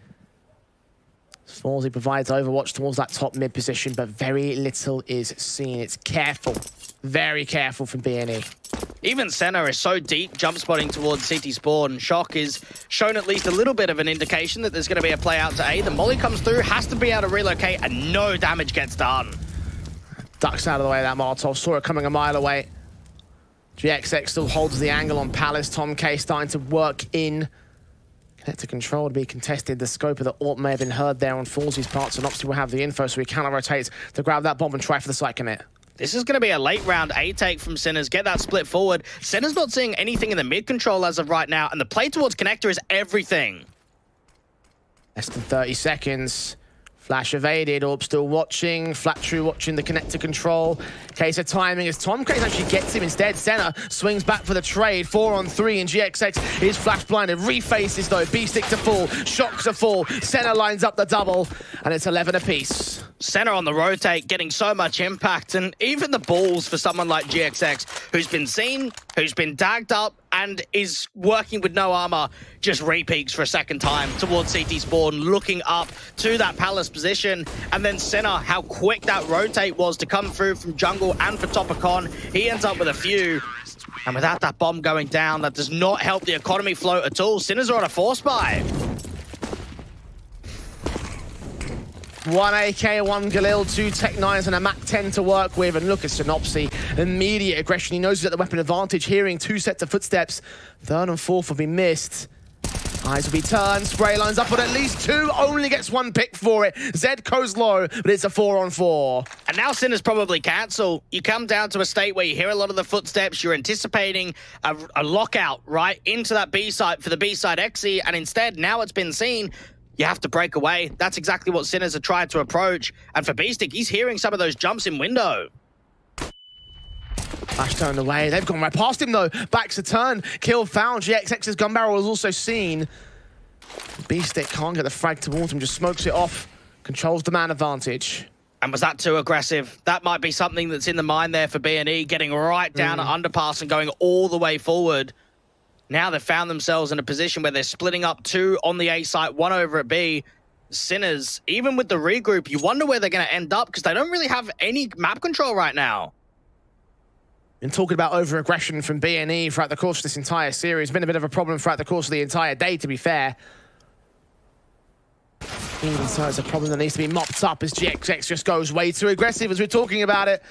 Forzy provides overwatch towards that top mid position, but very little is seen. It's careful. Very careful from BNE. Even Senna is so deep, jump spotting towards CT Spawn. Shock is shown at least a little bit of an indication that there's going to be a play out to A. The molly comes through, has to be able to relocate, and no damage gets done. Ducks out of the way of that Molotov. Saw it coming a mile away. GXX still holds the angle on Palace. Tom K starting to work in. Connector control to be contested. The scope of the AWP may have been heard there on Forzy's part, and obviously will have the info, so he cannot rotate to grab that bomb and try for the site commit. This is going to be a late round A take from Sinners. Get that split forward. Sinners not seeing anything in the mid control as of right now, and the play towards Connector is everything. Less than 30 seconds. Flash evaded, Orb still watching, Flat True watching the connector control. Case of timing as Tom Case actually gets him instead. Senna swings back for the trade, 4 on 3, and GXX is flash blinded. Refaces though, B-stick to full, Shocks to full. Senna lines up the double, and it's 11 apiece. Senna on the rotate, getting so much impact, and even the balls for someone like GXX, who's been seen, who's been dagged up, and is working with no armor, just repeaks for a second time towards CT Spawn, looking up to that Palace position. And then Senna, how quick that rotate was to come through from jungle and for top of con. He ends up with a few. And without that bomb going down, that does not help the economy float at all. Sinners are on a force buy. 1 AK, 1 Galil, 2 Tech 9s and a Mac 10 to work with. And look at Synopsy, immediate aggression. He knows he's at the weapon advantage, hearing 2 sets of footsteps. 3rd and 4th will be missed. Eyes will be turned, spray lines up on at least 2, only gets 1 pick for it. Zed goes low, but it's a 4 on 4. And now Sinners probably cancel. You come down to a state where you hear a lot of the footsteps, you're anticipating a lockout right into that B site for the B side XE, and instead, now it's been seen, you have to break away. That's exactly what Sinners are trying to approach. And for B-Stick, he's hearing some of those jumps in window. Flash turned away. They've gone right past him, though. Backs a turn. Kill found. GXX's gun barrel was also seen. B-Stick can't get the frag towards him, just smokes it off. Controls the man advantage. And was that too aggressive? That might be something that's in the mind there for BNE, getting right down at underpass and going all the way forward. Now they've found themselves in a position where they're splitting up 2 on the A site, 1 over at B. Sinners, even with the regroup, you wonder where they're going to end up because they don't really have any map control right now. And talking about over-aggression from BNE throughout the course of this entire series, been a bit of a problem throughout the course of the entire day, to be fair. Even so, it's a problem that needs to be mopped up as GXX just goes way too aggressive as we're talking about it.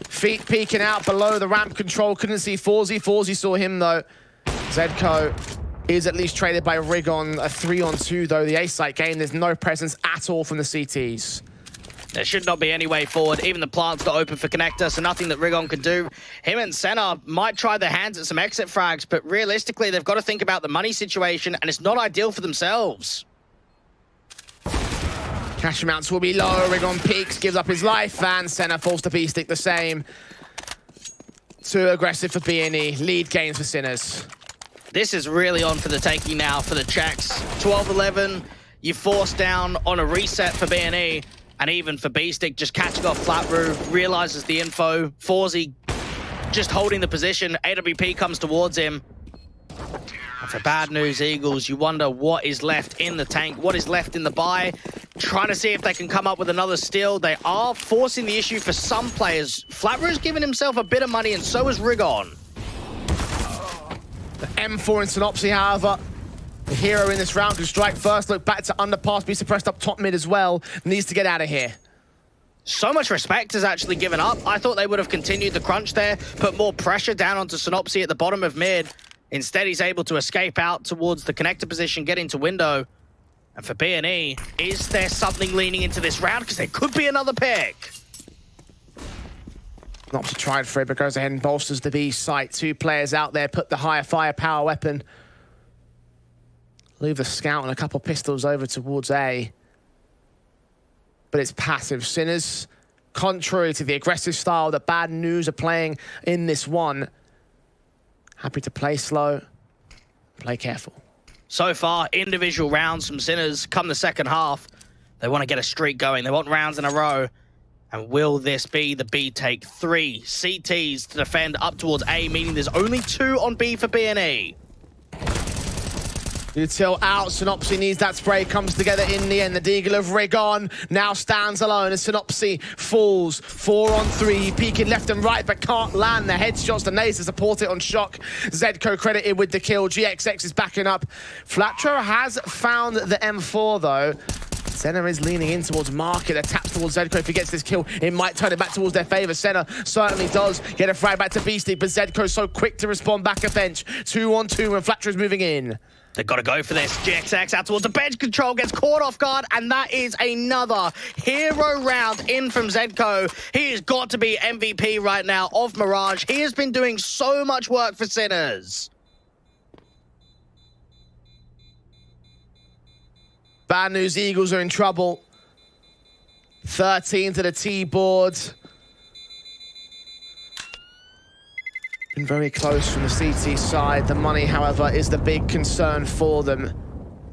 Feet peeking out below the ramp control, couldn't see Forzy. Forzy saw him, though. Zedco is at least traded by Rig on a 3 on 2, though. The A-site game, there's no presence at all from the CTs. There should not be any way forward. Even the plant's not open for Connector, so nothing that Rigon can do. Him and Senna might try their hands at some exit frags, but realistically, they've got to think about the money situation, and it's not ideal for themselves. Cash amounts will be low. Rigon peaks, gives up his life, and Senna falls to B-Stick the same. Too aggressive for BNE. Lead gains for Sinners. This is really on for the taking now for the Czechs. 12-11, you force down on a reset for BNE, and even for B-Stick, just catching off Flat Roof, realizes the info. Forzy just holding the position. AWP comes towards him. And for Bad News Eagles, you wonder what is left in the tank, what is left in the buy. Trying to see if they can come up with another steal. They are forcing the issue for some players. Flat Roof's given himself a bit of money, and so is Rigon. The M4 in Synopsy, however, the hero in this round can strike first, look back to underpass, be suppressed up top mid as well. Needs to get out of here. So much respect has actually given up. I thought they would have continued the crunch there, put more pressure down onto Synopsy at the bottom of mid. Instead, he's able to escape out towards the connector position, get into window. And for BNE, is there something leaning into this round? Because there could be another pick. Not to try for it, but goes ahead and bolsters the B site. 2 players out there, put the higher firepower weapon. Leave the scout and a couple pistols over towards A. But it's passive. Sinners, contrary to the aggressive style that Bad News are playing in this one, happy to play slow, play careful. So far, individual rounds from Sinners come the second half. They want to get a streak going. They want rounds in a row. And will this be the B take? 3 CTs to defend up towards A, meaning there's only 2 on B for B&E. Util out, Synopsy needs that spray, comes together in the end. The Deagle of Rigon now stands alone as Synopsy falls. 4 on 3, peeking left and right, but can't land the headshots. The nades to support it on Shock. Zedco credited with the kill. GXX is backing up. Flatro has found the M4 though. Senna is leaning in towards Market, a tap towards Zedco. If he gets this kill, it might turn it back towards their favor. Senna certainly does get a frag back to Beastie, but Zedco's so quick to respond back a bench. 2 on 2 when Flatro's moving in. They've got to go for this. GXX out towards the bench control, gets caught off guard, and that is another hero round in from Zedco. He has got to be MVP right now of Mirage. He has been doing so much work for Sinners. Bad news, Eagles are in trouble. 13 to the T-board. Been very close from the CT side. The money, however, is the big concern for them.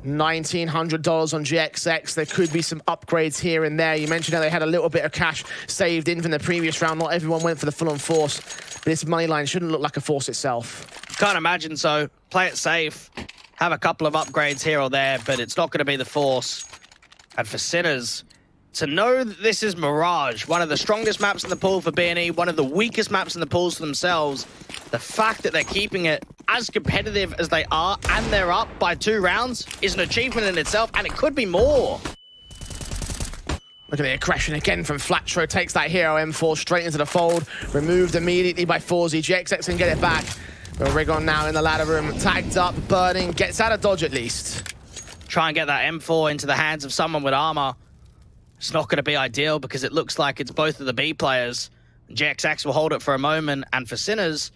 $1,900 on GXX. There could be some upgrades here and there. You mentioned how they had a little bit of cash saved in from the previous round. Not everyone went for the full-on force. But this money line shouldn't look like a force itself. Can't imagine so. Play it safe. Have a couple of upgrades here or there, but it's not going to be the force. And for Sinners, to know that this is Mirage, one of the strongest maps in the pool for B&E, one of the weakest maps in the pools for themselves, the fact that they're keeping it as competitive as they are and they're up by 2 rounds is an achievement in itself, and it could be more. Look at the aggression again from Flatro. Takes that hero M4 straight into the fold. Removed immediately by Forzy. GXX can get it back. But Rigon now in the ladder room. Tagged up, burning. Gets out of dodge at least. Try and get that M4 into the hands of someone with armor. It's not going to be ideal because it looks like it's both of the B players. GXX will hold it for a moment. And for Sinners,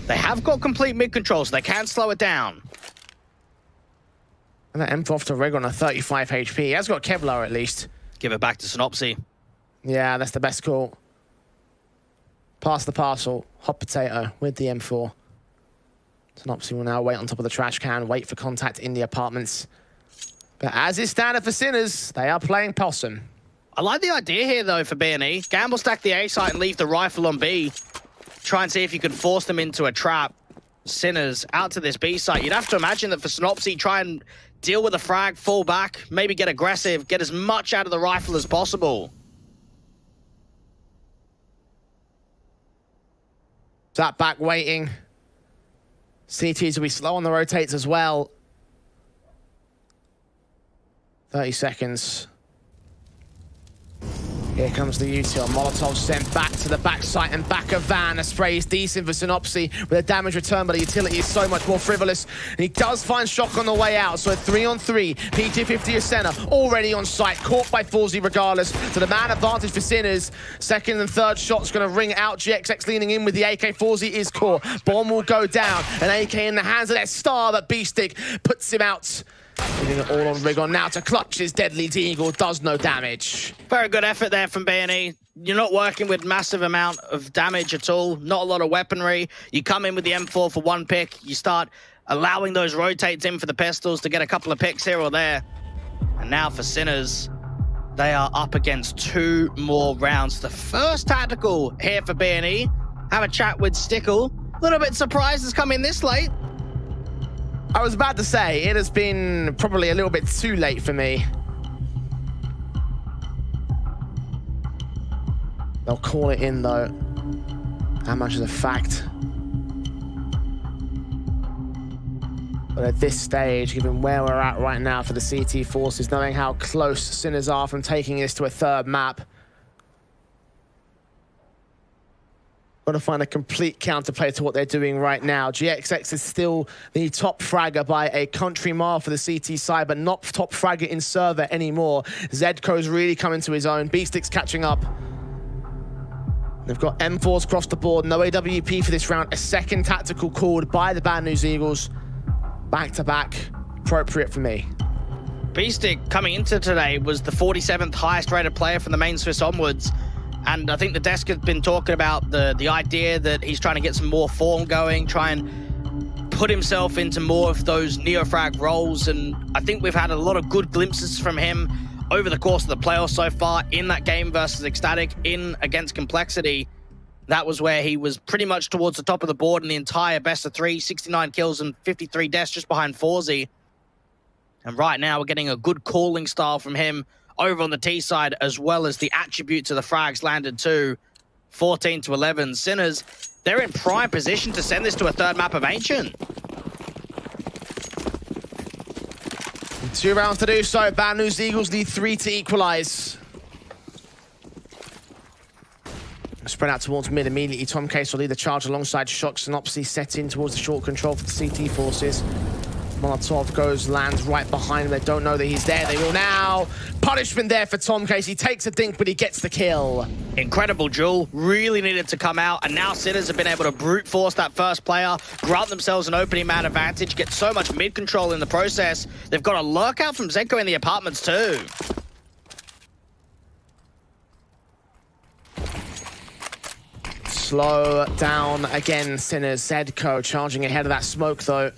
they have got complete mid control, so they can slow it down. And that M4 off to Rigon at 35 HP. He has got Kevlar at least. Give it back to Synopsy. Yeah, that's the best call. Pass the parcel. Hot potato with the M4. Synopsy will now wait on top of the trash can, wait for contact in the apartments. But as is standard for Sinners, they are playing possum. I like the idea here, though, for B&E. Gamble stack the A site and leave the rifle on B. Try and see if you can force them into a trap. Sinners out to this B site. You'd have to imagine that for Synopsy, try and deal with a frag, fall back, maybe get aggressive, get as much out of the rifle as possible. Sat back waiting. CTs will be slow on the rotates as well. 30 seconds. Here comes the util. Molotov sent back to the back site and back of Van. The spray is decent for Synopsy with a damage return, but the utility is so much more frivolous. And he does find Shock on the way out. So a 3 on 3. PT50 is center, already on site, caught by Forzy regardless. So the man advantage for Sinners. Second and third shot's going to ring out. GXX leaning in with the AK. Forzy is caught. Bomb will go down. An AK in the hands of that star, that B-stick puts him out. Leaving it all on Rigon now to clutch his deadly Deagle, does no damage. Very good effort there from B&E. You're not working with massive amount of damage at all, not a lot of weaponry. You come in with the M4 for 1 pick, you start allowing those rotates in for the pistols to get a couple of picks here or there. And now for Sinners, they are up against 2 more rounds. The first tactical here for B&E. Have a chat with Stickle. A little bit surprised it's come in this late. I was about to say, it has been probably a little bit too late for me. They'll call it in, though. How much is a fact? But at this stage, given where we're at right now for the CT forces, knowing how close Sinners are from taking this to a 3rd map, got to find a complete counterplay to what they're doing right now. GXX is still the top fragger by a country mile for the CT side, but not top fragger in server anymore. Zedco's really coming to his own. B-Stick's catching up. They've got M4s across the board. No AWP for this round. A second tactical called by the Bad News Eagles. Back-to-back. Appropriate for me. B-Stick coming into today was the 47th highest rated player from the main Swiss onwards. And I think the desk has been talking about the idea that he's trying to get some more form going, try and put himself into more of those neo-frag roles. And I think we've had a lot of good glimpses from him over the course of the playoffs so far in that game versus Ecstatic, in against Complexity. That was where he was pretty much towards the top of the board in the entire best of 3, 69 kills and 53 deaths just behind Forzy. And right now we're getting a good calling style from him over on the T side, as well as the attributes of the frags landed too. 14 to 11. Sinners, they're in prime position to send this to a third map of Ancient. 2 rounds to do so. Bad News Eagles need 3 to equalize. Spread out towards mid immediately. Tom Case will lead the charge alongside Shock. Synopsy set in towards the short control for the CT forces. Molotov goes, lands right behind him. They don't know that he's there. They will now. Punishment there for Tom Case. He takes a dink, but he gets the kill. Incredible duel. Really needed to come out. And now Sinners have been able to brute force that first player, grant themselves an opening man advantage, get so much mid control in the process. They've got a lurk out from Zedko in the apartments too. Slow down again, Sinners. Zedko charging ahead of that smoke, though.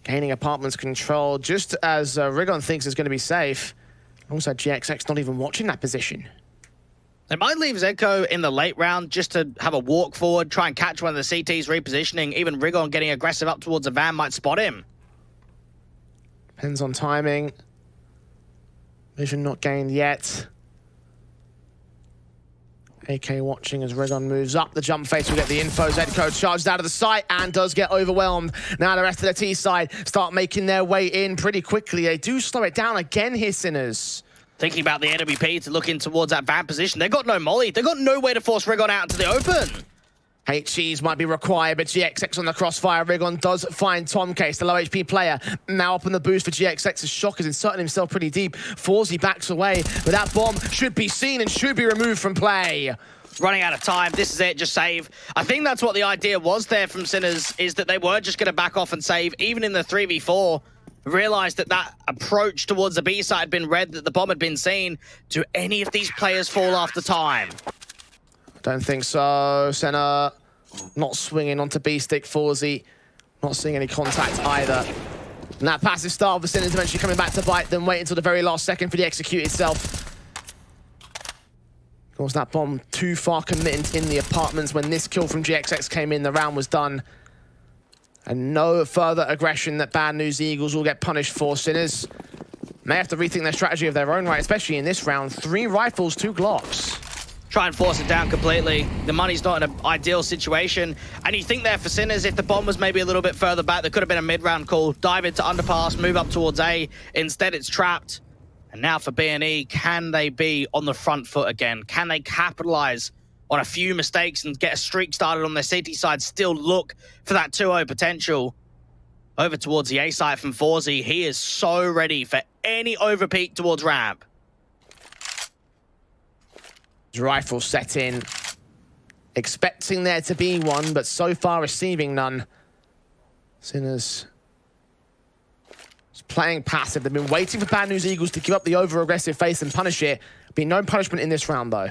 Gaining apartments control, just as Rigon thinks is going to be safe. Also, GXX not even watching that position. They might leave Zedko in the late round just to have a walk forward, try and catch one of the CTs repositioning. Even Rigon getting aggressive up towards a van might spot him. Depends on timing. Vision not gained yet. AK watching as Rigon moves up the jump face. We get the info. Zedko charges out of the site and does get overwhelmed. Now the rest of the T side start making their way in pretty quickly. They do slow it down again here, Sinners. Thinking about the NWP to look in towards that van position. They've got no molly. They've got no way to force Rigon out into the open. HGs might be required, but GXX on the crossfire. Rigon does find Tom Case, the low HP player. Now up on the boost for GXX's Shock is inserting himself pretty deep. Forzy backs away, but that bomb should be seen and should be removed from play. Running out of time. This is it. Just save. I think that's what the idea was there from Sinners, is that they were just going to back off and save, even in the 3v4. Realized that that approach towards the B side had been read, that the bomb had been seen. Do any of these players fall after time? Don't think so. Senna not swinging onto B-stick. Forzy not seeing any contact either. And that passive start of the Sinners eventually coming back to bite them. Wait until the very last second for the execute itself. Of course, that bomb too far committed in the apartments. When this kill from GXX came in, the round was done. And no further aggression that Bad News Eagles will get punished for. Sinners may have to rethink their strategy of their own right, especially in this round. 3 rifles, 2 Glocks. Try and force it down completely. The money's not in an ideal situation. And you think there for Sinners, if the bomb was maybe a little bit further back, there could have been a mid-round call. Dive into underpass, move up towards A. Instead, it's trapped. And now for B&E, can they be on the front foot again? Can they capitalize on a few mistakes and get a streak started on their CT side? Still look for that 2-0 potential. Over towards the A side from Forzy. He is so ready for any overpeak towards ramp. Rifle set in. Expecting there to be one, but so far receiving none. Sinners playing passive. They've been waiting for Bad News Eagles to give up the over-aggressive face and punish it. Be no punishment in this round, though.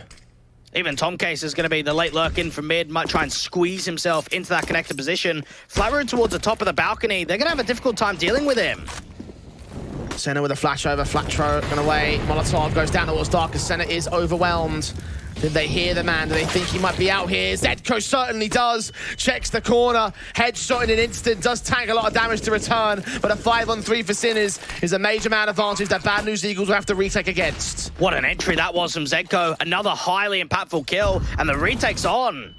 Even Tom Case is going to be the late lurk in from mid. Might try and squeeze himself into that connected position. Flattering towards the top of the balcony. They're going to have a difficult time dealing with him. Senna with a flash over, flat thrown away. Molotov goes down towards Dark as Senna is overwhelmed. Did they hear the man? Do they think he might be out here? Zedko certainly does. Checks the corner. Headshot in an instant. Does tank a lot of damage to return. But a 5-on-3 for Sinners is a major man advantage that Bad News Eagles will have to retake against. What an entry that was from Zedko. Another highly impactful kill. And the retake's on.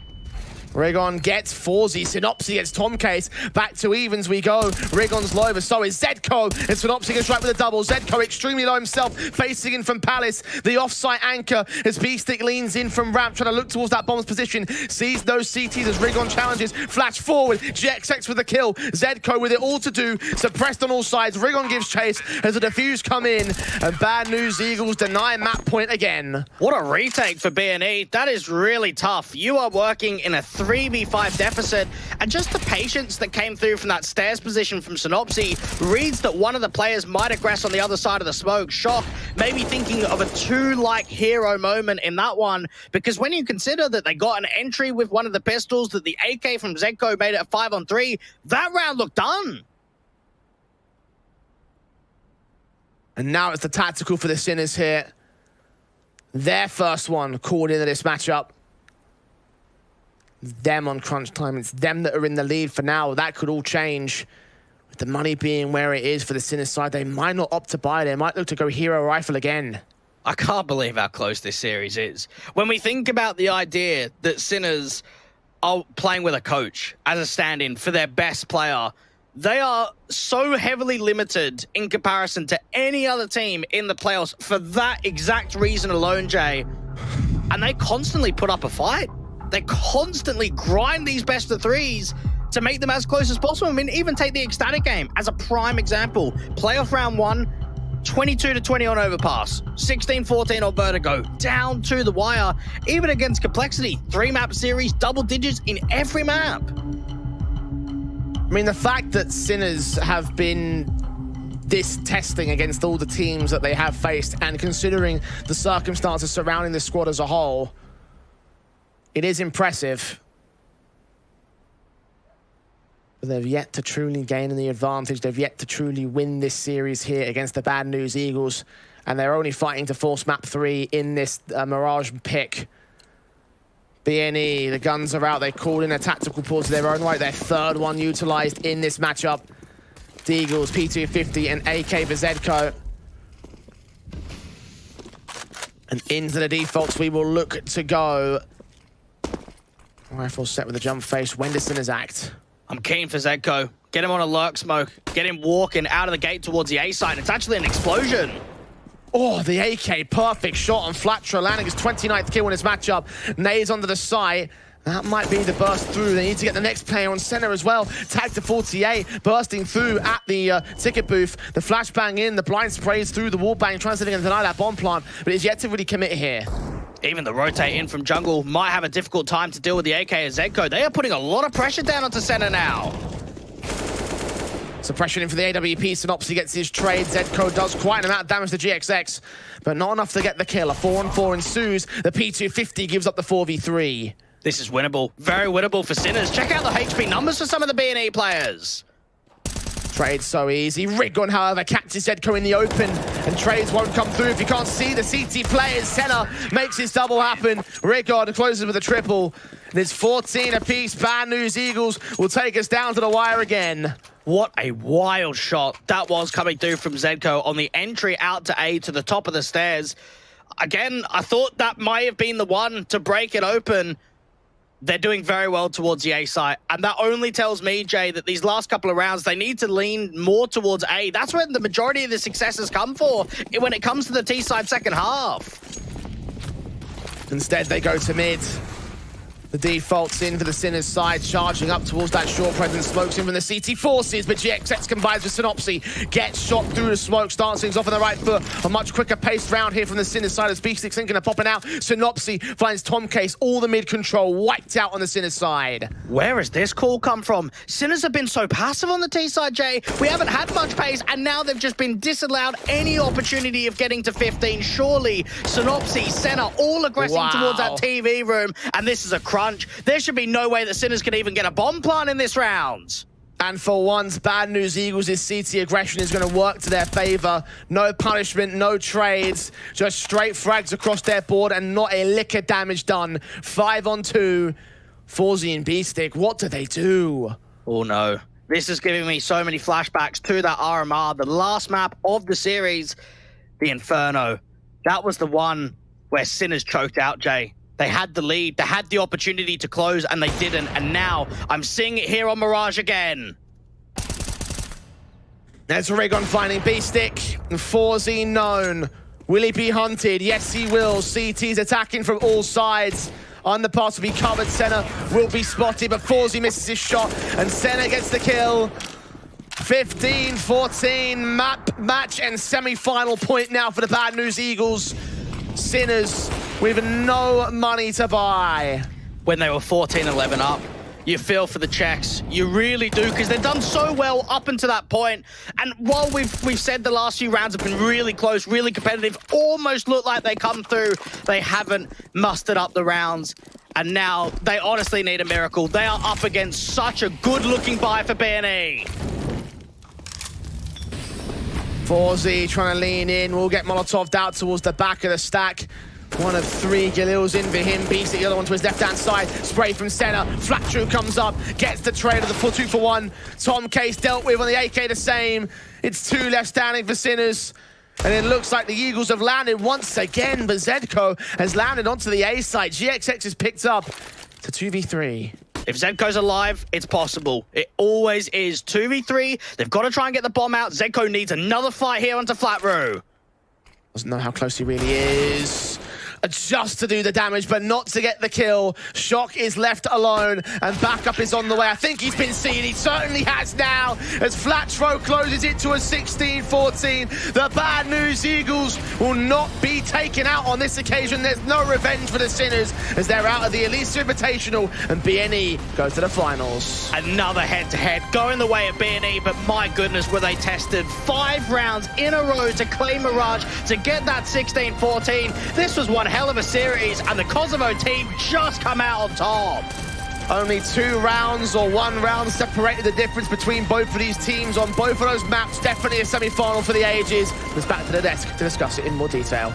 Rigon gets Forzy. Synopsy gets Tom Case. Back to evens we go. Rigon's low, but so is Zedko. And Synopsy gets right with a double. Zedko extremely low himself, facing in from Palace. The off-site anchor as B-Stick leans in from ramp, trying to look towards that bomb's position. Sees those CTs as Rigon challenges. Flash forward. GXX with the kill. Zedko with it all to do. Suppressed on all sides. Rigon gives chase as the defuse come in. And Bad News Eagles deny map point again. What a retake for B&E. That is really tough. You are working in a 3v5 deficit, and just the patience that came through from that stairs position from Synopsy reads that one of the players might aggress on the other side of the smoke. Shock maybe thinking of a two-like hero moment in that one, because when you consider that they got an entry with one of the pistols, that the AK from Zedko made it a 5-on-3, that round looked done. And now it's the tactical for the Sinners here. Their first one called into this matchup. Them on crunch time. It's them that are in the lead for now. That could all change. With the money being where it is for the Sinners side, they might not opt to buy. They might look to go hero rifle again. I can't believe how close this series is. When we think about the idea that Sinners are playing with a coach as a stand-in for their best player, they are so heavily limited in comparison to any other team in the playoffs for that exact reason alone, Jay. And they constantly put up a fight. They constantly grind these best of threes to make them as close as possible. I mean, even take the Ecstatic game as a prime example. Playoff round 1, 22-20 on Overpass, 16-14 on Vertigo, down to the wire. Even against Complexity, 3-map series, double digits in every map. I mean, the fact that Sinners have been this testing against all the teams that they have faced, and considering the circumstances surrounding the squad as a whole, it is impressive. But they've yet to truly gain the advantage. They've yet to truly win this series here against the Bad News Eagles. And they're only fighting to force map 3 in this Mirage pick. BNE, the guns are out. They called in a tactical pause to their own right. Their third one utilized in this matchup. The Eagles, P250 and AK for Zedco. And into the defaults we will look to go. Rifle set with a jump face. When does Sinners act? I'm keen for Zedco. Get him on a lurk smoke. Get him walking out of the gate towards the A side. It's actually an explosion. Oh, the AK, perfect shot on Flatcher, landing his 29th kill in his matchup. Nades onto the side. That might be the burst through. They need to get the next player on center as well. Tag to 48, bursting through at the ticket booth. The flashbang in, the blind sprays through the wall bang, trying to deny that bomb plant, but it's yet to really commit here. Even the rotate in from jungle might have a difficult time to deal with the AK as Zedco. They are putting a lot of pressure down onto center now. Suppression in for the AWP. Synopsy gets his trade. Zedco does quite an amount of damage to GXX, but not enough to get the kill. A 4-on-4 ensues. The P250 gives up the 4v3. This is winnable. Very winnable for Sinners. Check out the HP numbers for some of the BNE players. Trade so easy. Rigon, however, catches Zedco in the open, and trades won't come through if you can't see the CT players. Senna makes his double happen. Rigon closes with a triple. There's 14 apiece. Bad News Eagles will take us down to the wire again. What a wild shot that was coming through from Zedco on the entry out to A to the top of the stairs. Again, I thought that might have been the one to break it open. They're doing very well towards the A site, and that only tells me, Jay, that these last couple of rounds, they need to lean more towards A. That's where the majority of the successes come for when it comes to the T side second half. Instead, they go to mid. The default's in for the Sinners side, charging up towards that short presence. Smokes in from the CT forces, but GXX combines with Synopsy. Gets shot through the smoke, starts things off on the right foot. A much quicker paced round here from the Sinners side as Beast thinking of popping out. Synopsy finds Tom Case, all the mid control, wiped out on the Sinners side. Where has this call come from? Sinners have been so passive on the T side, Jay. We haven't had much pace, and now they've just been disallowed any opportunity of getting to 15. Surely, Synopsy, Senna, all aggressing towards that TV room, and this is a crunch. There should be no way that Sinners can even get a bomb plant in this round. And for once, Bad News Eagles' CT aggression is going to work to their favor. No punishment, no trades, just straight frags across their board and not a lick of damage done. 5-on-2, Forzy and B-Stick, what do they do? Oh no, this is giving me so many flashbacks to that RMR, the last map of the series, the Inferno. That was the one where Sinners choked out, Jay. They had the lead, they had the opportunity to close, and they didn't. And now I'm seeing it here on Mirage again. There's Rigon finding B-Stick. 4Z known. Will he be hunted? Yes, he will. CT's attacking from all sides. Underpass will be covered. Senna will be spotted, but 4Z misses his shot, and Senna gets the kill. 15-14 map match and semi-final point now for the Bad News Eagles. Sinners with no money to buy. When they were 14-11 up, you feel for the Czechs. You really do, because they've done so well up until that point. And while we've said the last few rounds have been really close, really competitive, almost look like they come through, they haven't mustered up the rounds. And now they honestly need a miracle. They are up against such a good-looking buy for BNE. 4Z trying to lean in. We'll get Molotov'd out towards the back of the stack. One of 3 Galil's in for him, beats the other one to his left-hand side. Spray from center, Flat True comes up, gets the trade of the full 2-for-1. Tom Case dealt with on the AK the same. It's 2 left standing for Sinners. And it looks like the Eagles have landed once again, but Zedko has landed onto the A site. GXX is picked up to 2v3. If Zedko's alive, it's possible. It always is. 2v3, they've got to try and get the bomb out. Zedko needs another fight here onto Flat Row. Doesn't know how close he really is. Just to do the damage, but not to get the kill. Shock is left alone, and backup is on the way. I think he's been seen. He certainly has now, as Flatro closes it to a 16-14. The bad news Eagles will not be taken out on this occasion. There's no revenge for the Sinners, as they're out of the Elisa Invitational, and BNE go to the finals. Another head-to-head going the way of BNE, but my goodness, were they tested. 5 rounds in a row to claim Mirage to get that 16-14. This was one hell of a series, and the Kosovo team just come out on top. Only 2 rounds or 1 round separated the difference between both of these teams on both of those maps. Definitely a semi-final for the ages. Let's back to the desk to discuss it in more detail.